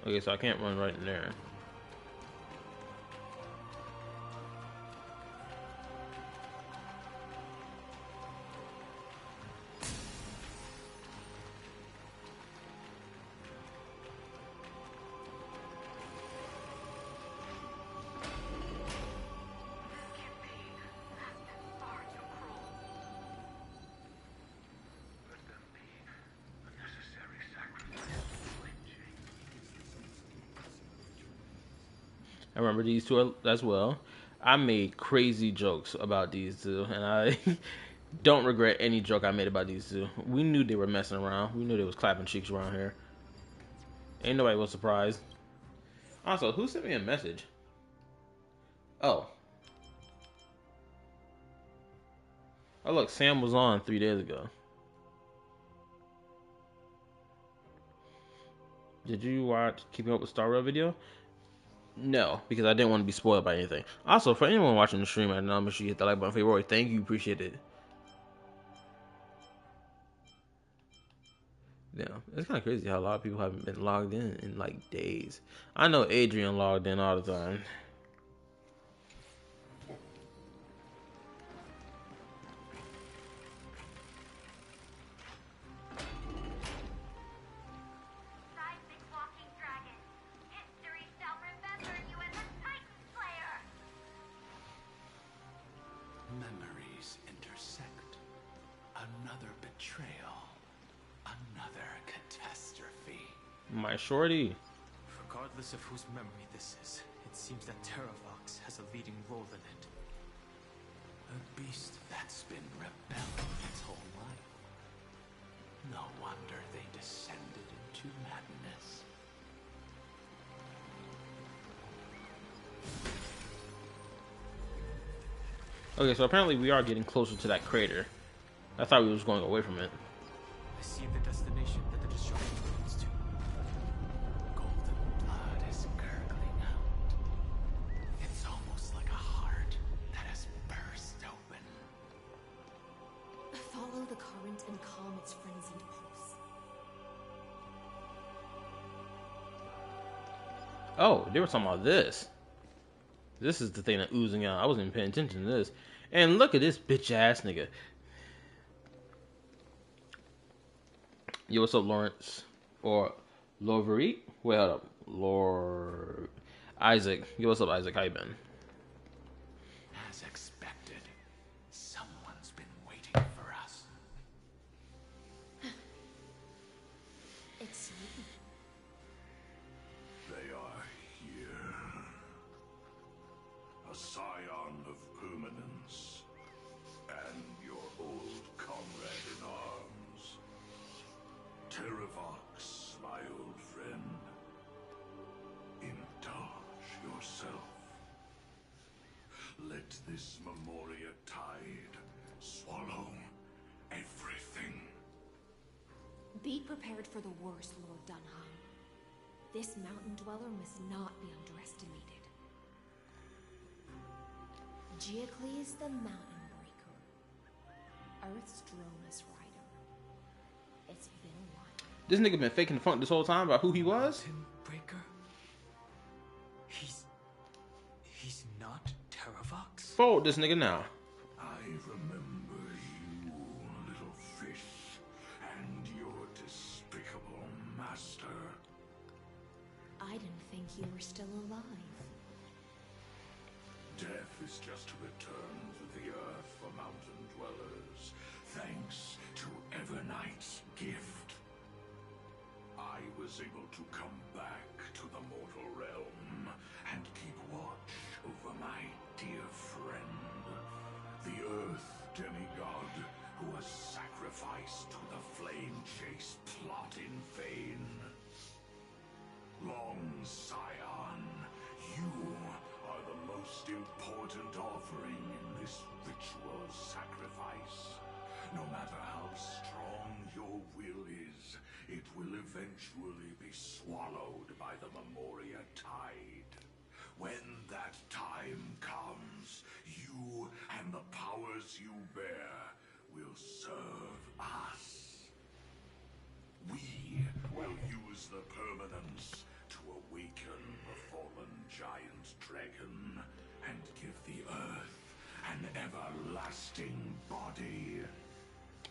Okay, so I can't run right in there. I remember these two as well. I made crazy jokes about these two, and I don't regret any joke I made about these two. We knew they were messing around. We knew they was clapping cheeks around here. Ain't nobody was surprised. Also, who sent me a message? Oh. Oh, look, Sam was on 3 days ago. Did you watch Keeping Up with Star Rail video? No, because I didn't want to be spoiled by anything. Also, for anyone watching the stream right now, make sure you hit the like button for your boy. Thank you, appreciate it. Yeah, it's kind of crazy how a lot of people haven't been logged in like days. I know Adrian logged in all the time. Memories enter intersect. Another betrayal. Another catastrophe. My shorty. Regardless of whose memory this is, it seems that Terravox has a leading role in it. A beast that's been rebelling its whole life. No wonder they descended into madness. Okay, so apparently we are getting closer to that crater. I thought we was going away from it. I see the destination that the destruction leads to. Golden blood is gurgling out. It's almost like a heart that has burst open. Follow the current and calm its frenzied pulse. Oh, they were talking about this. This is the thing that oozing out. I wasn't even paying attention to this. And look at this bitch ass nigga. Yo, what's up, Lawrence? Or Lovereet? Wait, hold up. Lord Isaac. Yo, what's up, Isaac? How you been? As expected, someone's been waiting for us. It's you. They are here. A scion of permanence, and your old comrade in arms. Terravox, my old friend. Indulge yourself. Let this Memoria tide swallow everything. Be prepared for the worst, Lord Dunham. This mountain dweller must not be underestimated. Geocles the Mountain Breaker. Earth's Dromus Rider. It's been a while. This nigga been faking the funk this whole time about who he was? Breaker? He's not Terravox? Fold this nigga now. I remember you, little fish, and your despicable master. I didn't think you were still alive. Death is just a return to the earth for mountain dwellers, thanks to Evernight's gift. I was able to come back to the mortal realm and keep watch over my dear friend, the Earth demigod who was sacrificed to the flame chase plot in vain. Long Scion, you are the most important offering in this ritual sacrifice. No matter how strong your will is, it will eventually be swallowed by the Memoria tide. When that time comes, you and the powers you bear will serve us. We will use the permanence to awaken the fallen giant dragon and give the earth an everlasting body.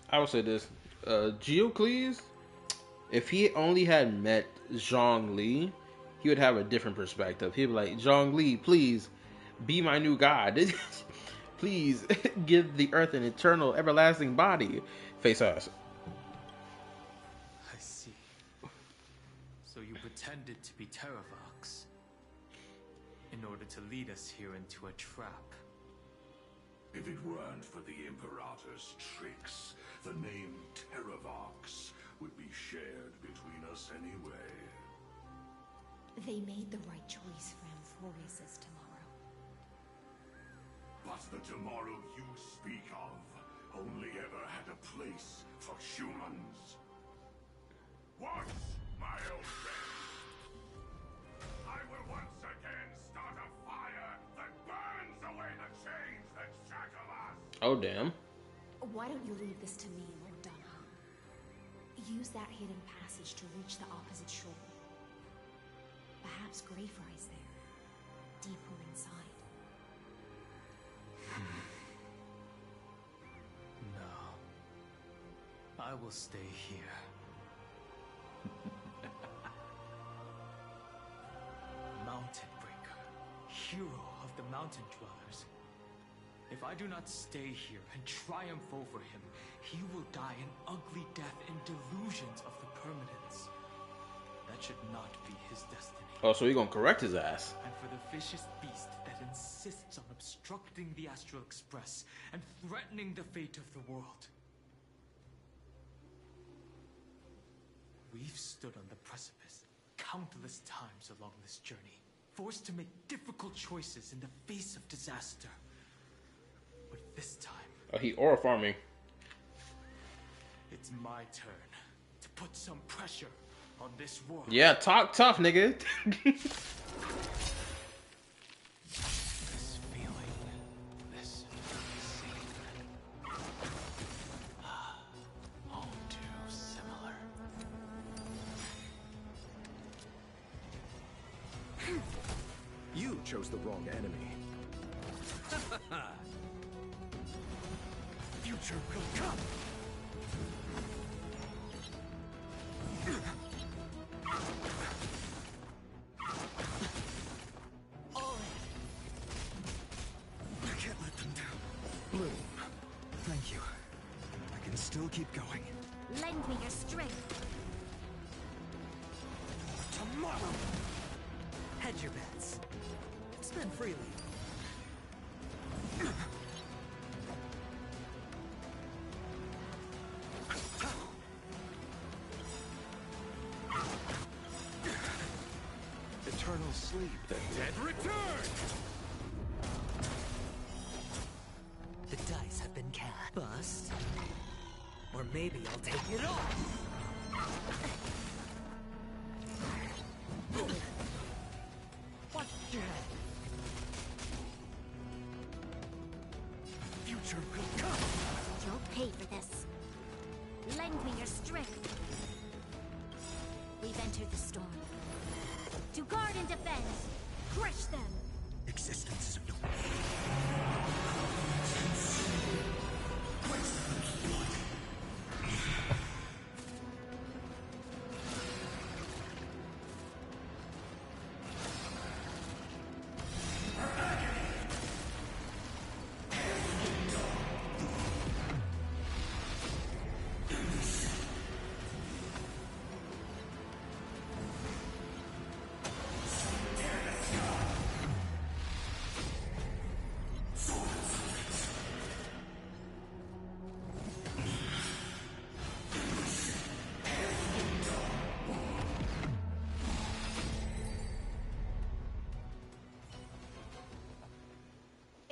I would say this. Geocles, if he only had met Zhongli, he would have a different perspective. He'd be like, Zhongli, please be my new god. Please give the earth an eternal, everlasting body. Face us. I see. So you pretended to be Terravox in order to lead us here into a trap. If it weren't for the Imperator's tricks, the name Terravox would be shared between us anyway. They made the right choice for Amphorius' tomorrow. But the tomorrow you speak of only ever had a place for humans. Once, my old friend, I will once again start a fire that burns away the chains that shackle us. Oh, damn. Why don't you leave this to me, Lord Dunham? Use that hidden passage to reach the opposite shore. Perhaps Greyfry's there, deeper inside. No. I will stay here. Mountain Breaker, hero of the mountain dwellers. If I do not stay here and triumph over him, he will die an ugly death in delusions of the permanence. That should not be his destiny. Oh, so he gonna correct his ass. And for the vicious beast that insists on obstructing the Astral Express and threatening the fate of the world. We've stood on the precipice countless times along this journey, forced to make difficult choices in the face of disaster. But this time... Oh, he aura farming. It's my turn to put some pressure on this world. Yeah, talk tough, nigga. This feeling, this scene. All too similar. You chose the wrong enemy. Future will come! I can't let them down. Bloom, thank you. I can still keep going. Lend me your strength. Tomorrow! Hedge your bets. Spend freely. Eternal sleep. The dead return! The dice have been cast. Bust. Or maybe I'll take it all. Watch your head. Future will come! You'll pay for this. Lend me your strength. We've entered the storm. To guard and defend. Crush them. Existence is of no...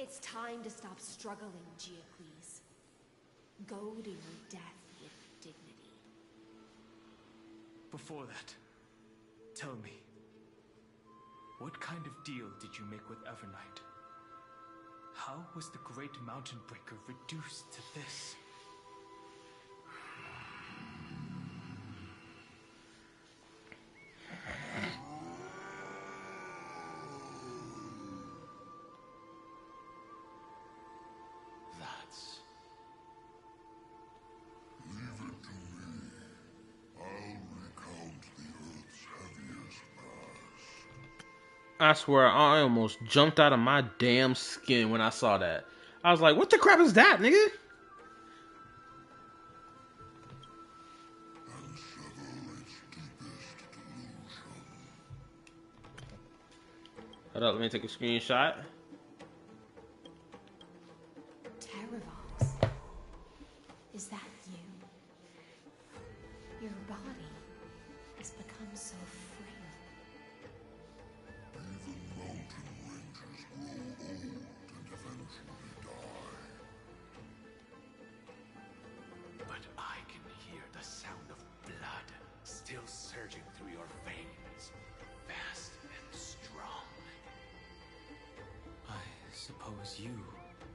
It's time to stop struggling, Geocles. Go to your death with dignity. Before that, tell me, what kind of deal did you make with Evernight? How was the Great Mountain Breaker reduced to this? That's... Leave it to me. I'll recount the Earth's heaviest past. I swear, I almost jumped out of my damn skin when I saw that. I was like, what the crap is that, nigga? And sever its deepest delusion. Hold up, let me take a screenshot. Terravox. Is that you? Your body has become so frail. Even mountain ranges grow old and eventually die. But I can hear the sound of blood still surging through your veins, fast and strong. I suppose you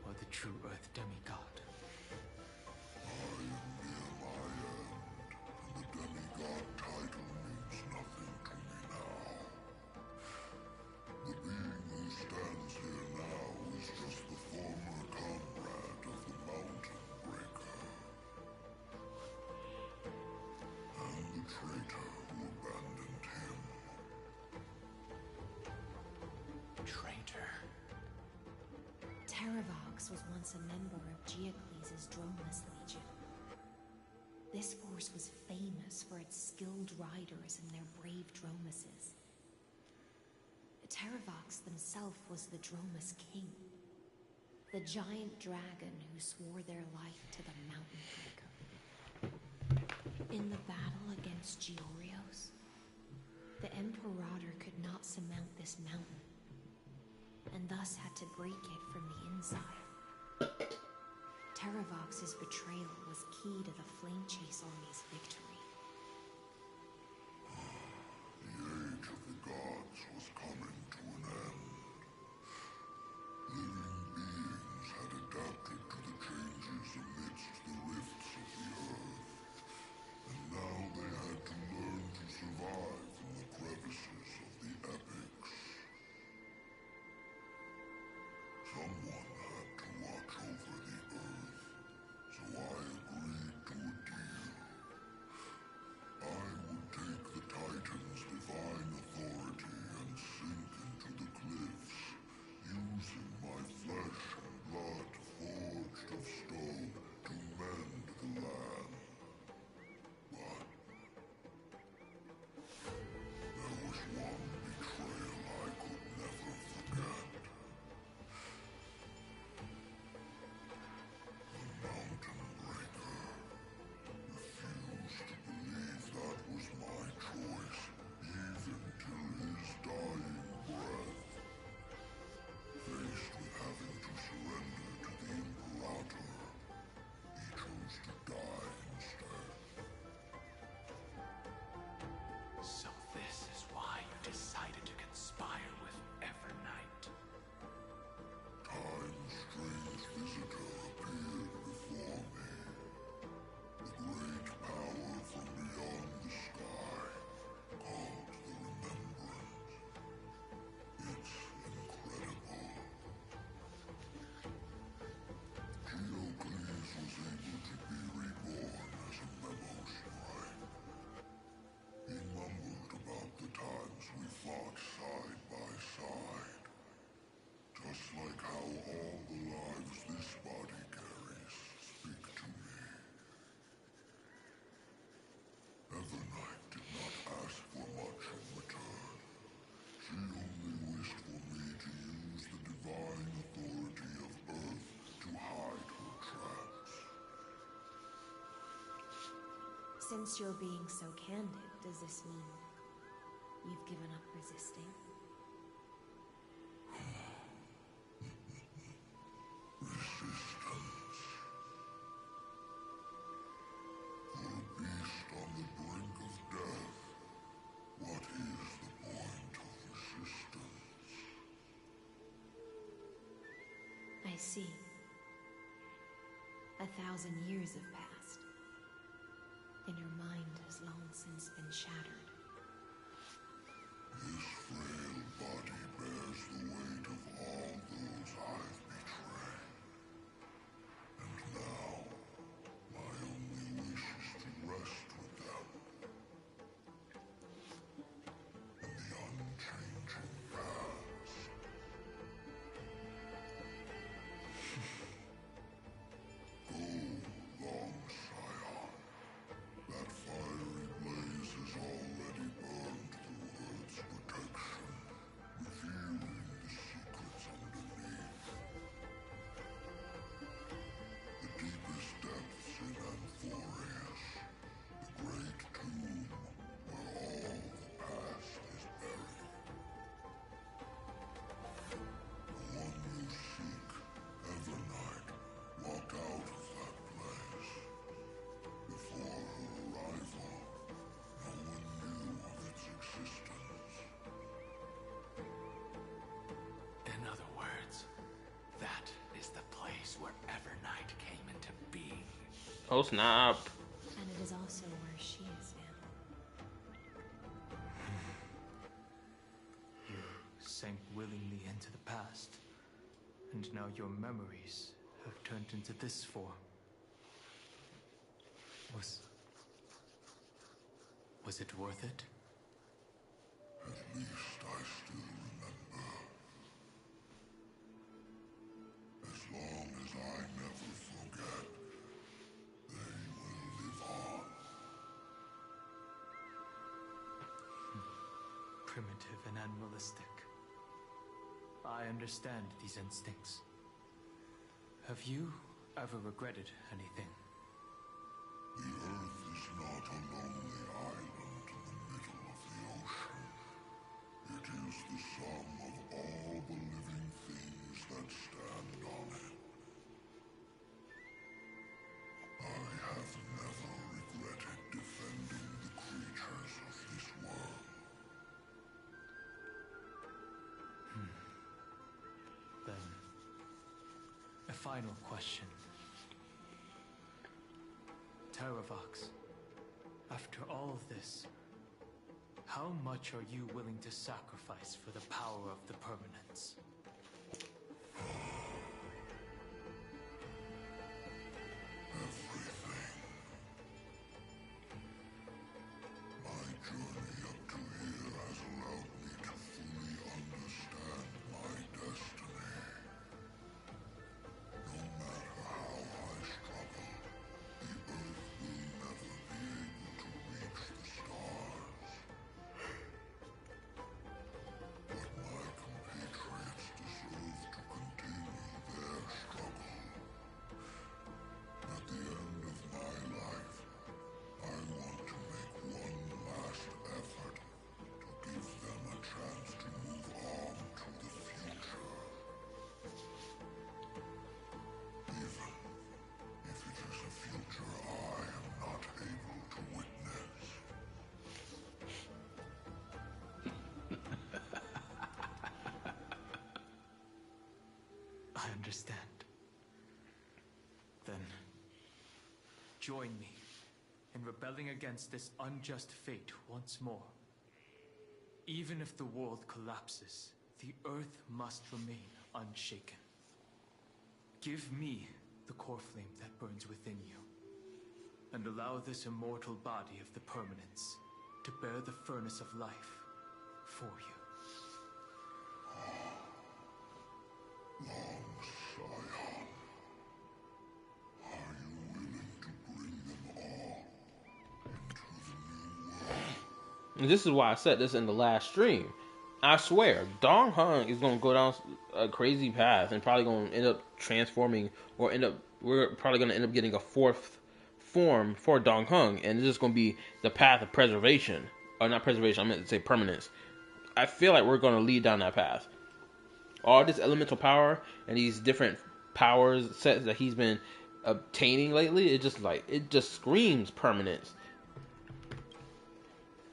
are the true Earth demigod. I am near my end, and the demigod title means nothing to me now. The being who stands here now is just the former comrade of the Mountain Breaker. And the traitor who abandoned him. Traitor. Terravox Terravox was once a member of Geocles' Dromus Legion. This force was famous for its skilled riders and their brave Dromuses. Terravox himself was the Dromus King, the giant dragon who swore their life to the Mountain Breaker. In the battle against Georios, the Imperator could not surmount this mountain, and thus had to break it from the inside. Terravox's betrayal was key to the Flame Chase Army's victory. The age of the gods was coming to an end. Living beings had adapted to the changes amidst the rifts of the earth, and now they had to learn to survive in the crevices of the epics. Someone had to watch over the earth, so I agreed to a deal. I would take the Titan's divine authority and sink into the cliffs, using my flesh and blood forged of stone to mend the land. But there was one betrayal I could never forget. The Mountain Breaker refused to believe that was my choice, even till his dying breath. Faced with having to surrender to the Imperator, he chose to die instead. So this is why you decided to conspire with Evernight. Time's strange visitor appeared before me. The great power from beyond the sky, called the Remembrance. It's incredible. Geocles was able to be reborn as a memo scribe. He mumbled about the times we fought side by side. Just like how all the lives this body carries speak to me. Evernight did not ask for much in return. She only wished for me to use the divine authority of Earth to hide her tracks. Since you're being so candid, does this mean you've given up resisting? Resistance. For a beast on the brink of death, what is the point of resistance? I see. 1,000 years have passed, and your mind has long since been shattered. This frail body bears the weight of all those I've betrayed. And now, my only wish is to rest with them. In the unchanging past. Go, long Scion. That fiery blaze has already burned through Earth's protection, revealing the secrets underneath. The deepest depths in Amphorius, the great tomb where all the past is buried. The one you seek, Evernight, walked out of that place. Before her arrival, no one knew of its existence. In other words, that is the place where Evernight came into being. Oh snap. And it is also where she is now. You sank willingly into the past, and now your memories have turned into this form. Was it worth it? At least I still remember. As long primitive and animalistic. I understand these instincts. Have you ever regretted anything? The Earth is not a lonely island in the middle of the ocean. It is the sum of all the living things that stand on it. I have never regretted defending the creatures of this world. Then, a final question. Terravox, after all of this, how much are you willing to sacrifice for the power of the permanence? Everything. My journey up to here has allowed me to fully understand my destiny. No matter how I struggle, the Earth will never be able to reach the stars. But my compatriots deserve to continue their struggle. At the end of my life, I want to make one last effort to give them a chance to move on to the future. Even if it is a future I am not able to witness. I understand. Then, join me in rebelling against this unjust fate once more. Even if the world collapses, the Earth must remain unshaken. Give me the core flame that burns within you, and allow this immortal body of the permanence to bear the furnace of life for you. Long Scion, are you willing to bring them all into the new world? And this is why I said this in the last stream. I swear, Dong Hung is gonna go down a crazy path and probably gonna end up transforming, or we're probably gonna end up getting a fourth form for Dong Hung, and this is gonna be the path of preservation, or not preservation. I meant to say permanence. I feel like we're gonna lead down that path. All this elemental power and these different powers sets that he's been obtaining lately, it just screams permanence.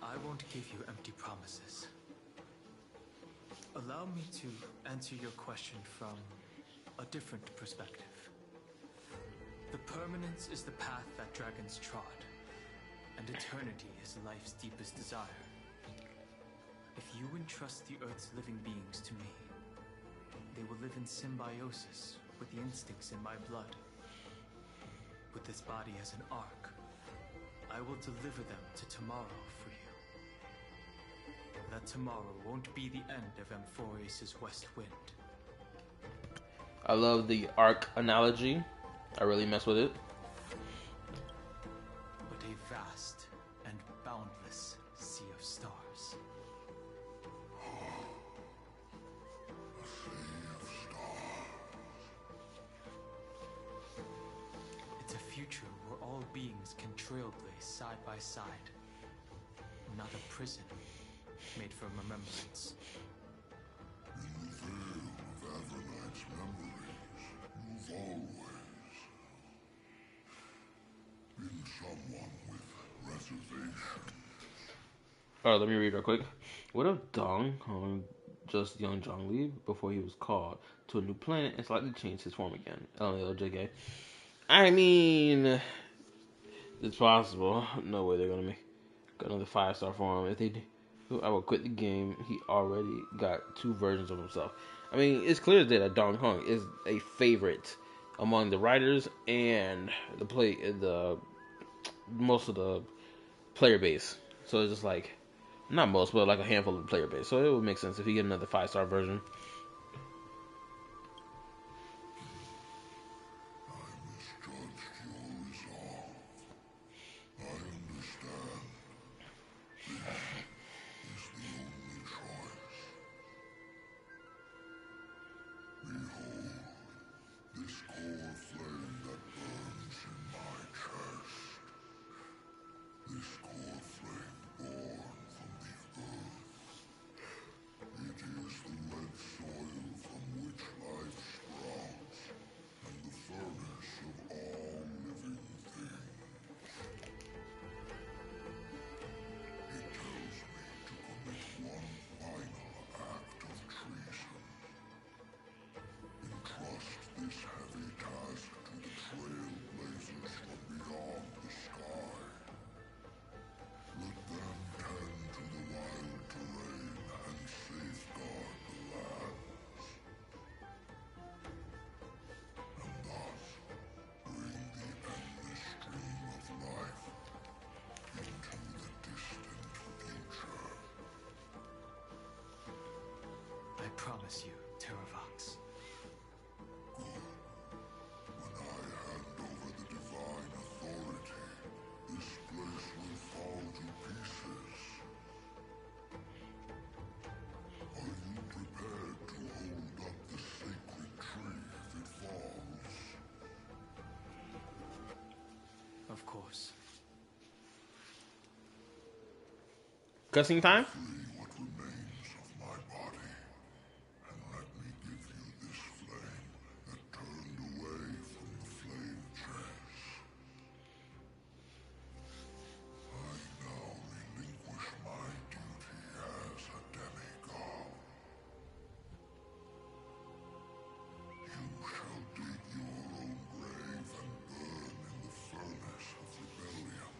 I won't give you empty promises. Allow me to answer your question from a different perspective. The permanence is the path that dragons trod, and eternity is life's deepest desire. If you entrust the Earth's living beings to me, they will live in symbiosis with the instincts in my blood. With this body as an ark, I will deliver them to tomorrow for you. That tomorrow won't be the end of Amphorius' west wind. I love the arc analogy. I really mess with it. But a vast and boundless sea of stars. It's a future where all beings can trailblaze side by side. Not a prison made for remembrance. In the veil of Evernight's memories, you've always been someone with reservations. Alright, let me read real quick. What if Dong Hong just young Zhongli before he was called to a new planet and slightly changed his form again? LMAO, I mean, it's possible. No way they're gonna make another 5-star form. If they do, I will quit the game. He already got 2 versions of himself. I mean, it's clear that Dong Hong is a favorite among the writers and the most of the player base. So it's just like, not most, but like a handful of the player base. So it would make sense if he get another 5-star version. course. Cussing time? Free what remains of my body, and let me give you this flame that turned away from the flame chest. I now relinquish my duty as a demigod. You shall dig your own grave and burn in the furnace of rebellion. I only hope that, after all this time, Father will take me back into their heart.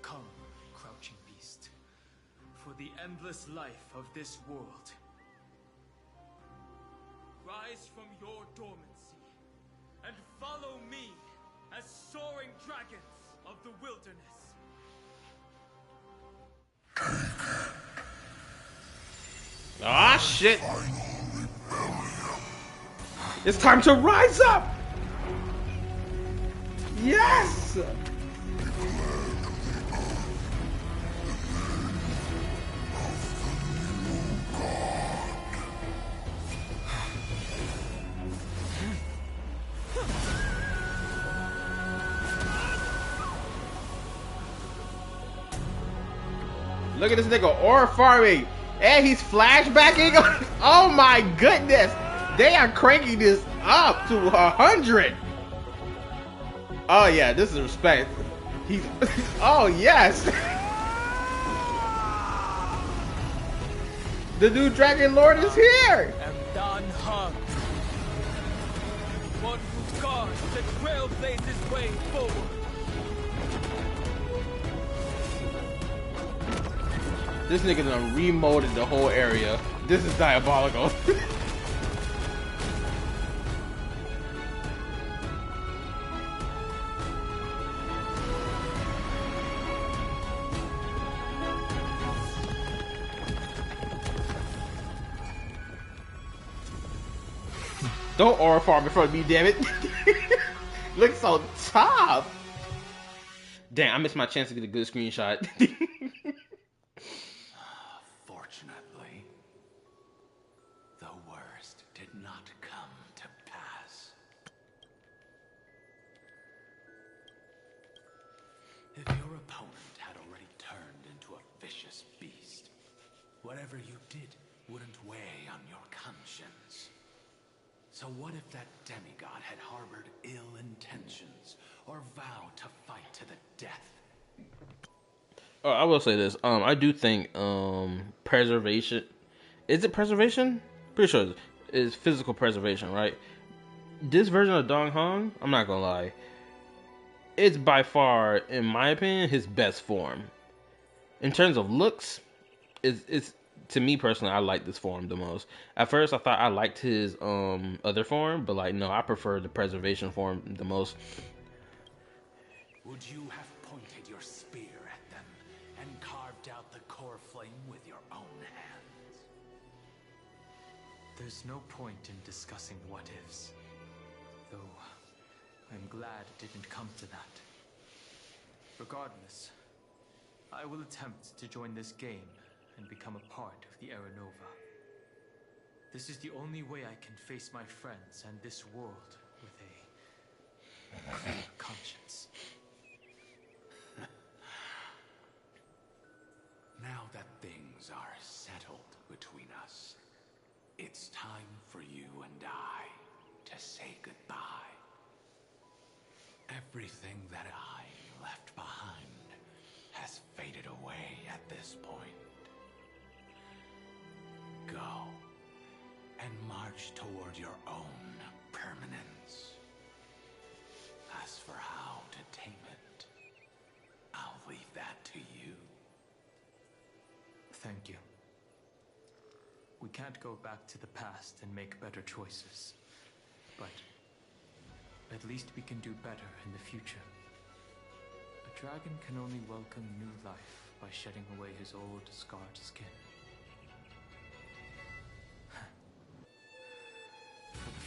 Come, crouching beast, for the endless life of this world. Rise from your dormancy and follow me as soaring dragons of the wilderness. Ah, shit. It's time to rise up. Yes. Look at this nigga aura farming. And he's flashbacking. Oh my goodness. They are cranking this up to 100. Oh yeah, this is respect. He's oh yes. The new Dragon Lord is here. Amdan Hung, one who guards the trailblazes' way forward. This nigga done remolded the whole area. This is diabolical. Don't aura farm in front of me, damn it. Look so top. Damn, I missed my chance to get a good screenshot. Fortunately, the worst did not come to pass. If your opponent had already turned into a vicious beast, whatever you did wouldn't weigh on your conscience. So what if that demigod had harbored ill intentions or vowed to fight to the death? Oh, I will say this. I do think preservation. Is it preservation? Pretty sure it's physical preservation, right? This version of Dong Hong, I'm not gonna lie, it's by far, in my opinion, his best form. In terms of looks, it's to me personally, I like this form the most. At first, I thought I liked his other form, but like no, I prefer the preservation form the most. Would you have pointed your spear at them and carved out the core flame with your own hands? There's no point in discussing what ifs, though I'm glad it didn't come to that. Regardless, I will attempt to join this game and become a part of the Aranova. This is the only way I can face my friends and this world with a clear conscience. Now that things are settled between us, it's time for you and I to say goodbye. Everything that I left behind has faded away at this point. Go and march toward your own permanence. As for how to tame it, I'll leave that to you. Thank you. We can't go back to the past and make better choices, but at least we can do better in the future. A dragon can only welcome new life by shedding away his old, scarred skin.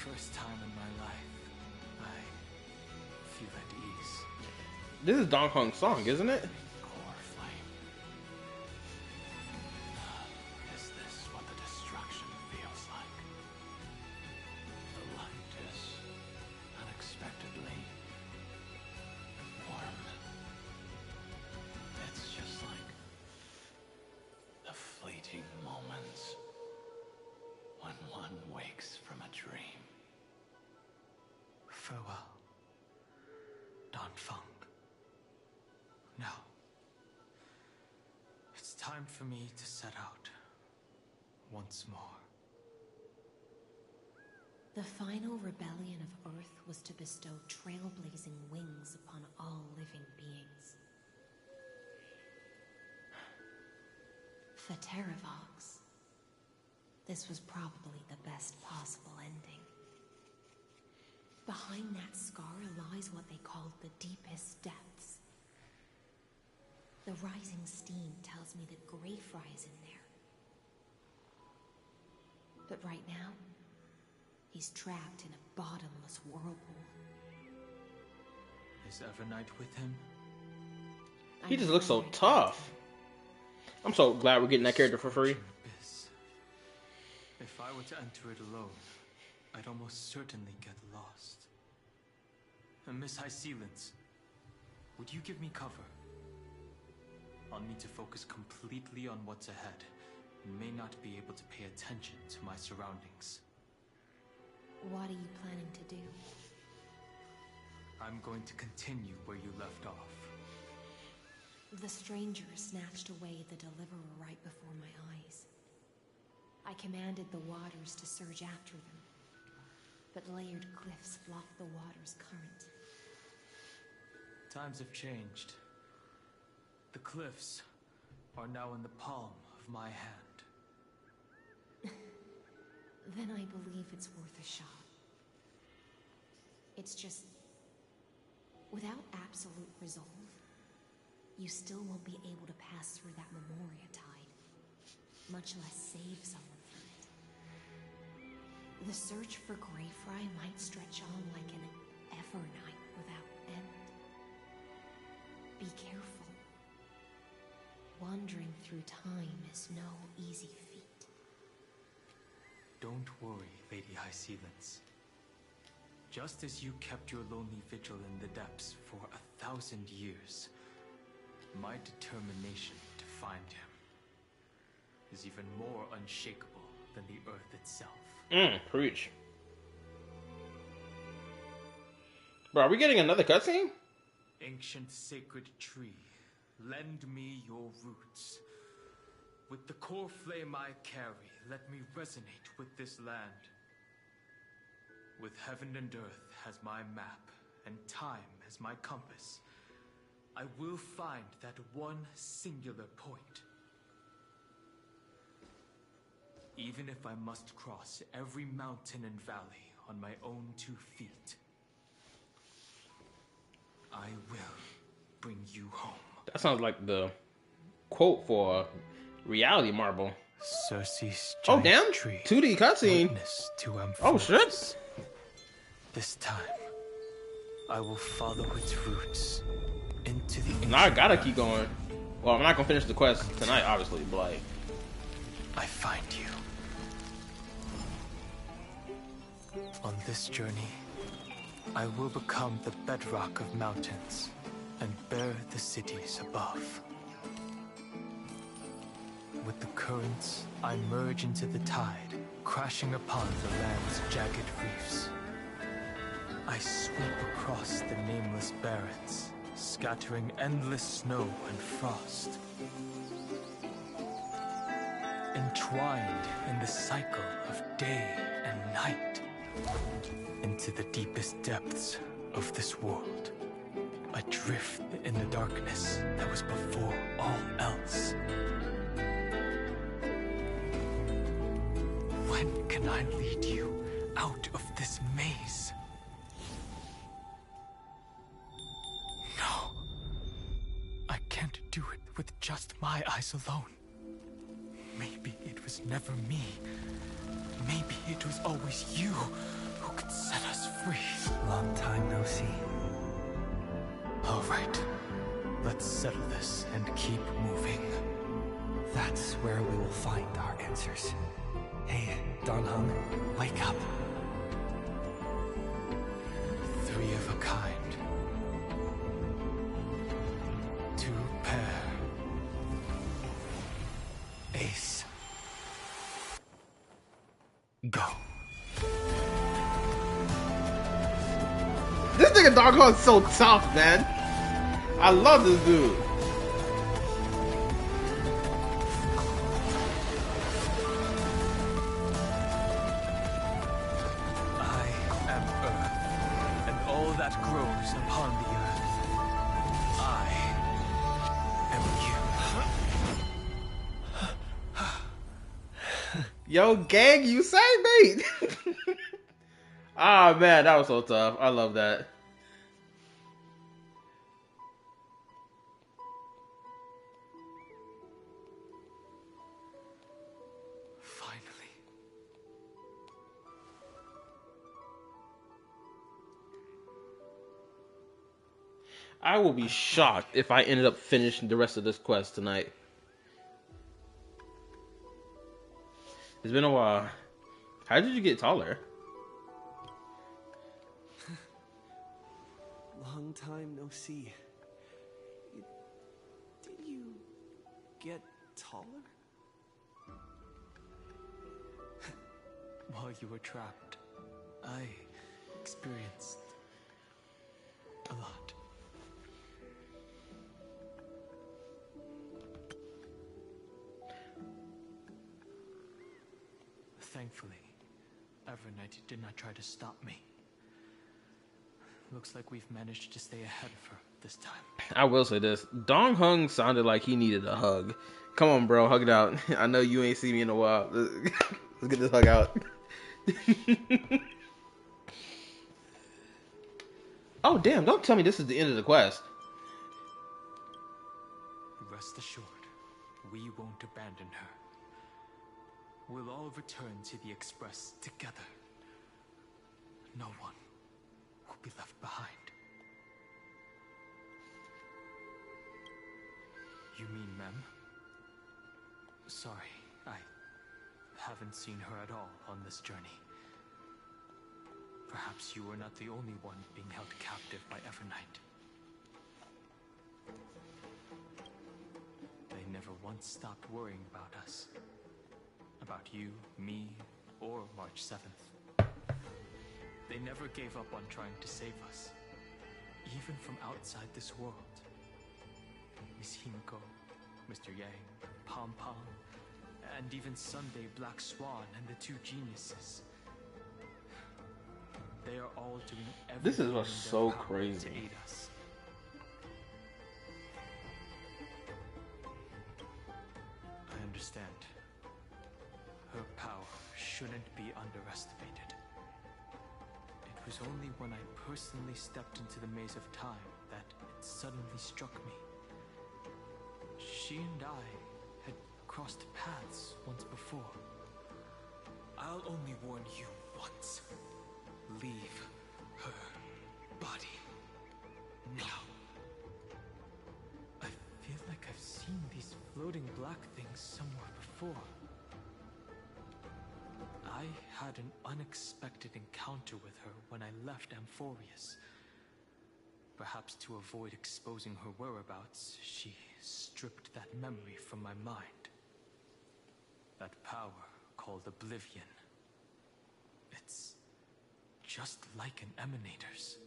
first time in my life, I feel at ease. This is Donkey Kong's song, isn't it? Core flame. Is this what the destruction feels like? The light is unexpectedly warm. It's just like the fleeting moments when one wakes from a dream. Farewell, Don Funk. Now, it's time for me to set out once more. The final rebellion of Earth was to bestow trailblazing wings upon all living beings. For Terravox, this was probably the best possible ending. Behind that scar lies what they called the deepest depths. The rising steam tells me that Greyfry is in there. But right now, he's trapped in a bottomless whirlpool. Is Evernight with him? He just looks so tough. I'm so glad we're getting that character for free. Abyss. If I were to enter it alone, I'd almost certainly get lost. And Miss High Sealants, would you give me cover? I'll need to focus completely on what's ahead, and may not be able to pay attention to my surroundings. What are you planning to do? I'm going to continue where you left off. The stranger snatched away the deliverer right before my eyes. I commanded the waters to surge after them, but layered cliffs blocked the water's current. Times have changed. The cliffs are now in the palm of my hand. Then I believe it's worth a shot. It's just, without absolute resolve, you still won't be able to pass through that Memoria tide, much less save someone from it. The search for Greyfry might stretch on like an Evernight without end. Be careful. Wandering through time is no easy feat. Don't worry, Lady High Sealants. Just as you kept your lonely vigil in the depths for 1,000 years, my determination to find him is even more unshakable than the earth itself. Preach. Bro, are we getting another cutscene? Ancient sacred tree, lend me your roots. With the core flame I carry, let me resonate with this land. With heaven and earth as my map, and time as my compass, I will find that one singular point. Even if I must cross every mountain and valley on my own 2 feet, I will bring you home. That sounds like the quote for Reality Marble. Cersei's oh damn! tree, 2D cutscene. Oh shit! This time, I will follow its roots into the. Now I gotta keep going. Well, I'm not gonna finish the quest tonight, obviously, but like, I find you. On this journey, I will become the bedrock of mountains and bear the cities above. With the currents, I merge into the tide, crashing upon the land's jagged reefs. I sweep across the nameless barrens, scattering endless snow and frost. Entwined in the cycle of day and night, into the deepest depths of this world, adrift in the darkness that was before all else. When can I lead you out of this maze? No. I can't do it with just my eyes alone. Maybe it was never me. Maybe it was always you who free. Long time no see. All right. Let's settle this and keep moving. That's where we will find our answers. Hey, Don Hung, wake up. 3 of a kind. 2 pair. Ace. Go. This nigga Dark Horse is so tough, man. I love this dude. I am Earth, and all that grows upon the Earth. I am you. Yo, gang, you saved me. Ah, man, that was so tough. I love that. Finally. I will be shocked if I ended up finishing the rest of this quest tonight. It's been a while. How did you get taller? Long time no see. Did you get taller? While you were trapped, I experienced a lot. Thankfully, Evernight did not try to stop me. Looks like we've managed to stay ahead of her this time. I will say this. Dong Hung sounded like he needed a hug. Come on, bro. Hug it out. I know you ain't seen me in a while. Let's get this hug out. Oh, damn. Don't tell me this is the end of the quest. Rest assured, we won't abandon her. We'll all return to the Express together. No one will be left behind. You mean Mem? Sorry, I haven't seen her at all on this journey. Perhaps you were not the only one being held captive by Evernight. They never once stopped worrying about us. About you, me, or March 7th. They never gave up on trying to save us, even from outside this world. Miss Himiko, Mr. Yang, Pom Pom, and even Sunday Black Swan and the 2 geniuses. They are all doing everything This is in what's their so power crazy. to aid us. I understand. Her power shouldn't be underestimated. It was only when I personally stepped into the maze of time that it suddenly struck me. She and I had crossed paths once before. I'll only warn you once. Leave her body now. I feel like I've seen these floating black things somewhere before. I had an unexpected encounter with her when I left Amphorius. Perhaps to avoid exposing her whereabouts, she stripped that memory from my mind. That power called Oblivion. It's just like an Emanator's.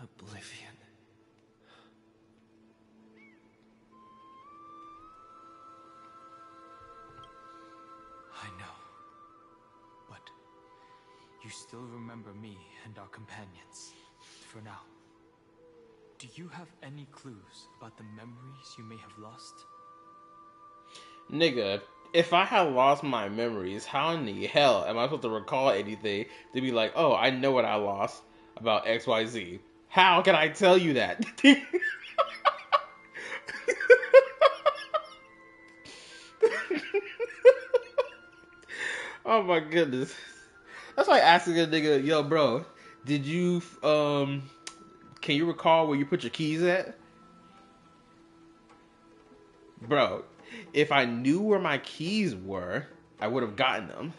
Oblivion. I know. But you still remember me and our companions, for now. Do you have any clues about the memories you may have lost? Nigga, if I had lost my memories, how in the hell am I supposed to recall anything to be like, oh, I know what I lost about XYZ? How can I tell you that? Oh my goodness. That's like asking a nigga, yo, bro, did you can you recall where you put your keys at? Bro, if I knew where my keys were, I would have gotten them.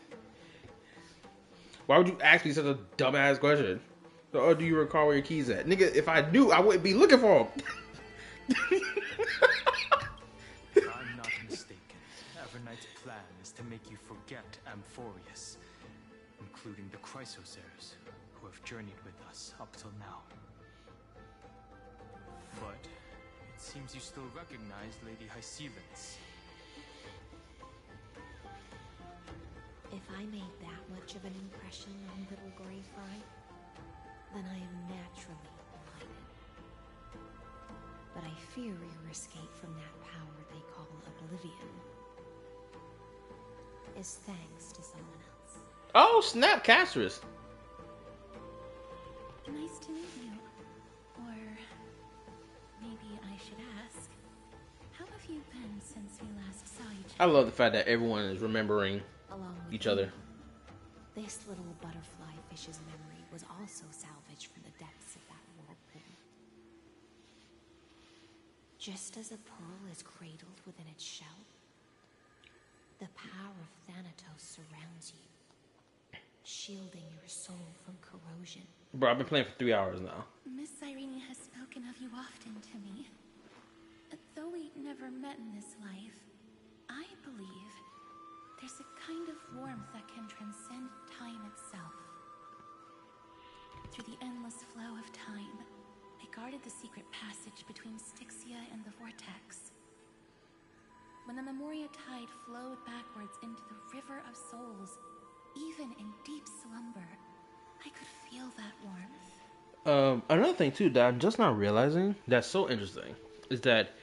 Why would you ask me such a dumbass question? So, oh, do you recall where your keys at? Nigga, if I knew, I wouldn't be looking for them. If I'm not mistaken, Evernight's plan is to make you forget Amphorius, including the Chrysosaurs, who have journeyed with us up till now. But it seems you still recognize Lady Hysevens. If I made that much of an impression on little Grey Fry, then I am naturally blinded. But I fear your escape from that power they call Oblivion is thanks to someone else. Oh, snap, Castrus. Nice to meet you. Or maybe I should ask, how have you been since we last saw each I other? love the fact that everyone is remembering Along with each other. you, this little butterfly fish's memory was also salvaged from the depths of that whirlpool. Just as a pearl is cradled within its shell, the power of Thanatos surrounds you, shielding your soul from corrosion. Bro, I've been playing for 3 hours now. Miss Irene has spoken of you often to me. Though we never met in this life, I believe there's a kind of warmth that can transcend time itself. Through the endless flow of time, I guarded the secret passage between Styxia and the Vortex. When the Memoria tide flowed backwards into the River of Souls, even in deep slumber, I could feel that warmth. Another thing too that I'm just not realizing that's so interesting is that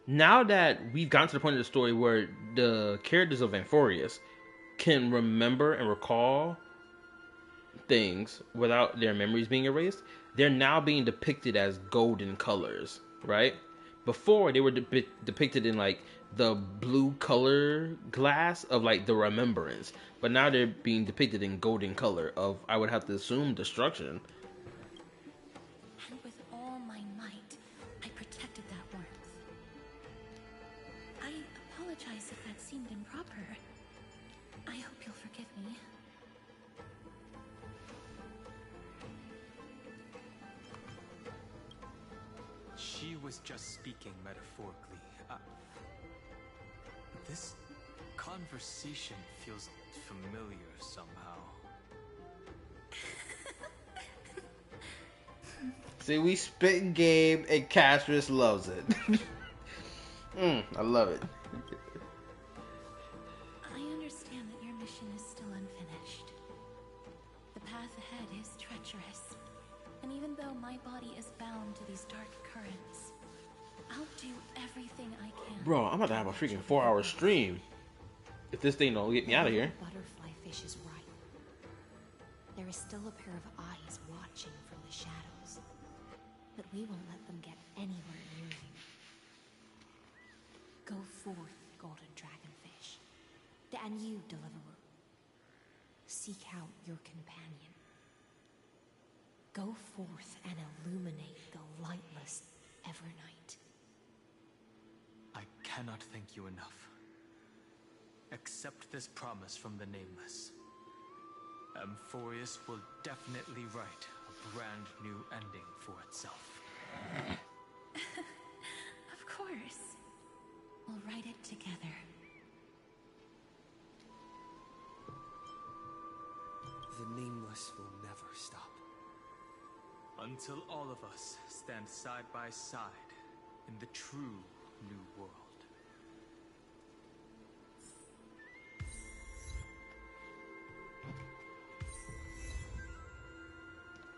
now that we've gotten to the point of the story where the characters of Amphorius can remember and recall things without their memories being erased, they're now being depicted as golden colors, right? Before they were depicted in like the blue color glass of like the remembrance, but now they're being depicted in golden color of, I would have to assume, destruction. And with all my might, I protected that warmth. I apologize if that seemed improper. I hope you'll forgive me. She was just speaking metaphorically. This conversation feels familiar somehow. See, we spit game and Castrus loves it. I love it. I understand that your mission is still unfinished. The path ahead is treacherous. And even though my body is bound to these dark currents, I'll do everything I can. Bro, I'm about to have a freaking 4-hour stream if this thing don't get me out of here. The butterfly fish is right. There is still a pair of eyes watching from the shadows, but we won't let them get anywhere near you. Go forth, golden dragonfish, and you, deliverer. Seek out your companion. Go forth and illuminate the lightless Evernight. I cannot thank you enough. Accept this promise from the Nameless. Amphorius will definitely write a brand new ending for itself. Of course. We'll write it together. The Nameless will never stop. Until all of us stand side by side in the true new world.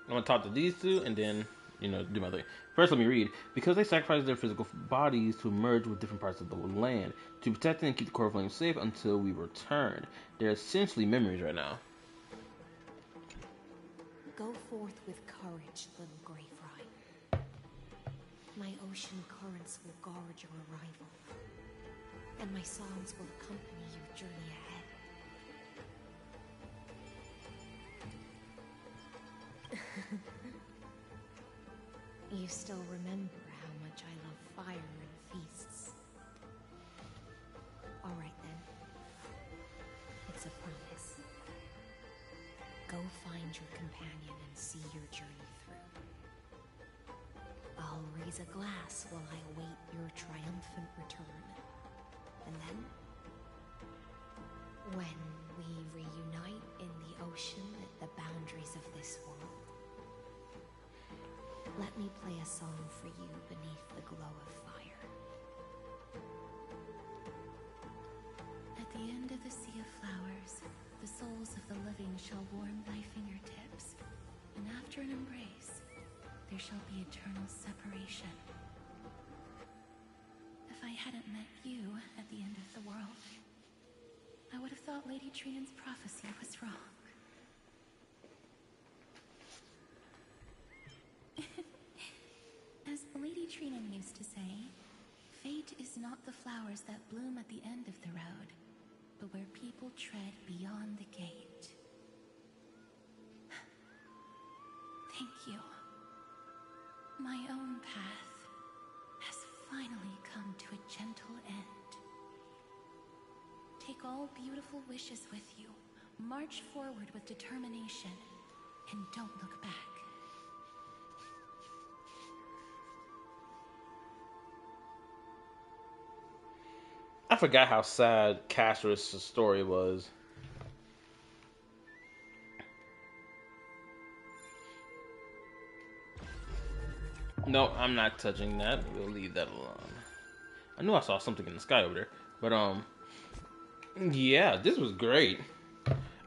I'm gonna talk to these two and then, do my thing. First, let me read. Because they sacrificed their physical bodies to merge with different parts of the land, to protect and keep the core flame safe until we return. They're essentially memories right now. Go forth with courage, little Grey Fry. My ocean currents will guard your arrival, and my songs will accompany your journey ahead. you still remember how much I love fire and feasts. Alright then. It's a promise. Go find your companion and see your journey through. I'll raise a glass while I await your triumphant return. And then, when we reunite in the ocean at the boundaries of this world, let me play a song for you beneath the glow of fire. At the end of the sea of flowers, the souls of the living shall warm thy fingertips, and after an embrace, there shall be eternal separation. If I hadn't met you at the end of the world, I would have thought Lady Trinan's prophecy was wrong. As Lady Trinan used to say, fate is not the flowers that bloom at the end of the road, but where people tread beyond the gate. Thank you. My own path has finally come to a gentle end. Take all beautiful wishes with you, march forward with determination, and don't look back. I forgot how sad Caster's story was. No, I'm not touching that. We'll leave that alone. I knew I saw something in the sky over there. But, yeah, this was great.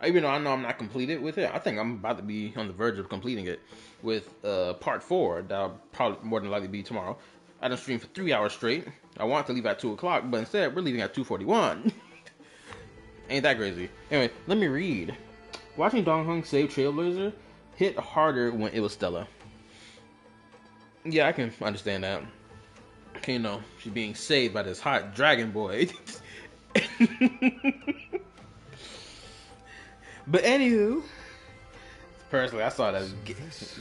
Even though I know I'm not completed with it, I think I'm about to be on the verge of completing it with part 4. That'll probably more than likely be tomorrow. I done streamed for 3 hours straight. I wanted to leave at 2 o'clock, but instead we're leaving at 2:41. Ain't that crazy? Anyway, let me read. Watching Dong Hong save Trailblazer hit harder when it was Stella. Yeah, I can understand that. Okay, you know, she's being saved by this hot dragon boy. But anywho, personally, I saw that,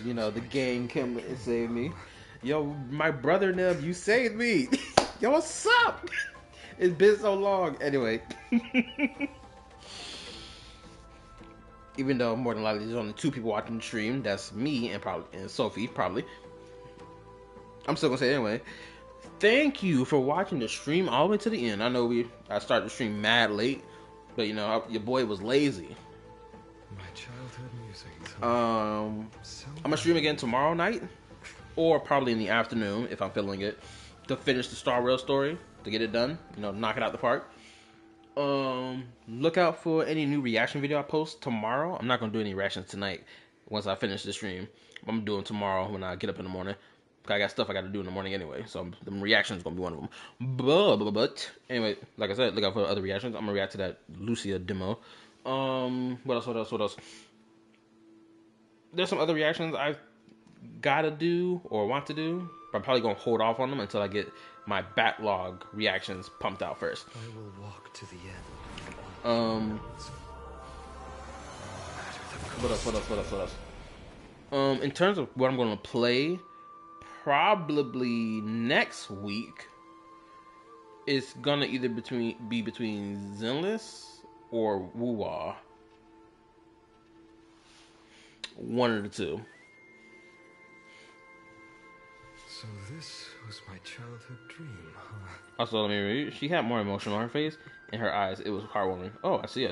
you know, the gang come and save me. Yo, my brother Neb, you saved me. Yo, what's up? It's been so long. Anyway. Even though more than likely there's only 2 people watching the stream, that's me and Sophie, probably. I'm still gonna say it anyway. Thank you for watching the stream all the way to the end. I know I started the stream mad late, but you know, your boy was lazy. My childhood musings. I'm gonna stream again tomorrow night, or probably in the afternoon if I'm feeling it, to finish the Star Rail story, to get it done. You know, knock it out the park. Look out for any new reaction video I post tomorrow. I'm not gonna do any reactions tonight. Once I finish the stream, I'm doing tomorrow when I get up in the morning. I got stuff I got to do in the morning anyway, so the reaction is gonna be one of them. But anyway, like I said, look out for other reactions. I'm gonna react to that Lucia demo. What else? There's some other reactions I gotta do or want to do, but I'm probably gonna hold off on them until I get my backlog reactions pumped out first. I will walk to the end. What else? In terms of what I'm gonna play, probably next week, it's gonna either be between Zenless or Wuwa. One of the two. So this was my childhood dream, huh? Also, let me read. She had more emotion on her face and her eyes. It was heartwarming. Oh, I see.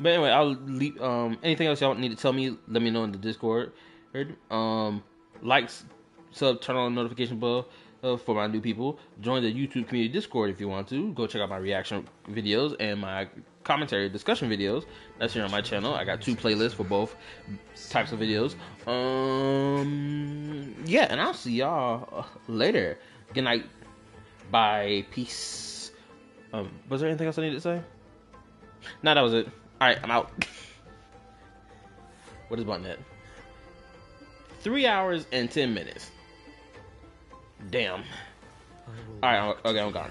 But anyway, I'll leave. Anything else y'all need to tell me, let me know in the Discord. Like, sub, turn on the notification bell for my new people. Join the YouTube community Discord if you want to. Go check out my reaction videos and my commentary discussion videos. That's here on my channel. I got 2 playlists for both types of videos. Yeah, and I'll see y'all later. Good night. Bye. Peace. Was there anything else I needed to say? No, that was it. Alright, I'm out. What is button at? 3 hours and 10 minutes. Damn. Alright, okay, I'm gone.